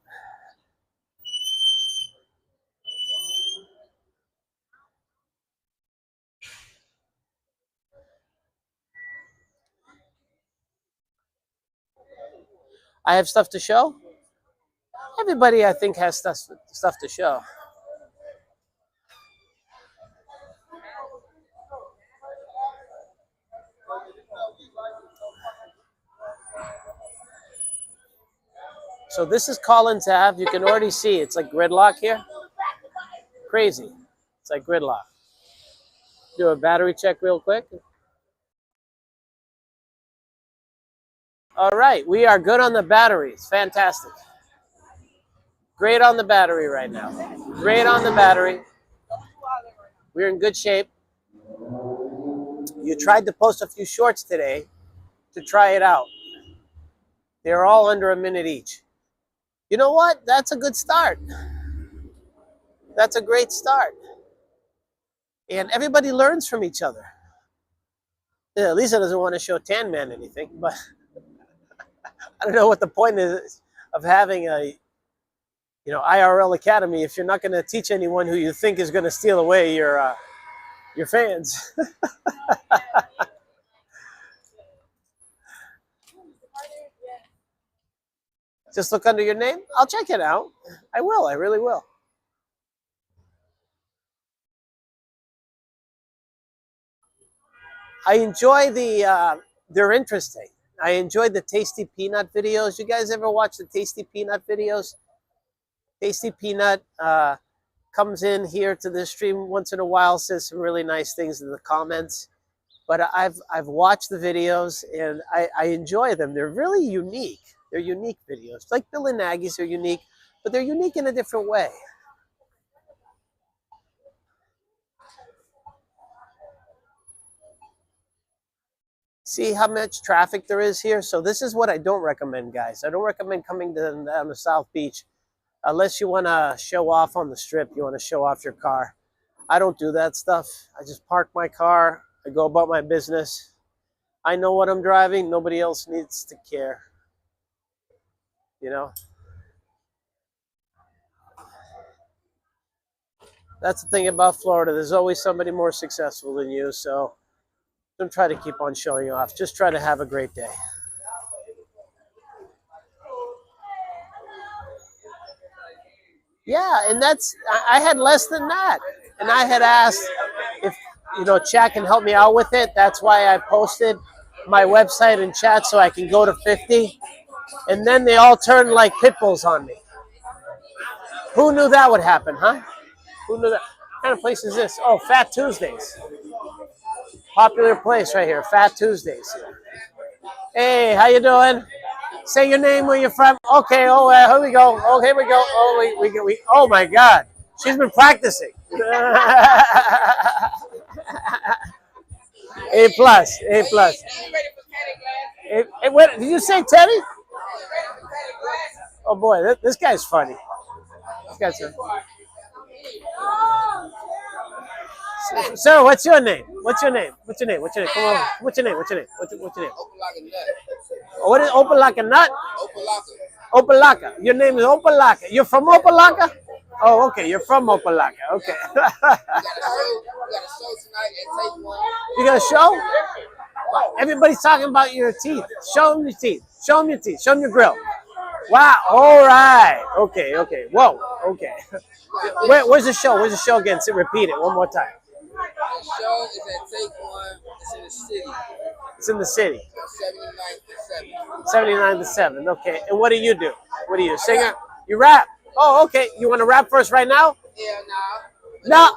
I have stuff to show. Everybody, I think, has stuff to show. So this is Collins Ave. You can already see it's like gridlock here. Crazy. It's like gridlock. Do a battery check real quick. All right, we are good on the batteries. Fantastic. Great on the battery right now. Great on the battery. We're in good shape. You tried to post a few shorts today to try it out. They're all under a minute each. You know what? That's a good start. That's a great start. And everybody learns from each other. Yeah, Lisa doesn't want to show Tan Man anything, but I don't know what the point is of having a IRL Academy if you're not going to teach anyone who you think is going to steal away your fans. Just look under your name. I'll check it out. I will. I really will. I enjoy they're interesting. I enjoy the Tasty Peanut videos. You guys ever watch the Tasty Peanut videos? Tasty Peanut comes in here to the stream once in a while, says some really nice things in the comments. But I've watched the videos and I enjoy them. They're really unique. They're unique videos. Like Bill and Nagy's are unique, but they're unique in a different way. See how much traffic there is here? So this is what I don't recommend, guys. I don't recommend coming down the South Beach unless you want to show off on the strip. You want to show off your car. I don't do that stuff. I just park my car. I go about my business. I know what I'm driving. Nobody else needs to care. You know? That's the thing about Florida. There's always somebody more successful than you, so don't try to keep on showing off. Just try to have a great day. Yeah, and I had less than that. And I had asked if, chat can help me out with it. That's why I posted my website in chat so I can go to 50. And then they all turned like pit bulls on me. Who knew that would happen, huh? Who knew that? What kind of place is this? Oh, Fat Tuesdays. Popular place right here, Fat Tuesdays. Hey, how you doing? Say your name, where you're from. Okay, here we go. Oh, here we go. Oh, oh my God. She's been practicing. A plus, A plus. Hey, what, did you say Teddy? Oh boy, this guy's funny. This guy's funny. Sir, what's your name? What's your name? What's your name? What's your name? Come on. What's your name? What's your name? What's your name? Open like a nut. What is open like a nut? Opalaka. Opalaka. Your name is Opalaka. You're from Opalaka? Oh, okay. You're from Opalaka. Okay. We got a show tonight at Take One. You got a show? Everybody's talking about your teeth. Show them your teeth. Show them your teeth. Show them your grill. Wow. All right. Okay. Okay. Whoa. Okay. Where's the show? Where's the show again? So repeat it one more time. The show is at Take One. It's in the city. It's in the city. 79th to 7th. 79 to 7. Okay. And what do? What are you, a singer? You rap. Oh, okay. You want to rap for us right now? Yeah, No.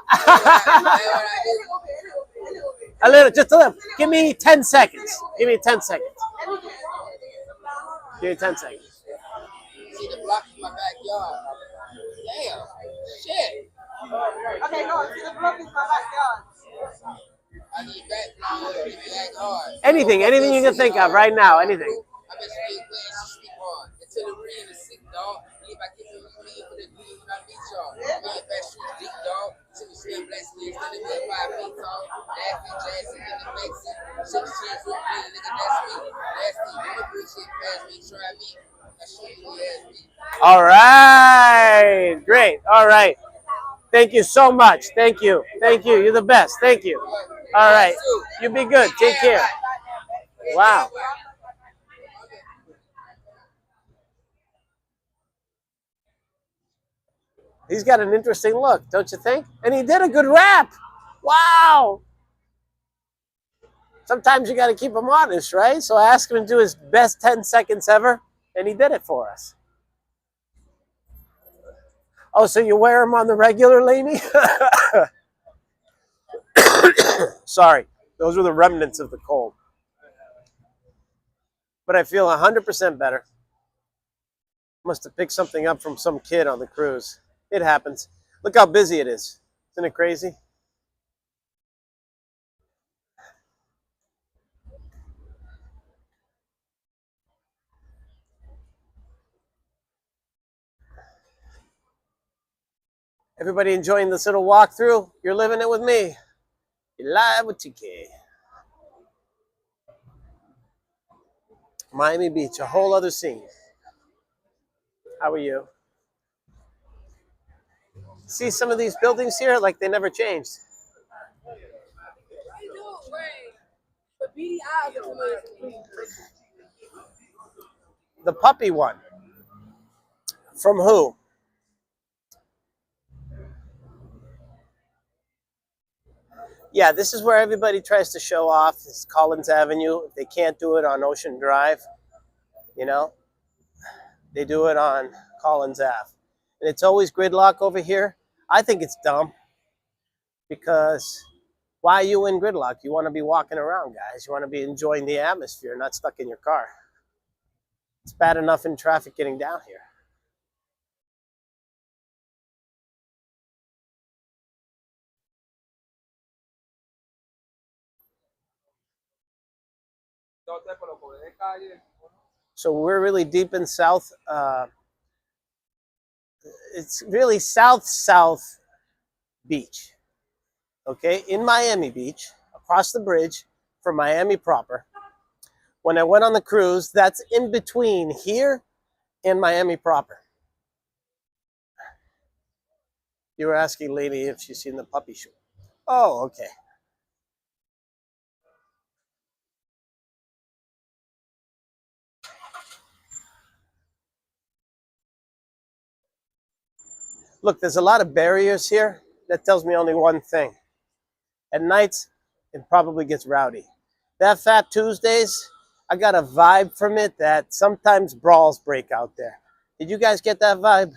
A little, just a little. Give me 10 seconds. Give me 10 seconds. Give me 10 seconds. See the block in my backyard. Damn. Shit. Okay, no, see the block is my backyard. I need back now. If you act hard. Anything you can think of right now. Anything. I bet you ain't playing she sleep on. Until the rain is sick, dog. If I keep it with me for the green when I meet y'all. Me and back street deep, dog. Till we swim black sleeves, till they be 5 feet tall. Laughing, jazzing, in the Mexican. Shit, shit, with me, nigga, that's me. That's me. You know good shit, pass me, try me. I show you who ass me. All right. Great. All right. Thank you so much. Thank you. Thank you. You're the best. Thank you. All right. You be good. Take care. Wow. He's got an interesting look, don't you think? And he did a good rap. Wow. Sometimes you got to keep him honest, right? So I asked him to do his best 10 seconds ever, and he did it for us. Oh, so you wear them on the regular, Lainey? Sorry. Those were the remnants of the cold. But I feel 100% better. Must have picked something up from some kid on the cruise. It happens. Look how busy it is. Isn't it crazy? Everybody enjoying this little walkthrough? You're living it with me. You're live with TK. Miami Beach, a whole other scene. How are you? See some of these buildings here, like they never changed. The puppy one. From who? Yeah, this is where everybody tries to show off. This is Collins Avenue. If they can't do it on Ocean Drive, you know, they do it on Collins Ave. And it's always gridlock over here. I think it's dumb because why are you in gridlock? You want to be walking around, guys. You want to be enjoying the atmosphere, not stuck in your car. It's bad enough in traffic getting down here. So we're really deep in South. It's really South Beach. Okay, in Miami Beach, across the bridge from Miami proper. When I went on the cruise, that's in between here and Miami proper. You were asking Lady if she's seen the puppy show. Oh, okay. Look, there's a lot of barriers here. That tells me only one thing. At nights, it probably gets rowdy. That Fat Tuesdays, I got a vibe from it that sometimes brawls break out there. Did you guys get that vibe?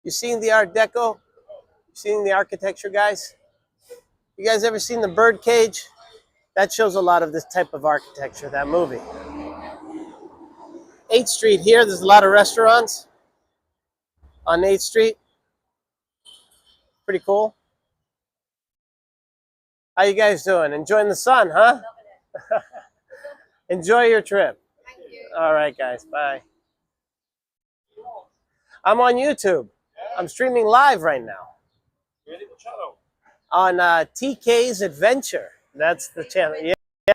You seen the Art Deco? You seen the architecture, guys? You guys ever seen the bird cage? That shows a lot of this type of architecture, that movie. 8th Street here, there's a lot of restaurants on 8th Street. Pretty cool. How you guys doing? Enjoying the sun, huh? Enjoy your trip. Thank you. All right, guys. Bye. I'm on YouTube. I'm streaming live right now. Really? What channel? On TK's Adventure. That's the channel. Yeah,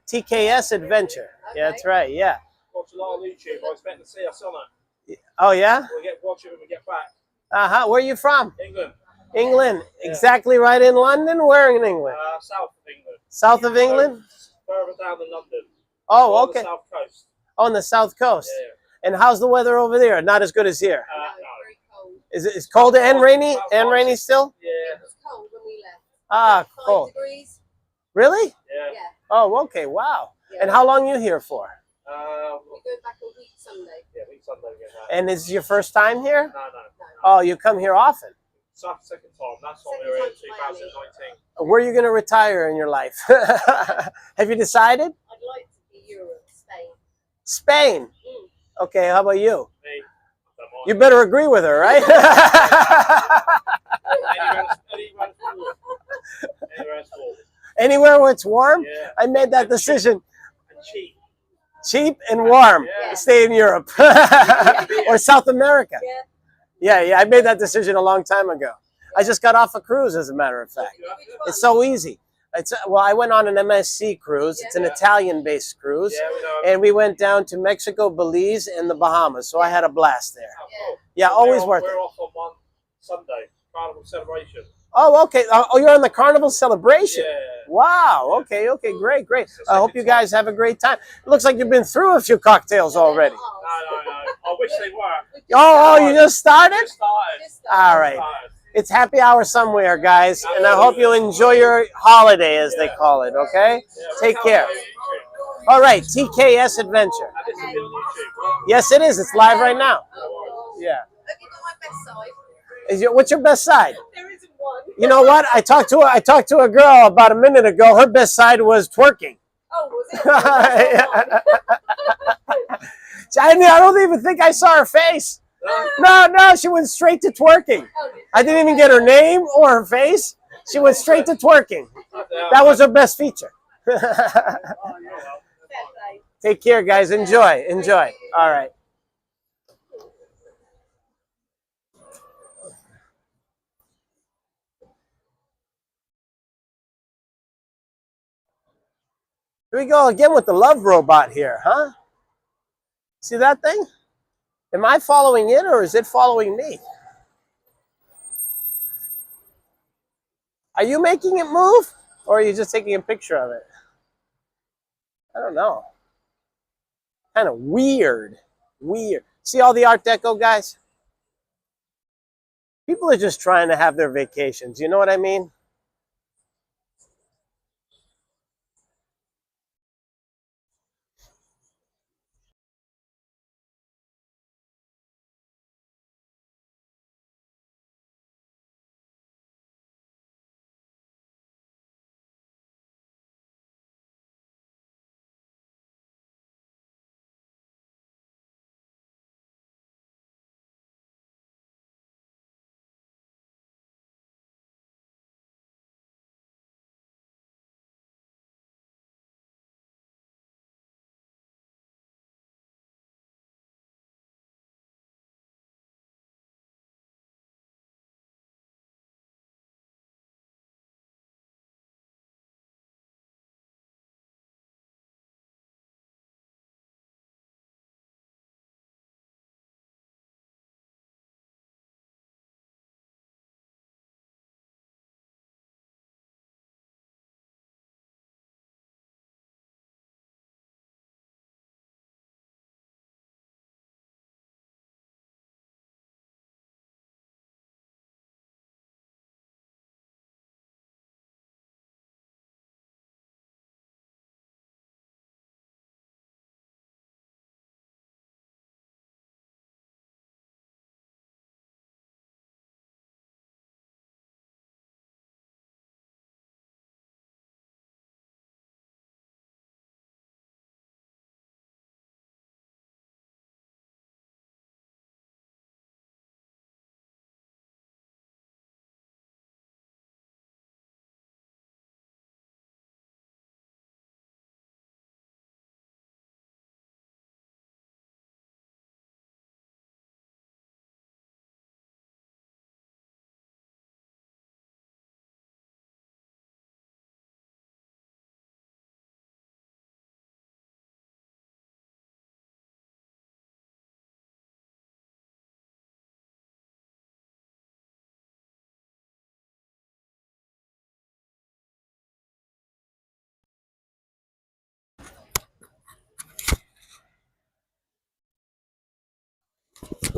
TKS Adventure. Yeah, that's right. Yeah. Watch a lot of YouTube. I expect to see us on it. Oh yeah. We'll get watching when we get back. Where are you from? England. England. Yeah. Exactly right in London. Where in England? South of England. South of England. Further down than London. Oh, okay. On the south coast. On the south coast. Yeah. And how's the weather over there? Not as good as here. No. Is it? It's cold and rainy? And rainy still? Yeah. It was cold when we left. Ah, 5 cold. degrees. Really? Yeah. Yeah. Oh, okay. Wow. Yeah. And how long you here for? We're going back a week Sunday. Yeah, week Sunday again. And is this your first time here? No. Oh, you come here often. Second time. That's what we were in 2019. Where are you going to retire in your life? Have you decided? I'd like to be Europe, Spain. Spain. Okay, how about you? Me. You better agree with her, right? Anywhere where it's warm? Yeah. I made that decision. And cheap. Cheap and warm. Yeah. Stay in Europe. Or South America. Yeah, I made that decision a long time ago. I just got off a cruise, as a matter of fact. It's so easy. Well, I went on an MSC cruise. It's an Italian-based cruise. Yeah, we know. And we went down to Mexico, Belize, and the Bahamas. So I had a blast there. Yeah, So always worth it. We're off on one Sunday. Carnival celebration. Oh, okay. Oh, you're on the Carnival celebration. Yeah. Wow. Okay, great. I hope you guys have a great time. It looks like you've been through a few cocktails already. No. I wish they were. Oh, you just started? Just started. All right. It's happy hour somewhere, guys, and I hope you enjoy your holiday, as they call it, okay? Take care. All right, TKS Adventure. And this will be on YouTube. Yes, it is. It's live right now. Yeah. Have you got my best side? What's your best side? There isn't one. You know what? I talked to a girl about a minute ago. Her best side was twerking. Oh, was it? I don't even think I saw her face. No, she went straight to twerking. I didn't even get her name or her face. She went straight to twerking. That was her best feature. Take care, guys. Enjoy. All right. Here we go again with the love robot here, huh? See that thing? Am I following it or is it following me? Are you making it move or are you just taking a picture of it? I don't know. Kind of weird. See all the Art Deco guys? People are just trying to have their vacations. You know what I mean?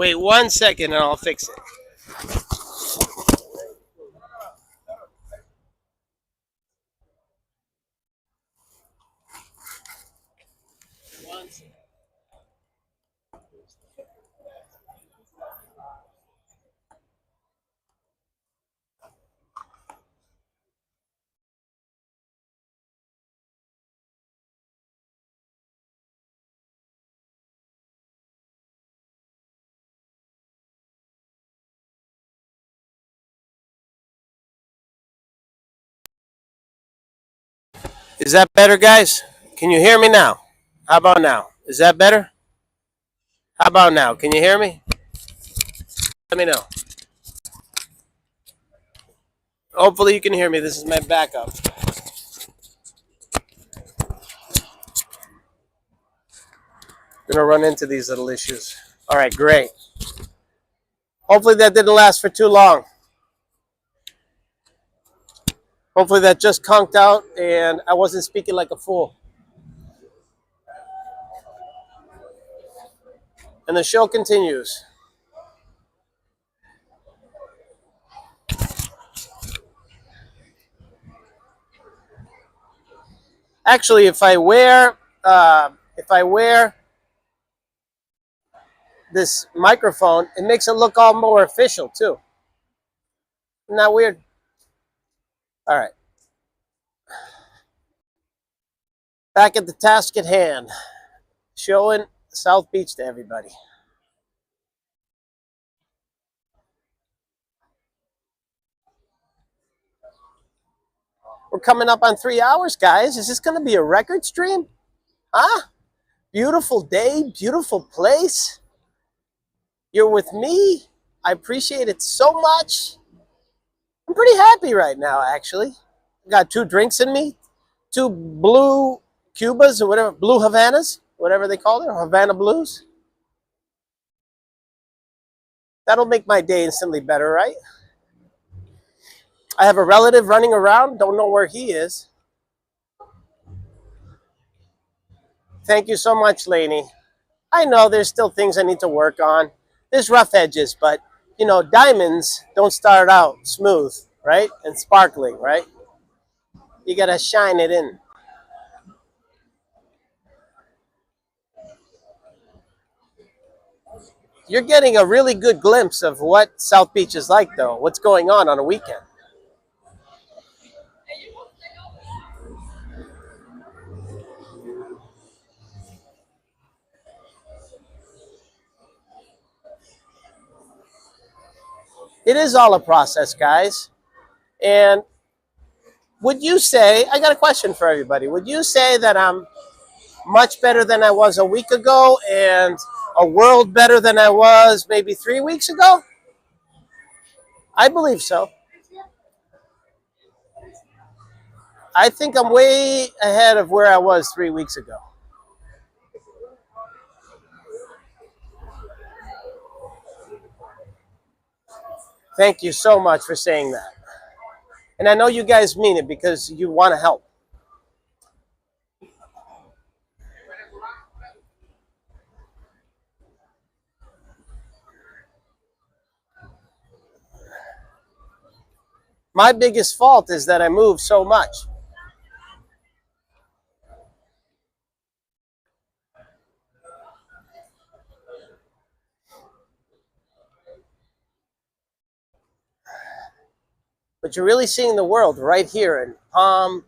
Wait 1 second and I'll fix it. Is that better, guys? Can you hear me now? How about now? Is that better? How about now? Can you hear me? Let me know. Hopefully you can hear me. This is my backup. Gonna run into these little issues. All right, great. Hopefully that didn't last for too long. Hopefully that just conked out and I wasn't speaking like a fool. And the show continues. Actually, if I wear this microphone, it makes it look all more official too. Isn't that weird? All right. Back at the task at hand, showing South Beach to everybody. We're coming up on 3 hours, guys. Is this going to be a record stream? Huh? Beautiful day, beautiful place. You're with me. I appreciate it so much. I'm pretty happy right now, actually. Got 2 drinks in me, 2 blue Cubas or whatever, blue Havanas, whatever they call it, or Havana Blues. That'll make my day instantly better, right? I have a relative running around, don't know where he is. Thank you so much, Lainey. I know there's still things I need to work on. There's rough edges, but you know, diamonds don't start out smooth, right? And sparkling, right? You gotta shine it in. You're getting a really good glimpse of what South Beach is like, though. What's going on a weekend. It is all a process, guys. And would you say, I got a question for everybody. Would you say that I'm much better than I was a week ago and a world better than I was maybe 3 weeks ago? I believe so. I think I'm way ahead of where I was 3 weeks ago. Thank you so much for saying that. And I know you guys mean it because you want to help. My biggest fault is that I move so much. But you're really seeing the world right here in Palm,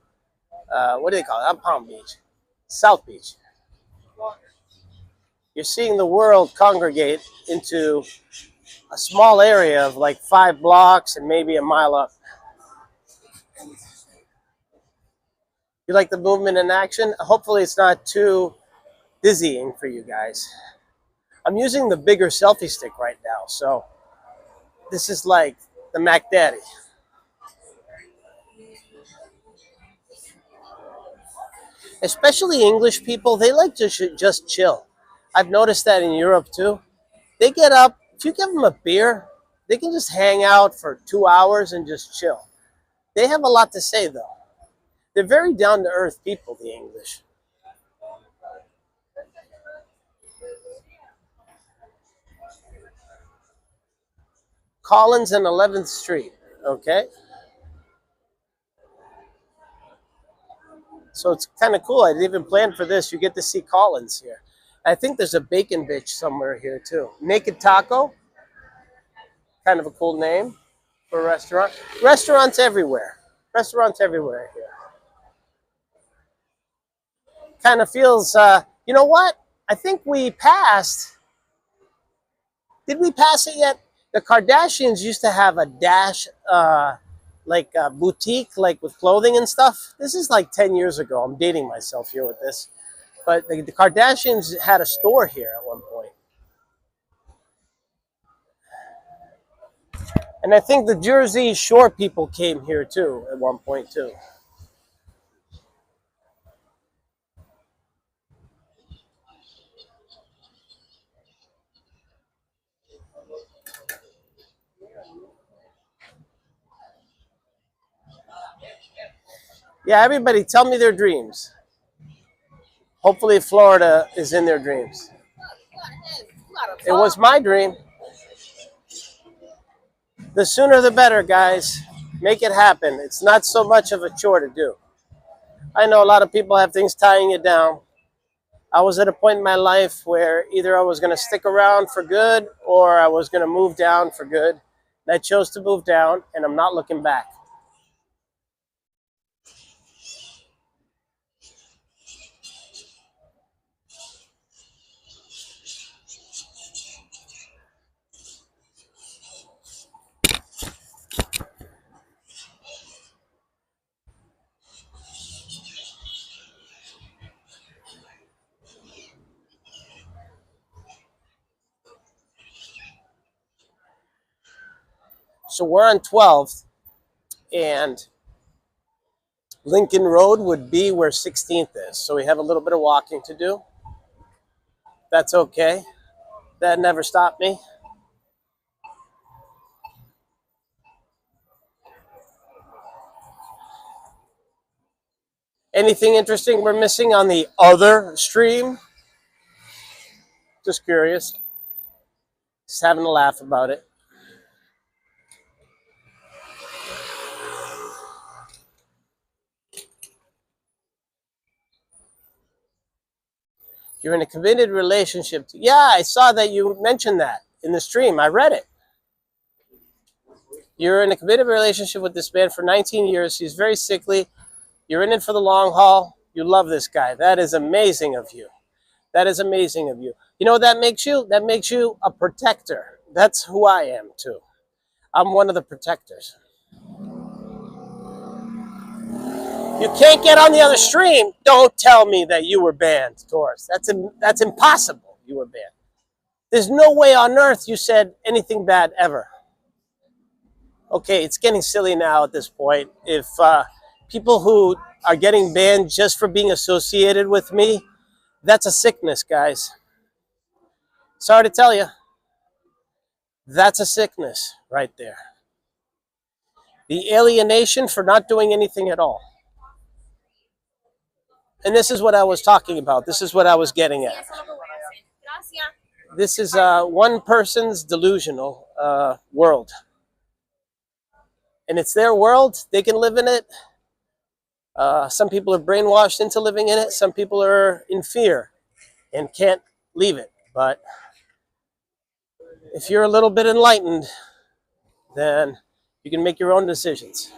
what do they call it? Not Palm Beach, South Beach. You're seeing the world congregate into a small area of like 5 blocks and maybe a mile up. You like the movement in action? Hopefully it's not too dizzying for you guys. I'm using the bigger selfie stick right now, so this is like the Mac Daddy. Especially English people, they like to just chill. I've noticed that in Europe too. They get up, if you give them a beer, they can just hang out for 2 hours and just chill. They have a lot to say though. They're very down-to-earth people, the English. Collins and 11th Street. Okay. So it's kind of cool. I didn't even plan for this. You get to see Collins here. I think there's a bacon bitch somewhere here too. Naked Taco. Kind of a cool name for a restaurant. Restaurants everywhere. Restaurants everywhere here. Kind of feels, you know what? I think we passed. Did we pass it yet? The Kardashians used to have a Dash, like a boutique, like with clothing and stuff. This is like 10 years ago. I'm dating myself here with this. But the Kardashians had a store here at one point. And I think the Jersey Shore people came here too at one point too. Yeah, everybody tell me their dreams. Hopefully Florida is in their dreams. It was my dream. The sooner the better, guys. Make it happen. It's not so much of a chore to do. I know a lot of people have things tying you down. I was at a point in my life where either I was going to stick around for good or I was going to move down for good. And I chose to move down, and I'm not looking back. So we're on 12th, and Lincoln Road would be where 16th is. So we have a little bit of walking to do. That's okay. That never stopped me. Anything interesting we're missing on the other stream? Just curious. Just having a laugh about it. You're in a committed relationship. Yeah, I saw that you mentioned that in the stream. I read it. You're in a committed relationship with this man for 19 years. He's very sickly. You're in it for the long haul. You love this guy. That is amazing of you. That is amazing of you. You know what that makes you? That makes you a protector. That's who I am too. I'm one of the protectors. You can't get on the other stream. Don't tell me that you were banned, Taurus. That's impossible. You were banned. There's no way on earth you said anything bad ever. Okay, it's getting silly now at this point. If people who are getting banned just for being associated with me, that's a sickness, guys. Sorry to tell you. That's a sickness right there. The alienation for not doing anything at all. And this is what I was talking about. This is what I was getting at. This is one person's delusional world. And it's their world. They can live in it. Some people are brainwashed into living in it. Some people are in fear and can't leave it. But if you're a little bit enlightened, then you can make your own decisions.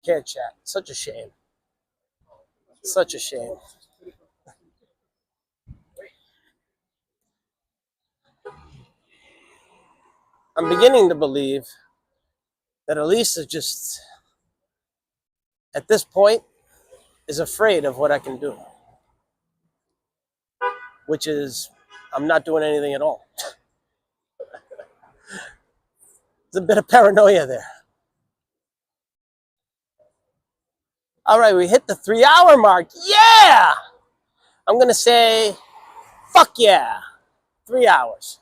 Can't chat. Such a shame. Such a shame. I'm beginning to believe that Elisa just, at this point, is afraid of what I can do. Which is, I'm not doing anything at all. There's a bit of paranoia there. All right, we hit the 3-hour mark. Yeah! I'm going to say, fuck yeah. 3 hours.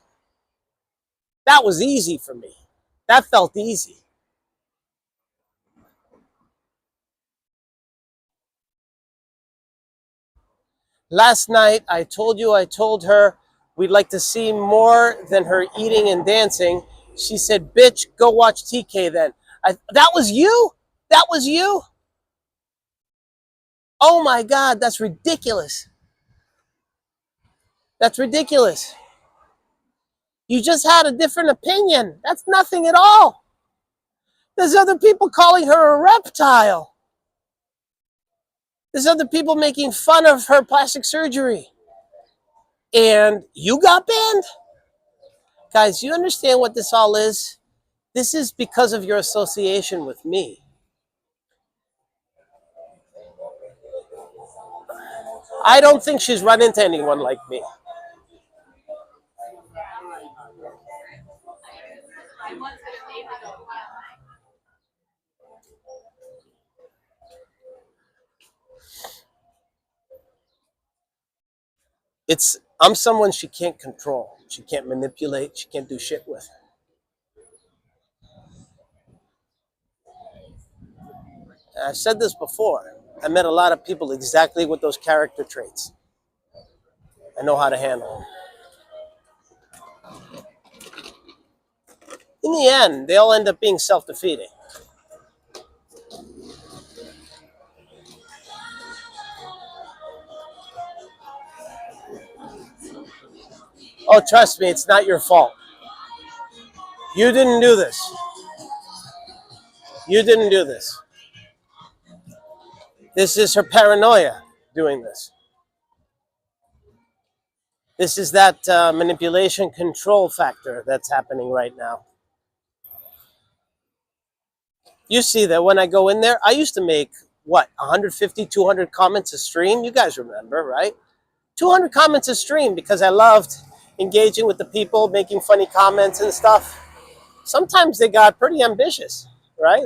That was easy for me. That felt easy. Last night, I told her We'd like to see more than her eating and dancing. She said, bitch, go watch TK then. That was you? That was you? Oh my God, that's ridiculous. That's ridiculous. You just had a different opinion. That's nothing at all. There's other people calling her a reptile. There's other people making fun of her plastic surgery. And you got banned? Guys, you understand what this all is? This is because of your association with me. I don't think she's run into anyone like me. I'm someone she can't control. She can't manipulate. She can't do shit with. And I've said this before. I met a lot of people exactly with those character traits. I know how to handle them. In the end, they all end up being self-defeating. Oh, trust me, it's not your fault. You didn't do this. You didn't do this. This is her paranoia doing this. This is that manipulation control factor that's happening right now. You see that when I go in there, I used to make, what, 150, 200 comments a stream? You guys remember, right? 200 comments a stream because I loved engaging with the people, making funny comments and stuff. Sometimes they got pretty ambitious, right?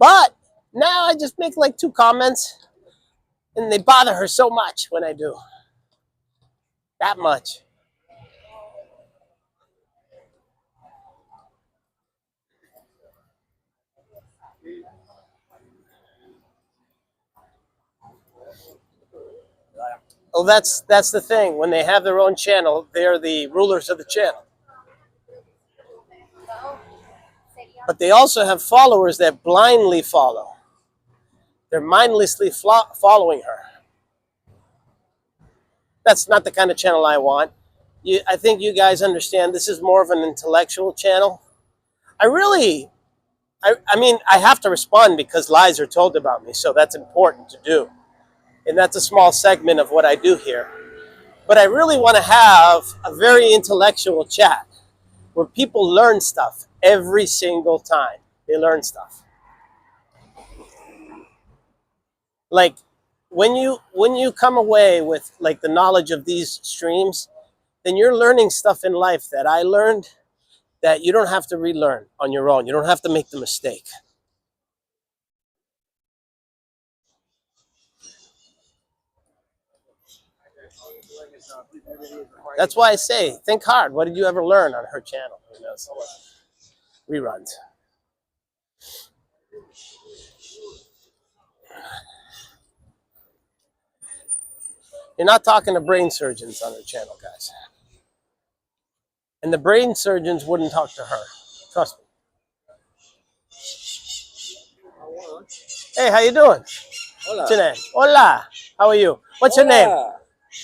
But now I just make like 2 comments and they bother her so much when I do. That much. Oh, that's the thing. When they have their own channel, they're the rulers of the channel. But they also have followers that blindly follow. They're mindlessly following her. That's not the kind of channel I want. I think you guys understand this is more of an intellectual channel. I mean, I have to respond because lies are told about me, so that's important to do. And that's a small segment of what I do here. But I really want to have a very intellectual chat where people learn stuff every single time. They learn stuff. Like when you come away with like the knowledge of these streams, then you're learning stuff in life that I learned that you don't have to relearn on your own. You don't have to make the mistake. That's why I say, think hard. What did you ever learn on her channel? You know, so reruns. You're not talking to brain surgeons on her channel, guys. And the brain surgeons wouldn't talk to her. Trust me. Hey, how you doing? Hola. What's your name? Hola. How are you? What's your name?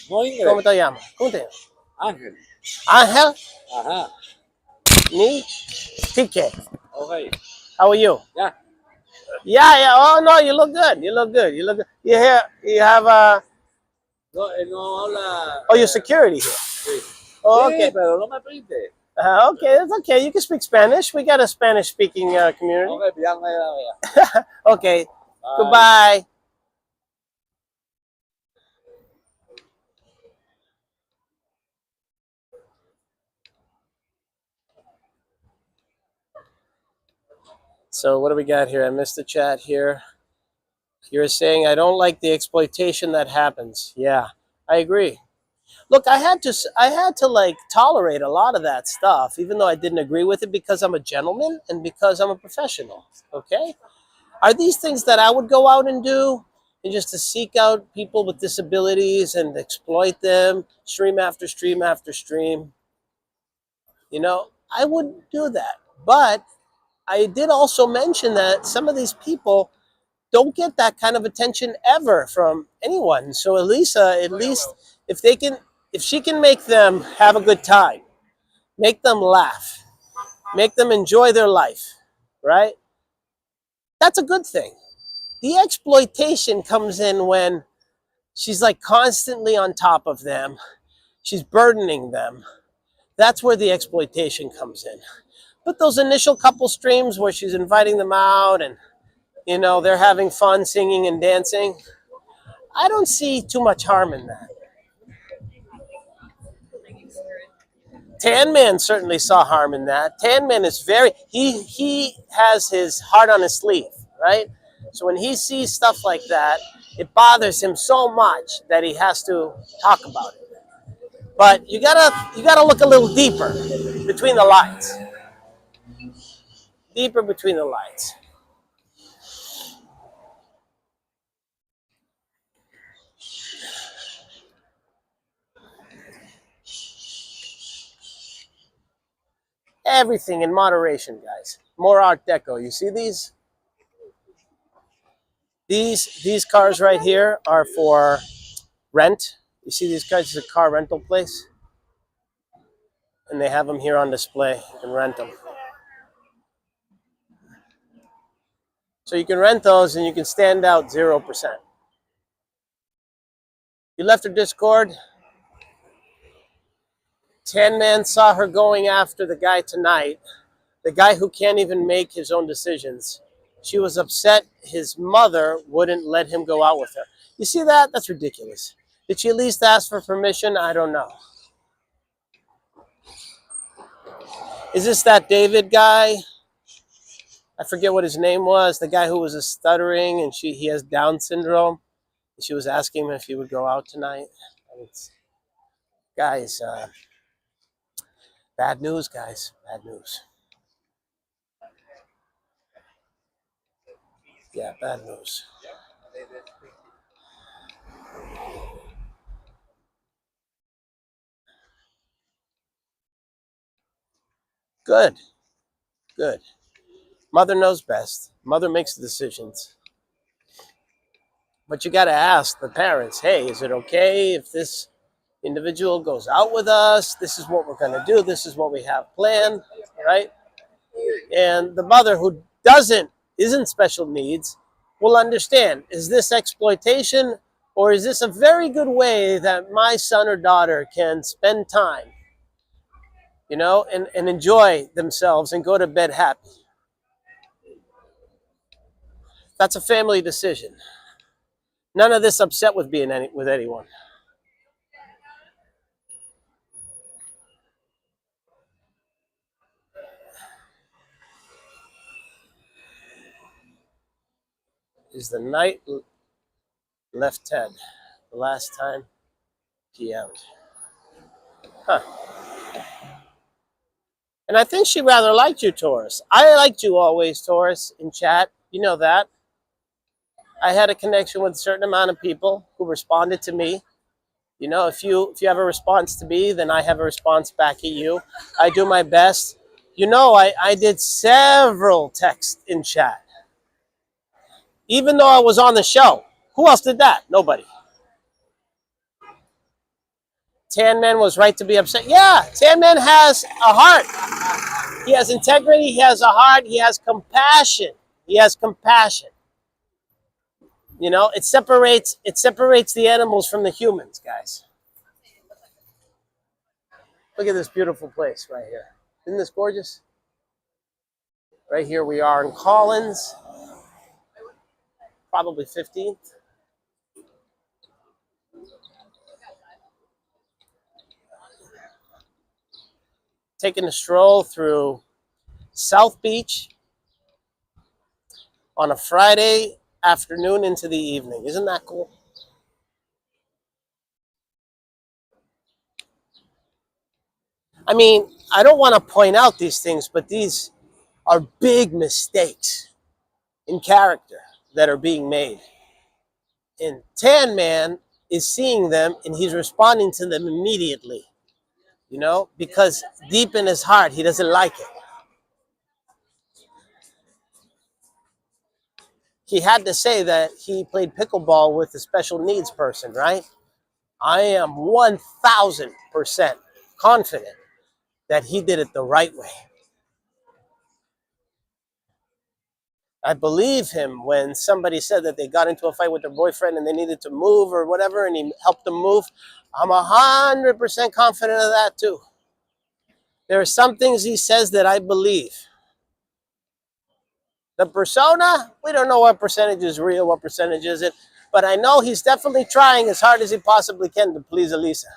No inglés. ¿Cómo te llamas? ¿Cómo te llamas? Ángel. Ángel? Ajá. Me? TK. Okay. How are you? Yeah. Yeah. Oh, no, you look good. You look good. You look good. You have a... No, él no habla. Oh, you're security here. Sí. Oh, Sí, okay. pero no me prende. Okay, it's okay. You can speak Spanish. We got a Spanish-speaking community. Okay, ya me Okay. Bye. Goodbye. So what do we got here? I missed the chat here. You're saying I don't like the exploitation that happens. Yeah, I agree. Look, I had to like tolerate a lot of that stuff, even though I didn't agree with it, because I'm a gentleman and because I'm a professional. Okay, are these things that I would go out and do? and just to seek out people with disabilities and exploit them, stream after stream after stream. You know, I wouldn't do that. But I did also mention that some of these people don't get that kind of attention ever from anyone. So Elisa, at least if they can, if she can make them have a good time, make them laugh, make them enjoy their life, right? That's a good thing. The exploitation comes in when she's like constantly on top of them. She's burdening them. That's where the exploitation comes in. But those initial couple streams where she's inviting them out and, you know, they're having fun singing and dancing, I don't see too much harm in that. Tan Man certainly saw harm in that. Tan Man is very, he has his heart on his sleeve, right? So when he sees stuff like that, it bothers him so much that he has to talk about it. But you gotta look a little deeper between the lines. Deeper between the lines. Everything in moderation, guys. More Art Deco. You see these? These cars right here are for rent. You see these cars? It's a car rental place. And they have them here on display. You can rent them. So you can rent those and you can stand out 0%. You left her Discord. Tan Man saw her going after the guy tonight. The guy who can't even make his own decisions. She was upset his mother wouldn't let him go out with her. You see that? That's ridiculous. Did she at least ask for permission? I don't know. Is this that David guy? I forget what his name was. The guy who was a stuttering and he has Down syndrome. She was asking him if he would go out tonight. Guys, bad news, guys. Bad news. Yeah, bad news. Good. Good. Mother knows best. Mother makes the decisions. But you got to ask the parents, hey, is it okay if this individual goes out with us? This is what we're going to do. This is what we have planned, right? And the mother who isn't special needs will understand, is this exploitation or is this a very good way that my son or daughter can spend time, you know, and enjoy themselves and go to bed happy? That's a family decision. None of this upset with with anyone. Is the night left 10 the last time PM'd? Huh. And I think she rather liked you, Taurus. I liked you always, Taurus, in chat. You know that. I had a connection with a certain amount of people who responded to me. You know, if you have a response to me, then I have a response back at you. I do my best. You know, I did several texts in chat. Even though I was on the show. Who else did that? Nobody. Tan Man was right to be upset. Yeah, Tan Man has a heart. He has integrity. He has a heart. He has compassion. He has compassion. You know, it separates the animals from the humans, guys. Look at this beautiful place right here. Isn't this gorgeous? Right here we are in Collins. Probably 15th. Taking a stroll through South Beach on a Friday afternoon into the evening. Isn't that cool? I mean, I don't want to point out these things, but these are big mistakes in character that are being made. And Tan Man is seeing them and he's responding to them immediately, you know, because deep in his heart, he doesn't like it. He had to say that he played pickleball with a special needs person, right? I am 1000% confident that he did it the right way. I believe him when somebody said that they got into a fight with their boyfriend and they needed to move or whatever, and he helped them move. I'm 100% confident of that too. There are some things he says that I believe. The persona, we don't know what percentage is real, what percentage isn't, but I know he's definitely trying as hard as he possibly can to please Elisa.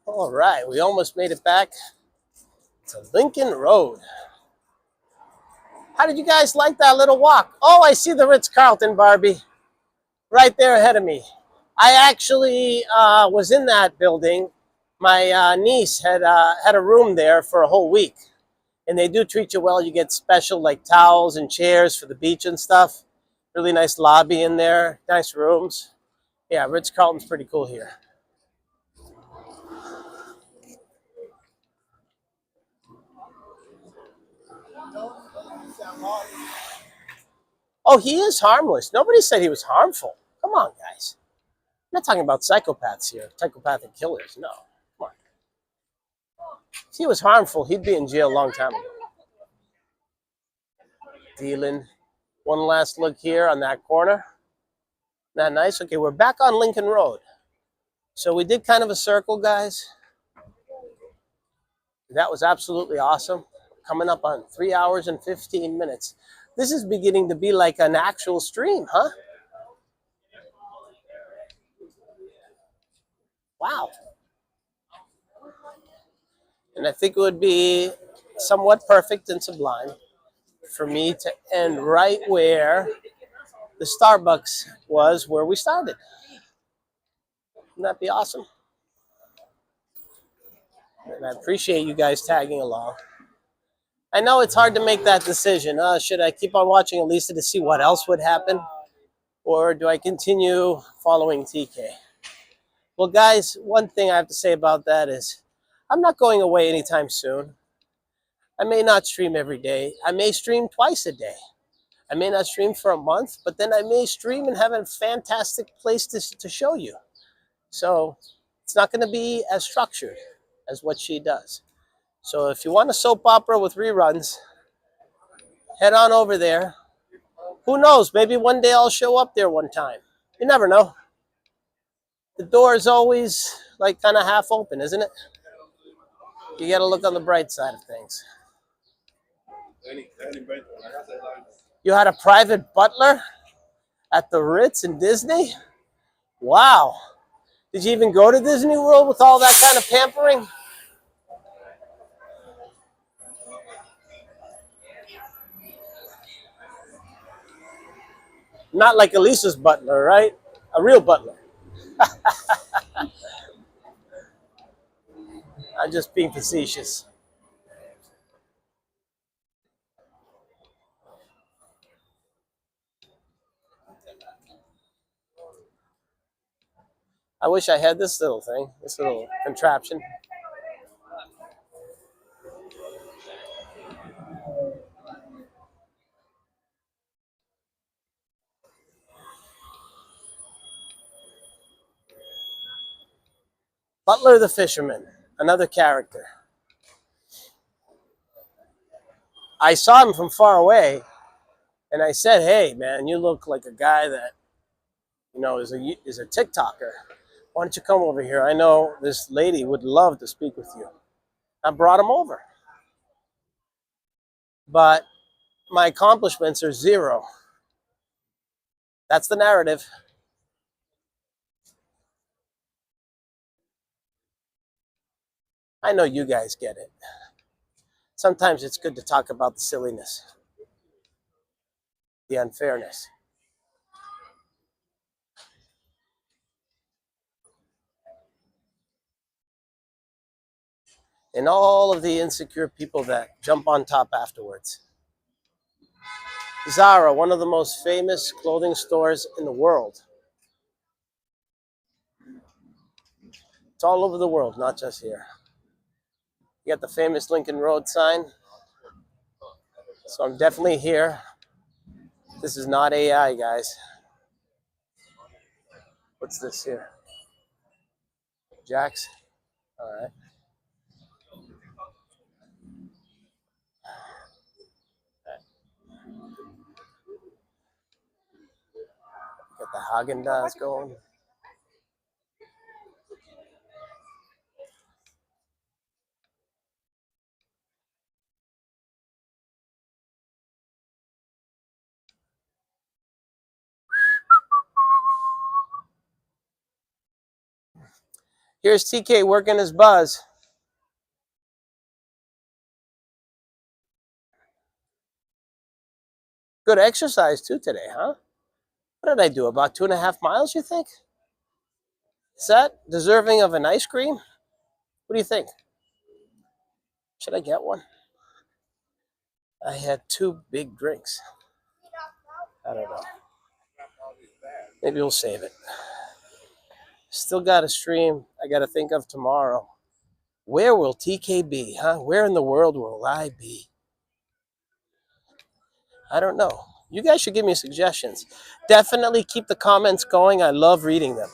All right, we almost made it back to Lincoln Road. How did you guys like that little walk? Oh, I see the Ritz-Carlton, Barbie, right there ahead of me. I actually was in that building. My niece had a room there for a whole week. And they do treat you well. You get special like towels and chairs for the beach and stuff. Really nice lobby in there, nice rooms. Yeah, Ritz-Carlton's pretty cool here. Oh, he is harmless. Nobody said he was harmful. Come on, guys. I'm not talking about psychopaths here, psychopathic killers. No, come on. If he was harmful, he'd be in jail a long time ago. Dealing. One last look here on that corner. Not nice? Okay, we're back on Lincoln Road. So we did kind of a circle, guys. That was absolutely awesome. Coming up on 3 hours and 15 minutes. This is beginning to be like an actual stream, huh? Wow. And I think it would be somewhat perfect and sublime for me to end right where the Starbucks was where we started. Wouldn't that be awesome? And I appreciate you guys tagging along. I know it's hard to make that decision. Should I keep on watching Elisa to see what else would happen? Or do I continue following TK? Well, guys, one thing I have to say about that is I'm not going away anytime soon. I may not stream every day. I may stream twice a day. I may not stream for a month, but then I may stream and have a fantastic place to show you. So it's not going to be as structured as what she does. So if you want a soap opera with reruns, head on over there. Who knows? Maybe one day I'll show up there one time. You never know. The door is always like kind of half open, isn't it? You got to look on the bright side of things. You had a private butler at the Ritz in Disney? Wow. Did you even go to Disney World with all that kind of pampering? Not like Elisa's butler, right? A real butler. I'm just being facetious. I wish I had this little thing, this little contraption. Butler the Fisherman, another character. I saw him from far away, and I said, "Hey, man, you look like a guy that, you know, is a TikToker. Why don't you come over here? I know this lady would love to speak with you." I brought him over. But my accomplishments are zero. That's the narrative. I know you guys get it. Sometimes it's good to talk about the silliness, the unfairness. and all of the insecure people that jump on top afterwards. Zara, one of the most famous clothing stores in the world. It's all over the world, not just here. You got the famous Lincoln Road sign. So I'm definitely here. This is not AI, guys. What's this here? Jax? All right. Got the Haagen-Dazs going. Here's TK working his buzz. Good exercise too today, huh? What did I do? About 2.5 miles, you think? Is that deserving of an ice cream? What do you think? Should I get one? I had 2 big drinks. I don't know. Maybe we'll save it. Still got a stream I got to think of tomorrow. Where will TK be, huh? Where in the world will I be? I don't know. You guys should give me suggestions. Definitely keep the comments going. I love reading them.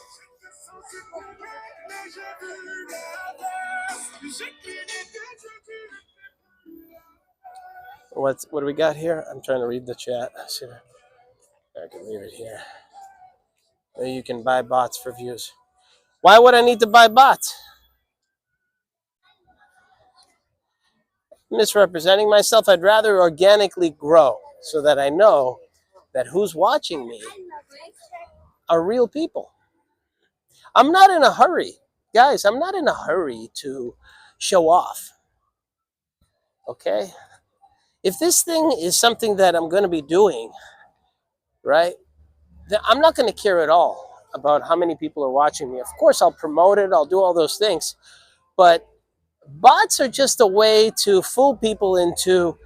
What do we got here? I'm trying to read the chat. I can leave it here. Maybe you can buy bots for views. Why would I need to buy bots? Misrepresenting myself. I'd rather organically grow so that I know that who's watching me are real people. I'm not in a hurry. Guys, I'm not in a hurry to show off. Okay? If this thing is something that I'm going to be doing, right, then I'm not going to care at all about how many people are watching me. Of course, I'll promote it. I'll do all those things. But bots are just a way to fool people into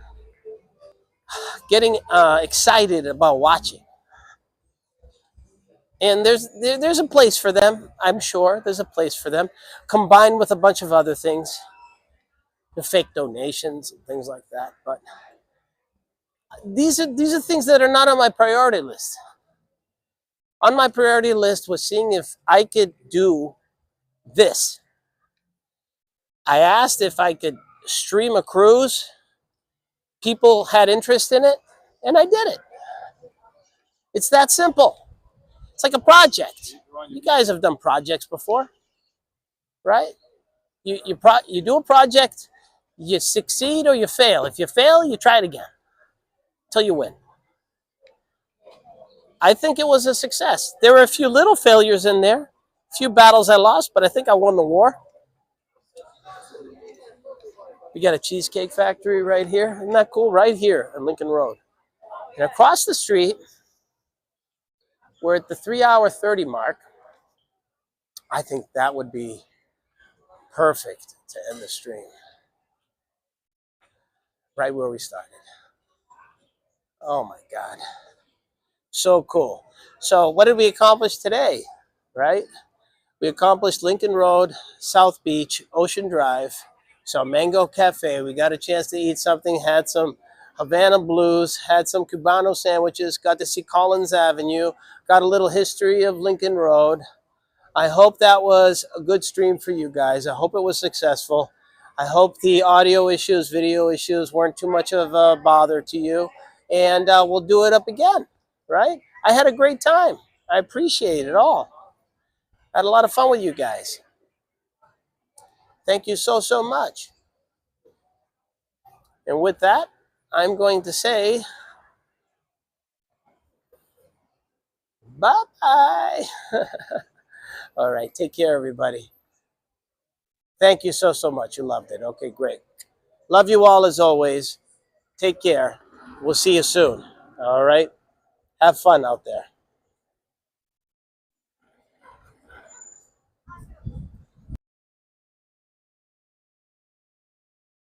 getting excited about watching. And there's a place for them. I'm sure there's a place for them, combined with a bunch of other things, the fake donations and things like that. But these are things that are not on my priority list. On my priority list was seeing if I could do this. I asked if I could stream a cruise. People had interest in it, and I did it. It's that simple. It's like a project. You guys have done projects before, right? You do a project, you succeed or you fail. If you fail, you try it again until you win. I think it was a success. There were a few little failures in there, a few battles I lost, but I think I won the war. We got a cheesecake factory right here. Isn't that cool? Right here on Lincoln Road. And across the street, we're at the 3-hour 30 mark. I think that would be perfect to end the stream. Right where we started. Oh my God. So cool. So what did we accomplish today, right? We accomplished Lincoln Road, South Beach, Ocean Drive. So Mango Cafe, we got a chance to eat something, had some Havana Blues, had some Cubano sandwiches, got to see Collins Avenue, got a little history of Lincoln Road. I hope that was a good stream for you guys. I hope it was successful. I hope the audio issues, video issues weren't too much of a bother to you. And we'll do it up again, right? I had a great time. I appreciate it all. I had a lot of fun with you guys. Thank you so, so much. And with that, I'm going to say bye-bye. All right, take care, everybody. Thank you so, so much. You loved it. Okay, great. Love you all as always. Take care. We'll see you soon. All right? Have fun out there.